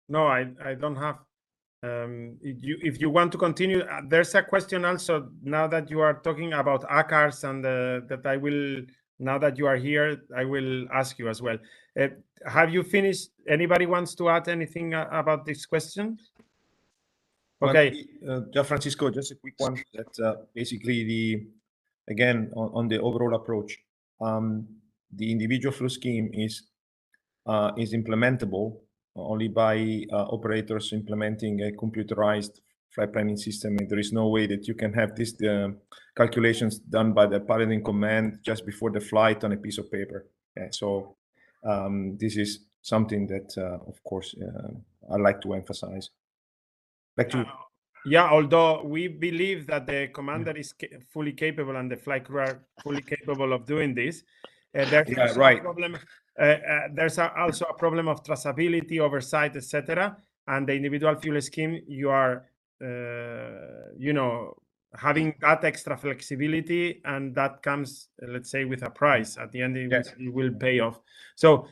No, I don't have. If you want to continue, there's a question also now that you are talking about ACARS, and that I will, now that you are here, I will ask you as well. Have you finished? Anybody wants to add anything about this question? Okay. Just Francisco, just a quick one. That basically again on the overall approach, the individual fuel scheme is implementable only by operators implementing a computerized flight planning system, and there is no way that you can have this calculations done by the pilot in command just before the flight on a piece of paper. So this is something that, of course, I like to emphasize. Back to yeah, although we believe that the commander is fully capable and the flight crew are fully capable of doing this, there's also a problem. There's also a problem of traceability, oversight, etc. And the individual fuel scheme, you are, you know, having that extra flexibility, and that comes, let's say, with a price. At the end, it will pay off. So,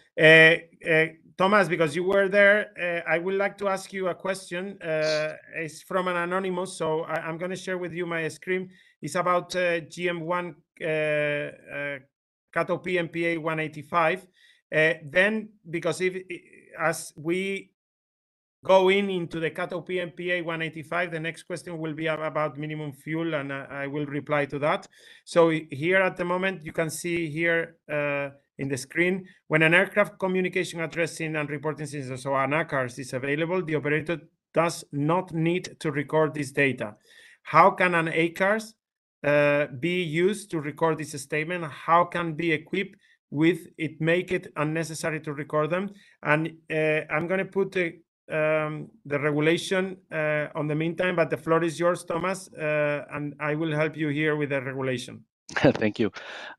Thomas, because you were there, I would like to ask you a question. It's from an anonymous, so I'm going to share with you my screen. It's about GM1 CATO PMPA 185. Then, because as we go into the CATO PMPA 185, the next question will be about minimum fuel, and I will reply to that. So here at the moment, you can see here in the screen, when an aircraft communication addressing and reporting system, so an ACARS, is available, the operator does not need to record this data. How can an ACARS be used to record this statement? How can be equipped with it, make it unnecessary to record them? And I'm going to put the regulation on the meantime, but the floor is yours, Thomas, and I will help you here with the regulation. Thank you.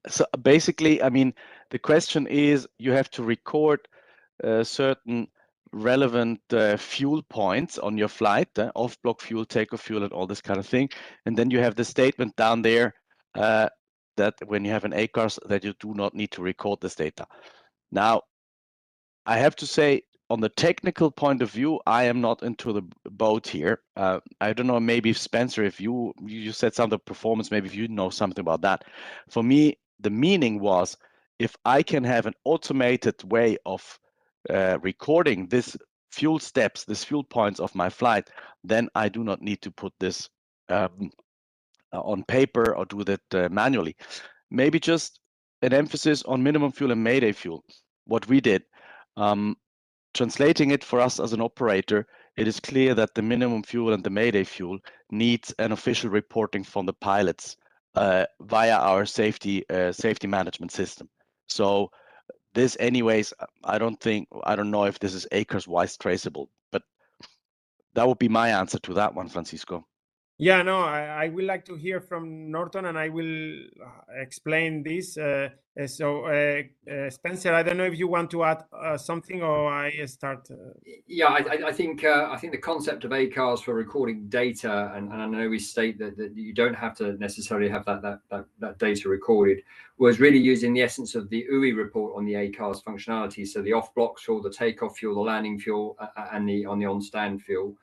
So basically, I mean, the question is you have to record certain relevant fuel points on your flight, off-block fuel, takeoff fuel, and all this kind of thing. And then you have the statement down there that when you have an ACARS, that you do not need to record this data. Now, I have to say, on the technical point of view, I am not into the boat here. I don't know, maybe Spencer, if you said something performance, maybe if you know something about that. For me, the meaning was, if I can have an automated way of recording this fuel steps, this fuel points of my flight, then I do not need to put this on paper or do that manually. Maybe just an emphasis on minimum fuel and Mayday fuel. What we did, translating it for us as an operator, it is clear that the minimum fuel and the Mayday fuel needs an official reporting from the pilots via our safety management system. So this, anyways, I don't know if this is ACARS-wise traceable, but that would be my answer to that one, Francisco. Yeah, no, I would like to hear from Norton, and I will explain this. Spencer, I don't know if you want to add something, or I start. Yeah, I think the concept of ACARS for recording data, and I know we state that you don't have to necessarily have that data recorded, was really using the essence of the UI report on the ACARS functionality. So the off-block fuel, the takeoff fuel, the landing fuel, and the on-stand fuel.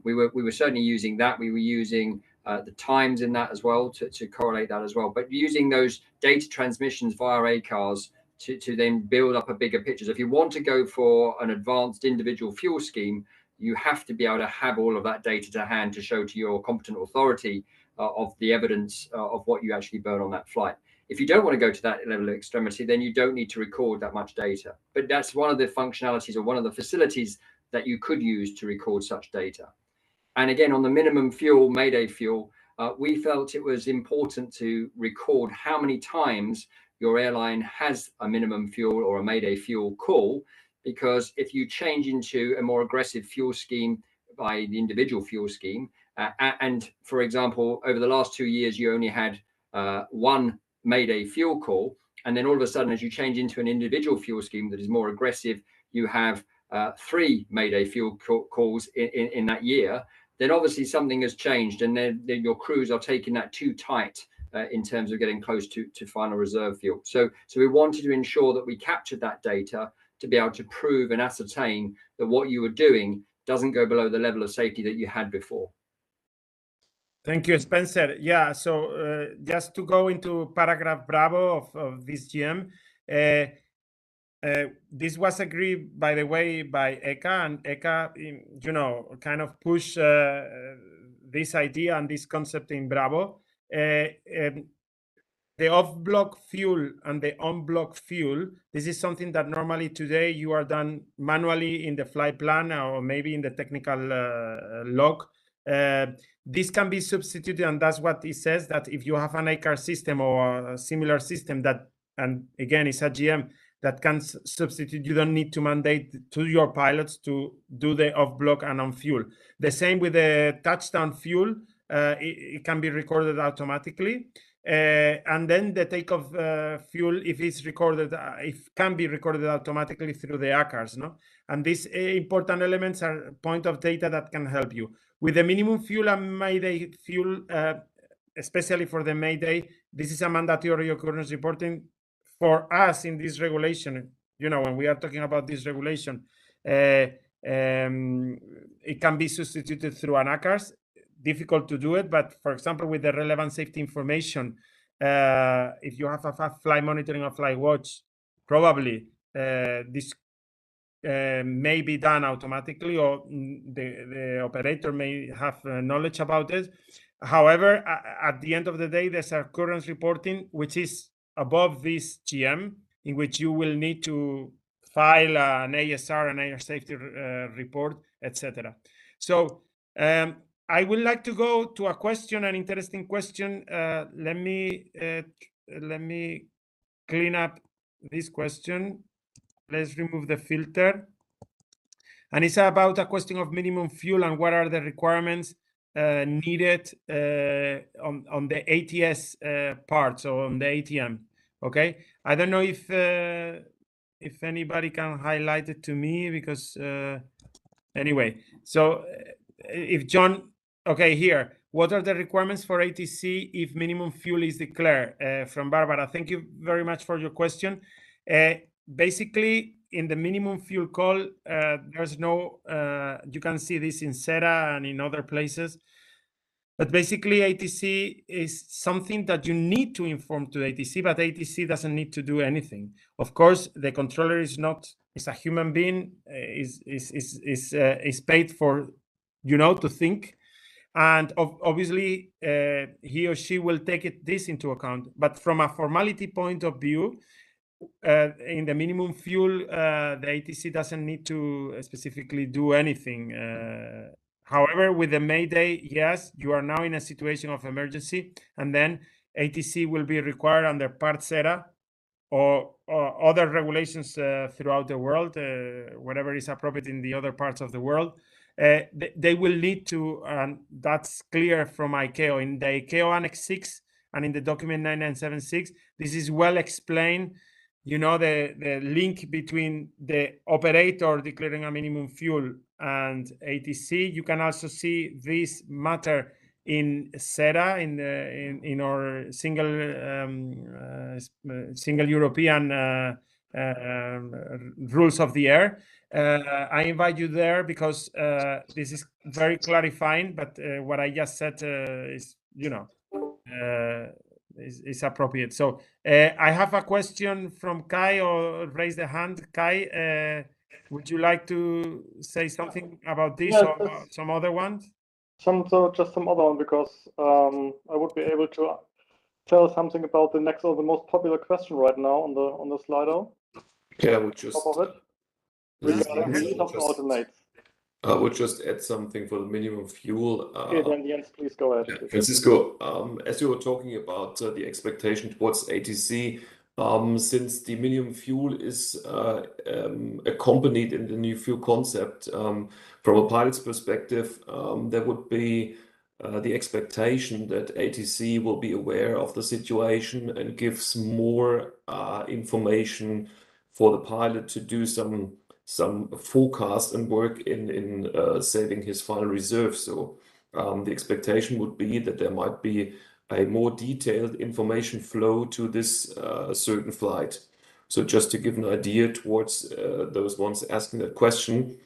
We were certainly using that. We were using the times in that as well to correlate that as well. But using those data transmissions via ACARS to then build up a bigger picture. So if you want to go for an advanced individual fuel scheme, you have to be able to have all of that data to hand to show to your competent authority of the evidence of what you actually burn on that flight. If you don't want to go to that level of extremity, then you don't need to record that much data. But that's one of the functionalities or one of the facilities that you could use to record such data. And again, on the minimum fuel, Mayday fuel, we felt it was important to record how many times your airline has a minimum fuel or a Mayday fuel call, because if you change into a more aggressive fuel scheme by the individual fuel scheme, and for example, over the last 2 years, you only had one Mayday fuel call, and then all of a sudden, as you change into an individual fuel scheme that is more aggressive, you have 3 Mayday fuel calls in that year, then obviously something has changed, and then your crews are taking that too tight in terms of getting close to final reserve fuel. So we wanted to ensure that we captured that data to be able to prove and ascertain that what you were doing doesn't go below the level of safety that you had before. Thank you, Spencer. Yeah, so just to go into paragraph Bravo of this GM, this was agreed, by the way, by ECA, and ECA, you know, kind of push this idea and this concept in Bravo. The off-block fuel and the on-block fuel, this is something that normally today you are done manually in the flight plan or maybe in the technical log. This can be substituted, and that's what it says, that if you have an ACAR system or a similar system that, and again, it's a GM, that can substitute, you don't need to mandate to your pilots to do the off-block and on-fuel. The same with the touchdown fuel, it can be recorded automatically. And then the takeoff fuel, if it's recorded, can be recorded automatically through the ACARS, no? And these important elements are point of data that can help you. With the minimum fuel and Mayday fuel, especially for the Mayday, this is a mandatory occurrence reporting for us in this regulation. You know, when we are talking about this regulation, it can be substituted through an ACARS. Difficult to do it, but for example, with the relevant safety information if you have a flight monitoring or flight watch, probably this may be done automatically, or the operator may have knowledge about it. However, at the end of the day, there's a occurrence reporting, which is above this GM, in which you will need to file an ASR, an air safety report, etc. So I would like to go to a question, an interesting question. Let me clean up this question. Let's remove the filter. And it's about a question of minimum fuel and what are the requirements needed on the ATS part, so on the ATM. Okay, I don't know if anybody can highlight it to me, because anyway, so if John, okay, here, what are the requirements for ATC if minimum fuel is declared? From Barbara, thank you very much for your question. Basically, in the minimum fuel call, there's no, you can see this in SERA and in other places, but basically ATC is something that you need to inform to ATC, but ATC doesn't need to do anything. Of course, the controller is a human being, is paid for, to think, and obviously he or she will take this into account. But from a formality point of view, in the minimum fuel, the ATC doesn't need to specifically do anything. However, with the Mayday, yes, you are now in a situation of emergency, and then ATC will be required under Part SERA or other regulations throughout the world, whatever is appropriate in the other parts of the world. They will need to, and that's clear from ICAO. In the ICAO Annex 6 and in the document 9976, this is well explained. The link between the operator declaring a minimum fuel and ATC. You can also see this matter in SERA, in our single European rules of the air. I invite you there, because this is very clarifying, but what I just said is, is appropriate. So I have a question from Kai, or raise the hand. Kai, would you like to say something about this, or some other ones? Just some other one, because I would be able to tell something about the next, or the most popular question right now on the Sli.do. Yeah, I would just regarding the use of the alternates. I would just add something for the minimum fuel. Okay, then Jens, please go ahead. Yeah, Francisco, as you were talking about the expectation towards ATC, since the minimum fuel is accompanied in the new fuel concept, from a pilot's perspective, there would be the expectation that ATC will be aware of the situation and gives more information for the pilot to do some forecast and work in saving his final reserve. So the expectation would be that there might be a more detailed information flow to this certain flight. So just to give an idea towards those ones asking that question,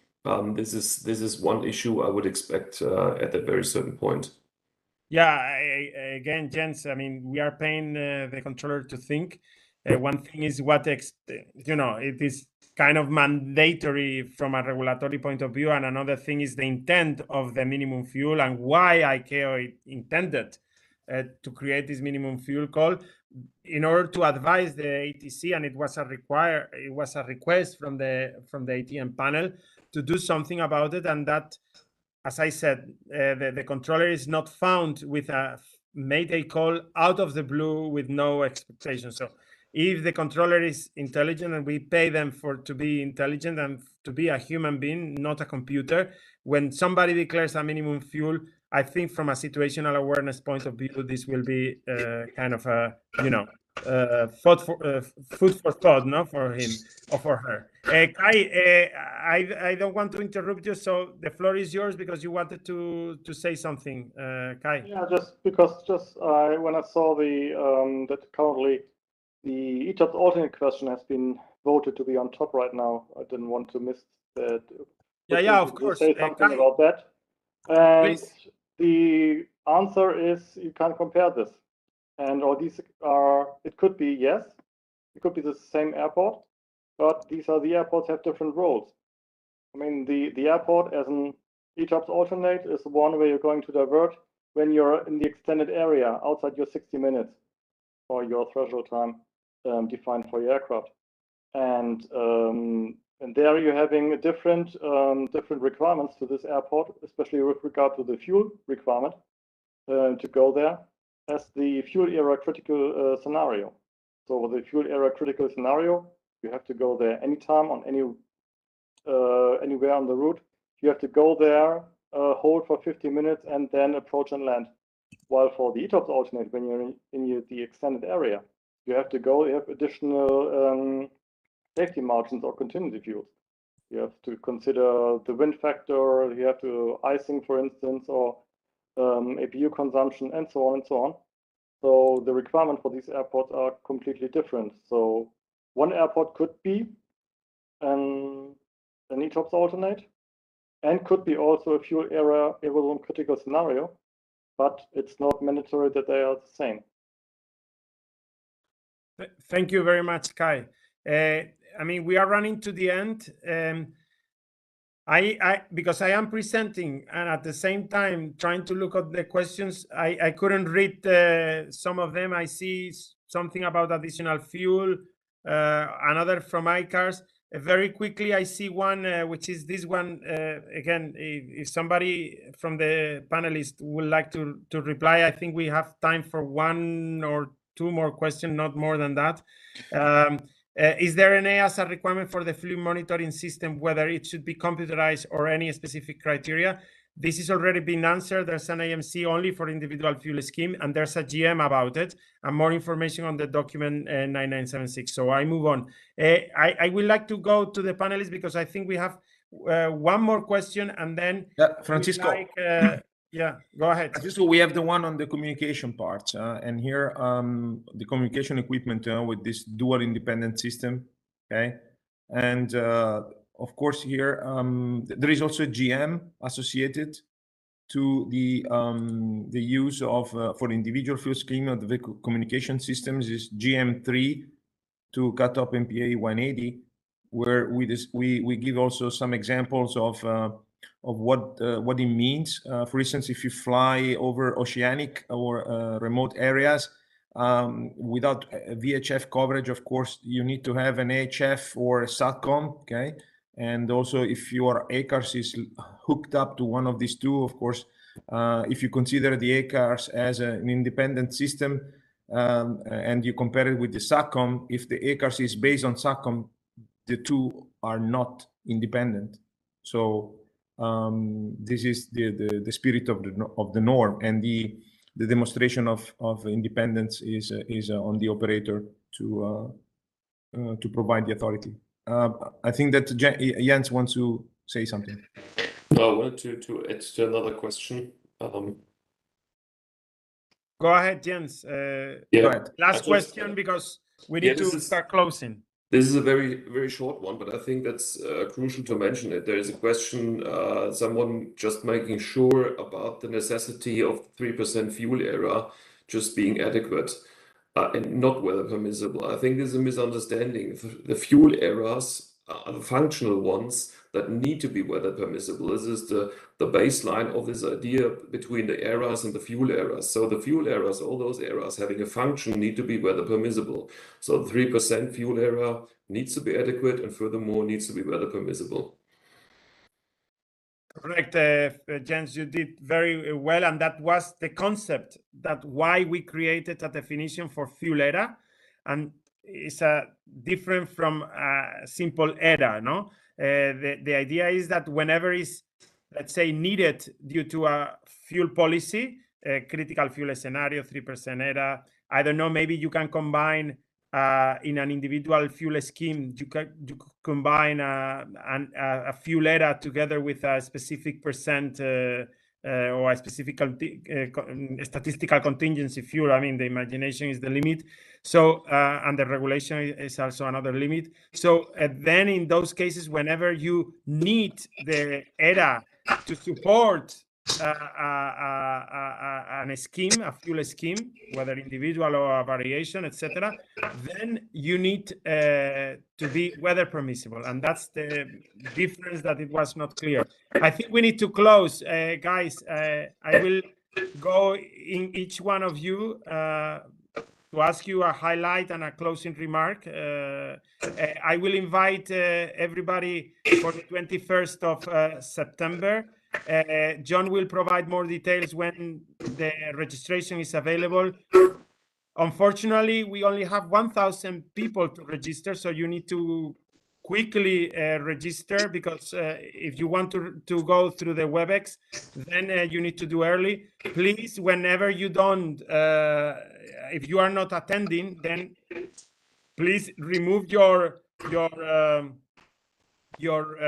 this is one issue I would expect at that very certain point. Yeah, again, Jens, I mean, we are paying the controller to think. One thing is what it is kind of mandatory from a regulatory point of view, and another thing is the intent of the minimum fuel and why ICAO intended to create this minimum fuel call in order to advise the ATC, and it was a request from the ATM panel to do something about it, and that, as I said, the controller is not found with a Mayday call out of the blue with no expectation. So if the controller is intelligent, and we pay them to be intelligent and to be a human being, not a computer, when somebody declares a minimum fuel, I think from a situational awareness point of view, this will be kind of a, food for thought, no, for him or for her. Kai, I don't want to interrupt you, so the floor is yours, because you wanted to say something, Kai. Yeah, when I saw that currently the ETOPS alternate question has been voted to be on top right now, I didn't want to miss that. Yeah, of course. Say something about that. And please. The answer is you can't compare this. And all these are, it could be, yes, it could be the same airport, but these are the airports have different roles. I mean, the airport as an ETOPS alternate is the one where you're going to divert when you're in the extended area outside your 60 minutes or your threshold time defined for your aircraft. And there you're having a different requirements to this airport, especially with regard to the fuel requirement to go there as the fuel era critical scenario. So with the fuel era critical scenario, you have to go there anytime on anywhere on the route. You have to go there, hold for 50 minutes, and then approach and land. While for the ETOPS alternate, when you're in the extended area, you have to go. You have additional safety margins or contingency fuels. You have to consider the wind factor. You have to icing, for instance, or APU consumption, and so on and so on. So the requirement for these airports are completely different. So one airport could be an ETOPS alternate and could be also a fuel era aerosol critical scenario, but it's not mandatory that they are the same. Thank you very much, Kai. I mean, we are running to the end. Because I am presenting and at the same time trying to look at the questions, I couldn't read some of them. I see something about additional fuel, another from iCars. Very quickly, I see one, which is this one. Again, if somebody from the panelists would like to reply, I think we have time for one or two more questions, not more than that. Is there an EASA requirement for the fuel monitoring system, whether it should be computerized or any specific criteria? This has already been answered. There's an AMC only for individual fuel scheme, and there's a GM about it, and more information on the document 9976. So I move on. I would like to go to the panelists because I think we have one more question, and then Francisco. Yeah, go ahead. Francisco, we have the one on the communication part, and here the communication equipment with this dual independent system, okay? And of course here there is also a GM associated to the use of for individual fuel scheme of the communication systems is GM3 to cut up MPA 180, where we give also some examples of what it means. For instance, if you fly over oceanic or remote areas without VHF coverage, of course, you need to have an HF or a SATCOM, okay? And also if your ACARS is hooked up to one of these two, of course, if you consider the ACARS as an independent system and you compare it with the SATCOM, if the ACARS is based on SATCOM, the two are not independent. So this is the spirit of the norm, and the demonstration of independence is on the operator to provide the authority. I think that Jens wants to say something. I wanted to add to another question. Go ahead, Jens. Yeah. Go ahead. Last question, because we need to start closing. This is a very, very short one, but I think that's crucial to mention it. There is a question, someone just making sure about the necessity of 3% fuel era just being adequate and not weather permissible. I think this is a misunderstanding. The fuel eras are the functional ones that need to be weather permissible. This is the baseline of this idea between the eras and the fuel eras. So the fuel eras, all those eras having a function, need to be weather permissible. So the 3% fuel era needs to be adequate and furthermore needs to be weather permissible. Correct, Jens, you did very well, and that was the concept, that why we created a definition for fuel era, and it's different from a simple era, no? The idea is that whenever is, let's say, needed due to a fuel policy, a critical fuel scenario, 3% era, I don't know, maybe you can combine in an individual fuel scheme, you could combine a fuel era together with a specific percent or a specific statistical contingency fuel. I mean, the imagination is the limit. So, and the regulation is also another limit. So then in those cases, whenever you need the ERA to support a scheme, a fuel scheme, whether individual or a variation, etc., then you need to be weather permissible, and that's the difference that it was not clear. I think we need to close, guys. I will go in each one of you to ask you a highlight and a closing remark. I will invite everybody for the 21st of September. John will provide more details when the registration is available. Unfortunately, we only have 1,000 people to register, so you need to quickly register, because if you want to go through the WebEx, then you need to do early. Please, whenever you don't, if you are not attending, then please remove your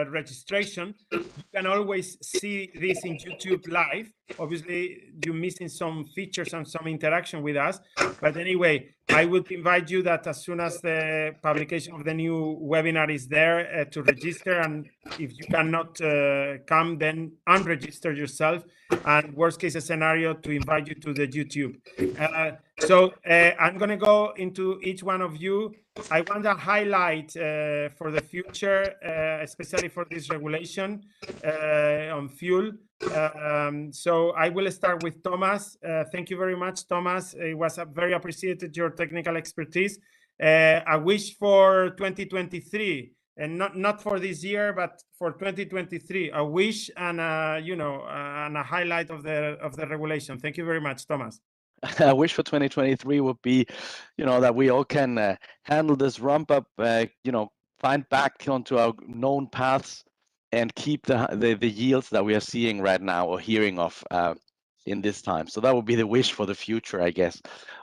registration. You can always see this in YouTube live. Obviously, you're missing some features and some interaction with us. But anyway, I would invite you that as soon as the publication of the new webinar is there to register. And if you cannot come, then unregister yourself. And worst case scenario, to invite you to the YouTube. So I'm going to go into each one of you. I want to highlight for the future, especially for this regulation on fuel. So I will start with Thomas. Thank you very much, Thomas. It was very appreciated, your technical expertise. A wish for 2023, and not for this year, but for 2023. A wish and and a highlight of the regulation. Thank you very much, Thomas. I wish for 2023 would be, that we all can handle this ramp up, find back onto our known paths and keep the yields that we are seeing right now or hearing of in this time. So that would be the wish for the future, I guess.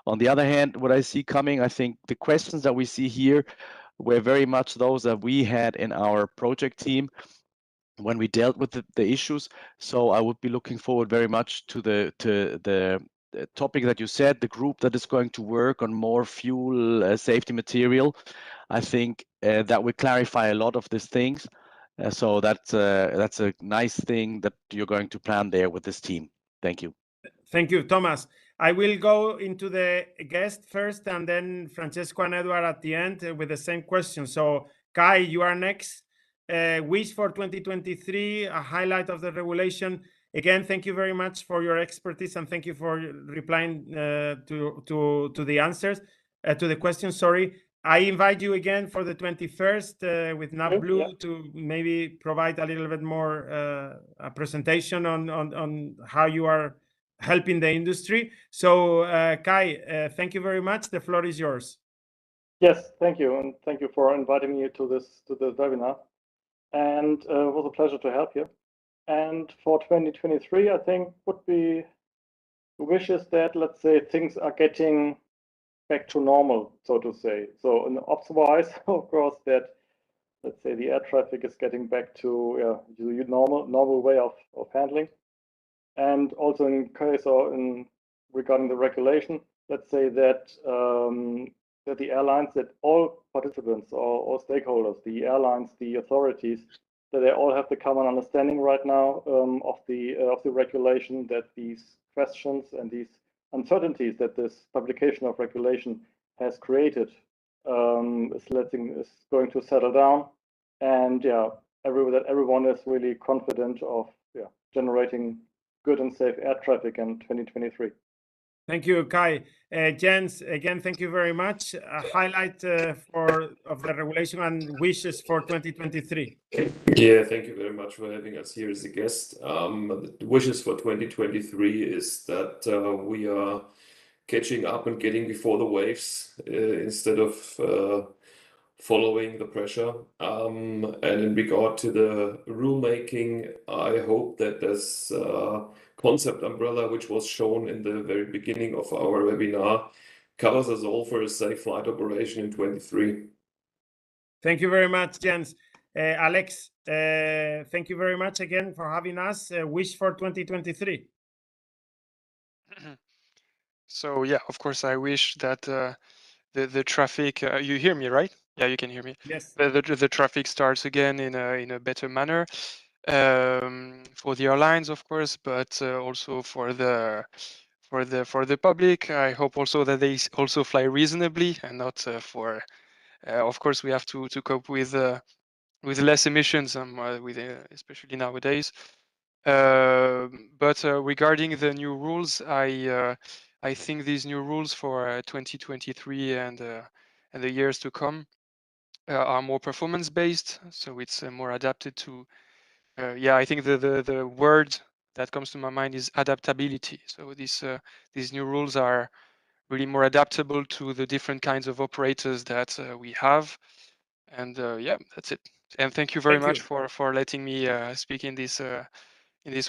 On the other hand, what I see coming, I think the questions that we see here were very much those that we had in our project team when we dealt with the issues. So I would be looking forward very much to the topic that you said, the group that is going to work on more fuel safety material. I think that will clarify a lot of these things. So that's a nice thing that you're going to plan there with this team. Thank you. Thank you, Thomas. I will go into the guest first, and then Francesco and Edward at the end with the same question. So Kai, you are next. Wish for 2023, a highlight of the regulation. Again, thank you very much for your expertise, and thank you for replying to the answers, to the questions, sorry. I invite you again for the 21st with NavBlue to maybe provide a little bit more a presentation on how you are helping the industry. So Kai, thank you very much. The floor is yours. Yes, thank you. And thank you for inviting me to this webinar. And it was a pleasure to help you. And for 2023, I think would be the wish is that, let's say, things are getting back to normal, so to say. So in ops-wise, of course, that, let's say, the air traffic is getting back to the normal way of handling. And also in case or regarding the regulation, let's say that that the airlines, that all participants or all stakeholders, the airlines, the authorities, that they all have the common understanding right now of the regulation, that these questions and these uncertainties that this publication of regulation has created is going to settle down, and everyone is really confident of generating good and safe air traffic in 2023. Thank you, Kai. Jens, again, thank you very much. A highlight of the regulation and wishes for 2023. Yeah, thank you very much for having us here as a guest. The wishes for 2023 is that we are catching up and getting before the waves instead of following the pressure. And in regard to the rulemaking, I hope that this concept umbrella, which was shown in the very beginning of our webinar, covers us all for a safe flight operation in 23. Thank you very much, Jens. Alex, thank you very much again for having us. Wish for 2023. So yeah, of course, I wish that the traffic. You hear me, right? Yeah, you can hear me. Yes. The traffic starts again in a better manner. For for the airlines, of course, but also for the public. I hope also that they also fly reasonably and not for. Of course, we have to cope with less emissions, especially nowadays. But regarding the new rules, I think these new rules for 2023 and the years to come are more performance based, so it's more adapted to. Yeah, I think the word that comes to my mind is adaptability. So these new rules are really more adaptable to the different kinds of operators that we have. And yeah, that's it. And thank you very much for letting me speak in this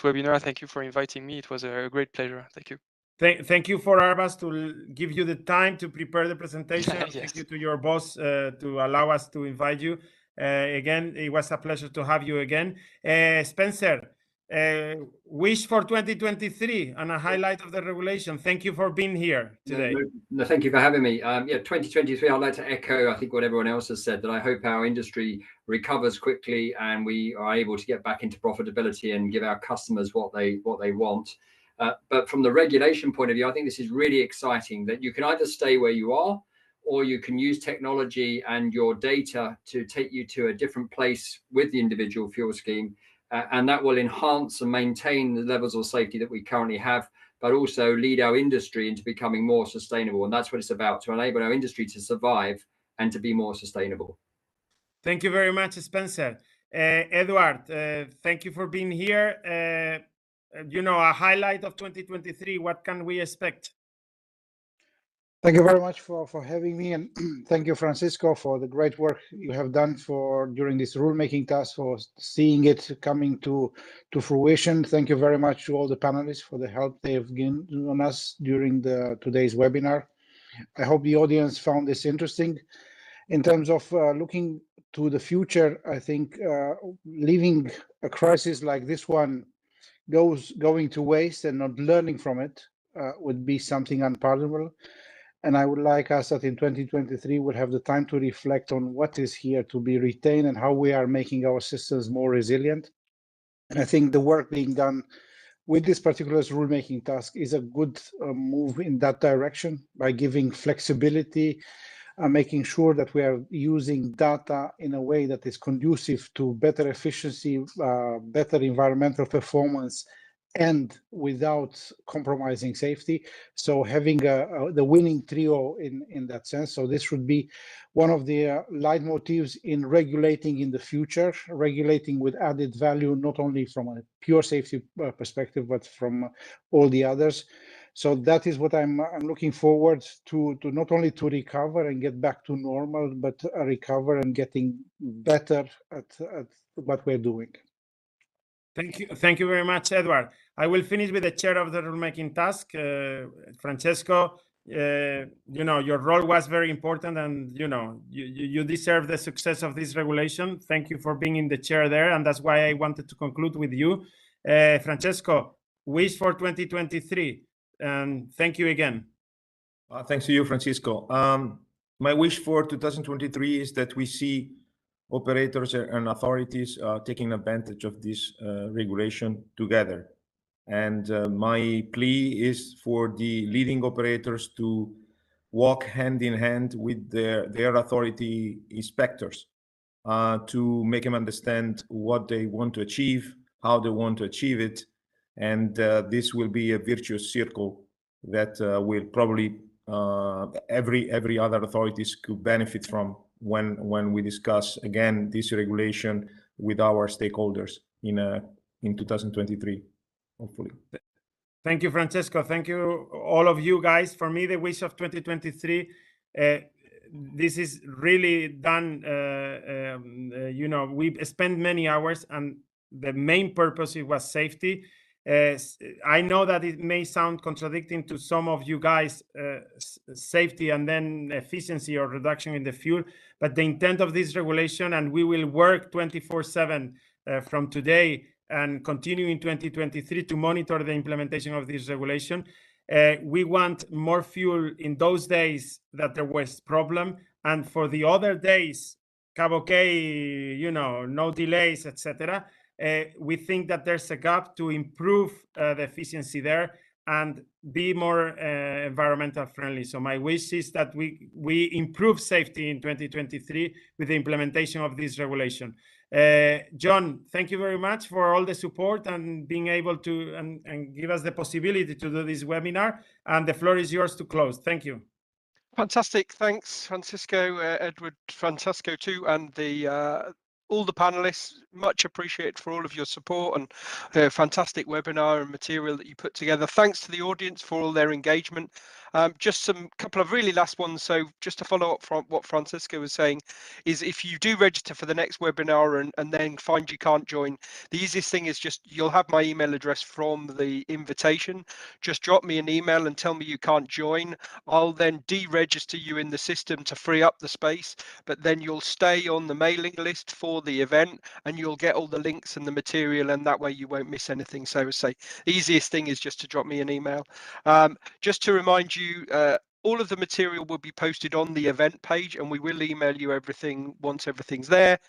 webinar. Thank you for inviting me. It was a great pleasure. Thank you. Thank you for Arbas to give you the time to prepare the presentation. Yes. Thank you to your boss to allow us to invite you. Again, it was a pleasure to have you again. Spencer, wish for 2023 and a highlight of the regulation. Thank you for being here today. No, thank you for having me. Yeah, 2023, I'd like to echo, I think, what everyone else has said, that I hope our industry recovers quickly and we are able to get back into profitability and give our customers what they want. But from the regulation point of view, I think this is really exciting, that you can either stay where you are or you can use technology and your data to take you to a different place with the individual fuel scheme. And that will enhance and maintain the levels of safety that we currently have, but also lead our industry into becoming more sustainable. And that's what it's about, to enable our industry to survive and to be more sustainable. Thank you very much, Spencer. Edward, thank you for being here. A highlight of 2023, what can we expect? Thank you very much for having me, and thank you, Francisco, for the great work you have done during this rulemaking task, for seeing it coming to fruition. Thank you very much to all the panelists for the help they have given us during today's webinar. I hope the audience found this interesting. In terms of looking to the future, I think leaving a crisis like this one going to waste and not learning from it would be something unpardonable. And I would like us that in 2023 we'll have the time to reflect on what is here to be retained and how we are making our systems more resilient. And I think the work being done with this particular rulemaking task is a good move in that direction, by giving flexibility, making sure that we are using data in a way that is conducive to better efficiency, better environmental performance, and without compromising safety. So having the winning trio in that sense. So this should be one of the leitmotifs in regulating in the future, regulating with added value, not only from a pure safety perspective, but from all the others. So that is what I'm looking forward to not only to recover and get back to normal, but recover and getting better at what we're doing. Thank you very much, Edward. I will finish with the chair of the rulemaking task, Francesco. Your role was very important, and you deserve the success of this regulation. Thank you for being in the chair there, and that's why I wanted to conclude with you. Francesco, wish for 2023, and thank you again. Thanks to you, Francisco. My wish for 2023 is that we see operators and authorities taking advantage of this regulation together. And my plea is for the leading operators to walk hand in hand with their authority inspectors to make them understand what they want to achieve, how they want to achieve it. And this will be a virtuous circle that will probably every other authorities could benefit from when we discuss again this regulation with our stakeholders in 2023, hopefully. Thank you, Francesco. Thank you, all of you guys. For me, the wish of 2023, this is really done. We spent many hours, and the main purpose, it was safety. I know that it may sound contradicting to some of you guys, safety and then efficiency or reduction in the fuel, but the intent of this regulation, and we will work 24/7 from today and continue in 2023 to monitor the implementation of this regulation. We want more fuel in those days that there was problem, and for the other days, Cabo K, no delays, etc. we think that there's a gap to improve the efficiency there and be more environmental friendly. So my wish is that we improve safety in 2023 with the implementation of this regulation. John, thank you very much for all the support and being able to and give us the possibility to do this webinar. And the floor is yours to close. Thank you. Fantastic. Thanks, Francisco, Edward, Francesco too, and the all the panelists. Much appreciated for all of your support and fantastic webinar and material that you put together. Thanks to the audience for all their engagement. Just some couple of really last ones. So just to follow up from what Francisco was saying, is if you do register for the next webinar and then find you can't join, the easiest thing is just you'll have my email address from the invitation. Just drop me an email and tell me you can't join. I'll then deregister you in the system to free up the space, but then you'll stay on the mailing list for the event and you'll get all the links and the material, and that way you won't miss anything. So I would say the easiest thing is just to drop me an email. Just to remind you, all of the material will be posted on the event page and we will email you everything once everything's there.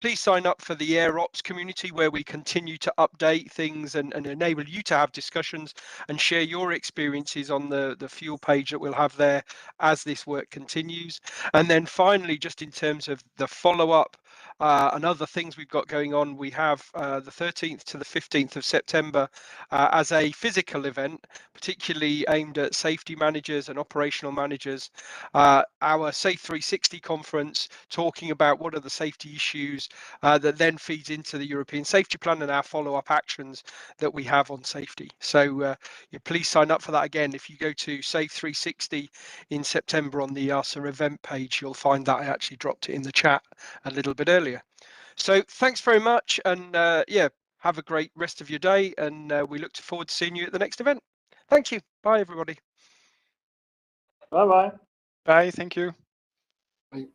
Please sign up for the Air Ops community where we continue to update things and enable you to have discussions and share your experiences on the fuel page that we'll have there as this work continues. And then finally, just in terms of the follow-up and other things we've got going on, we have the 13th to the 15th of September as a physical event, particularly aimed at safety managers and operational managers, our Safe 360 conference, talking about what are the safety issues that then feeds into the European Safety Plan and our follow-up actions that we have on safety. So please sign up for that. Again, if you go to Safe 360 in September on the EASA event page, you'll find that I actually dropped it in the chat a little bit earlier. So thanks very much, and yeah, have a great rest of your day, and we look forward to seeing you at the next event. Thank you. Bye, everybody. Bye-bye. Bye. Thank you. Bye.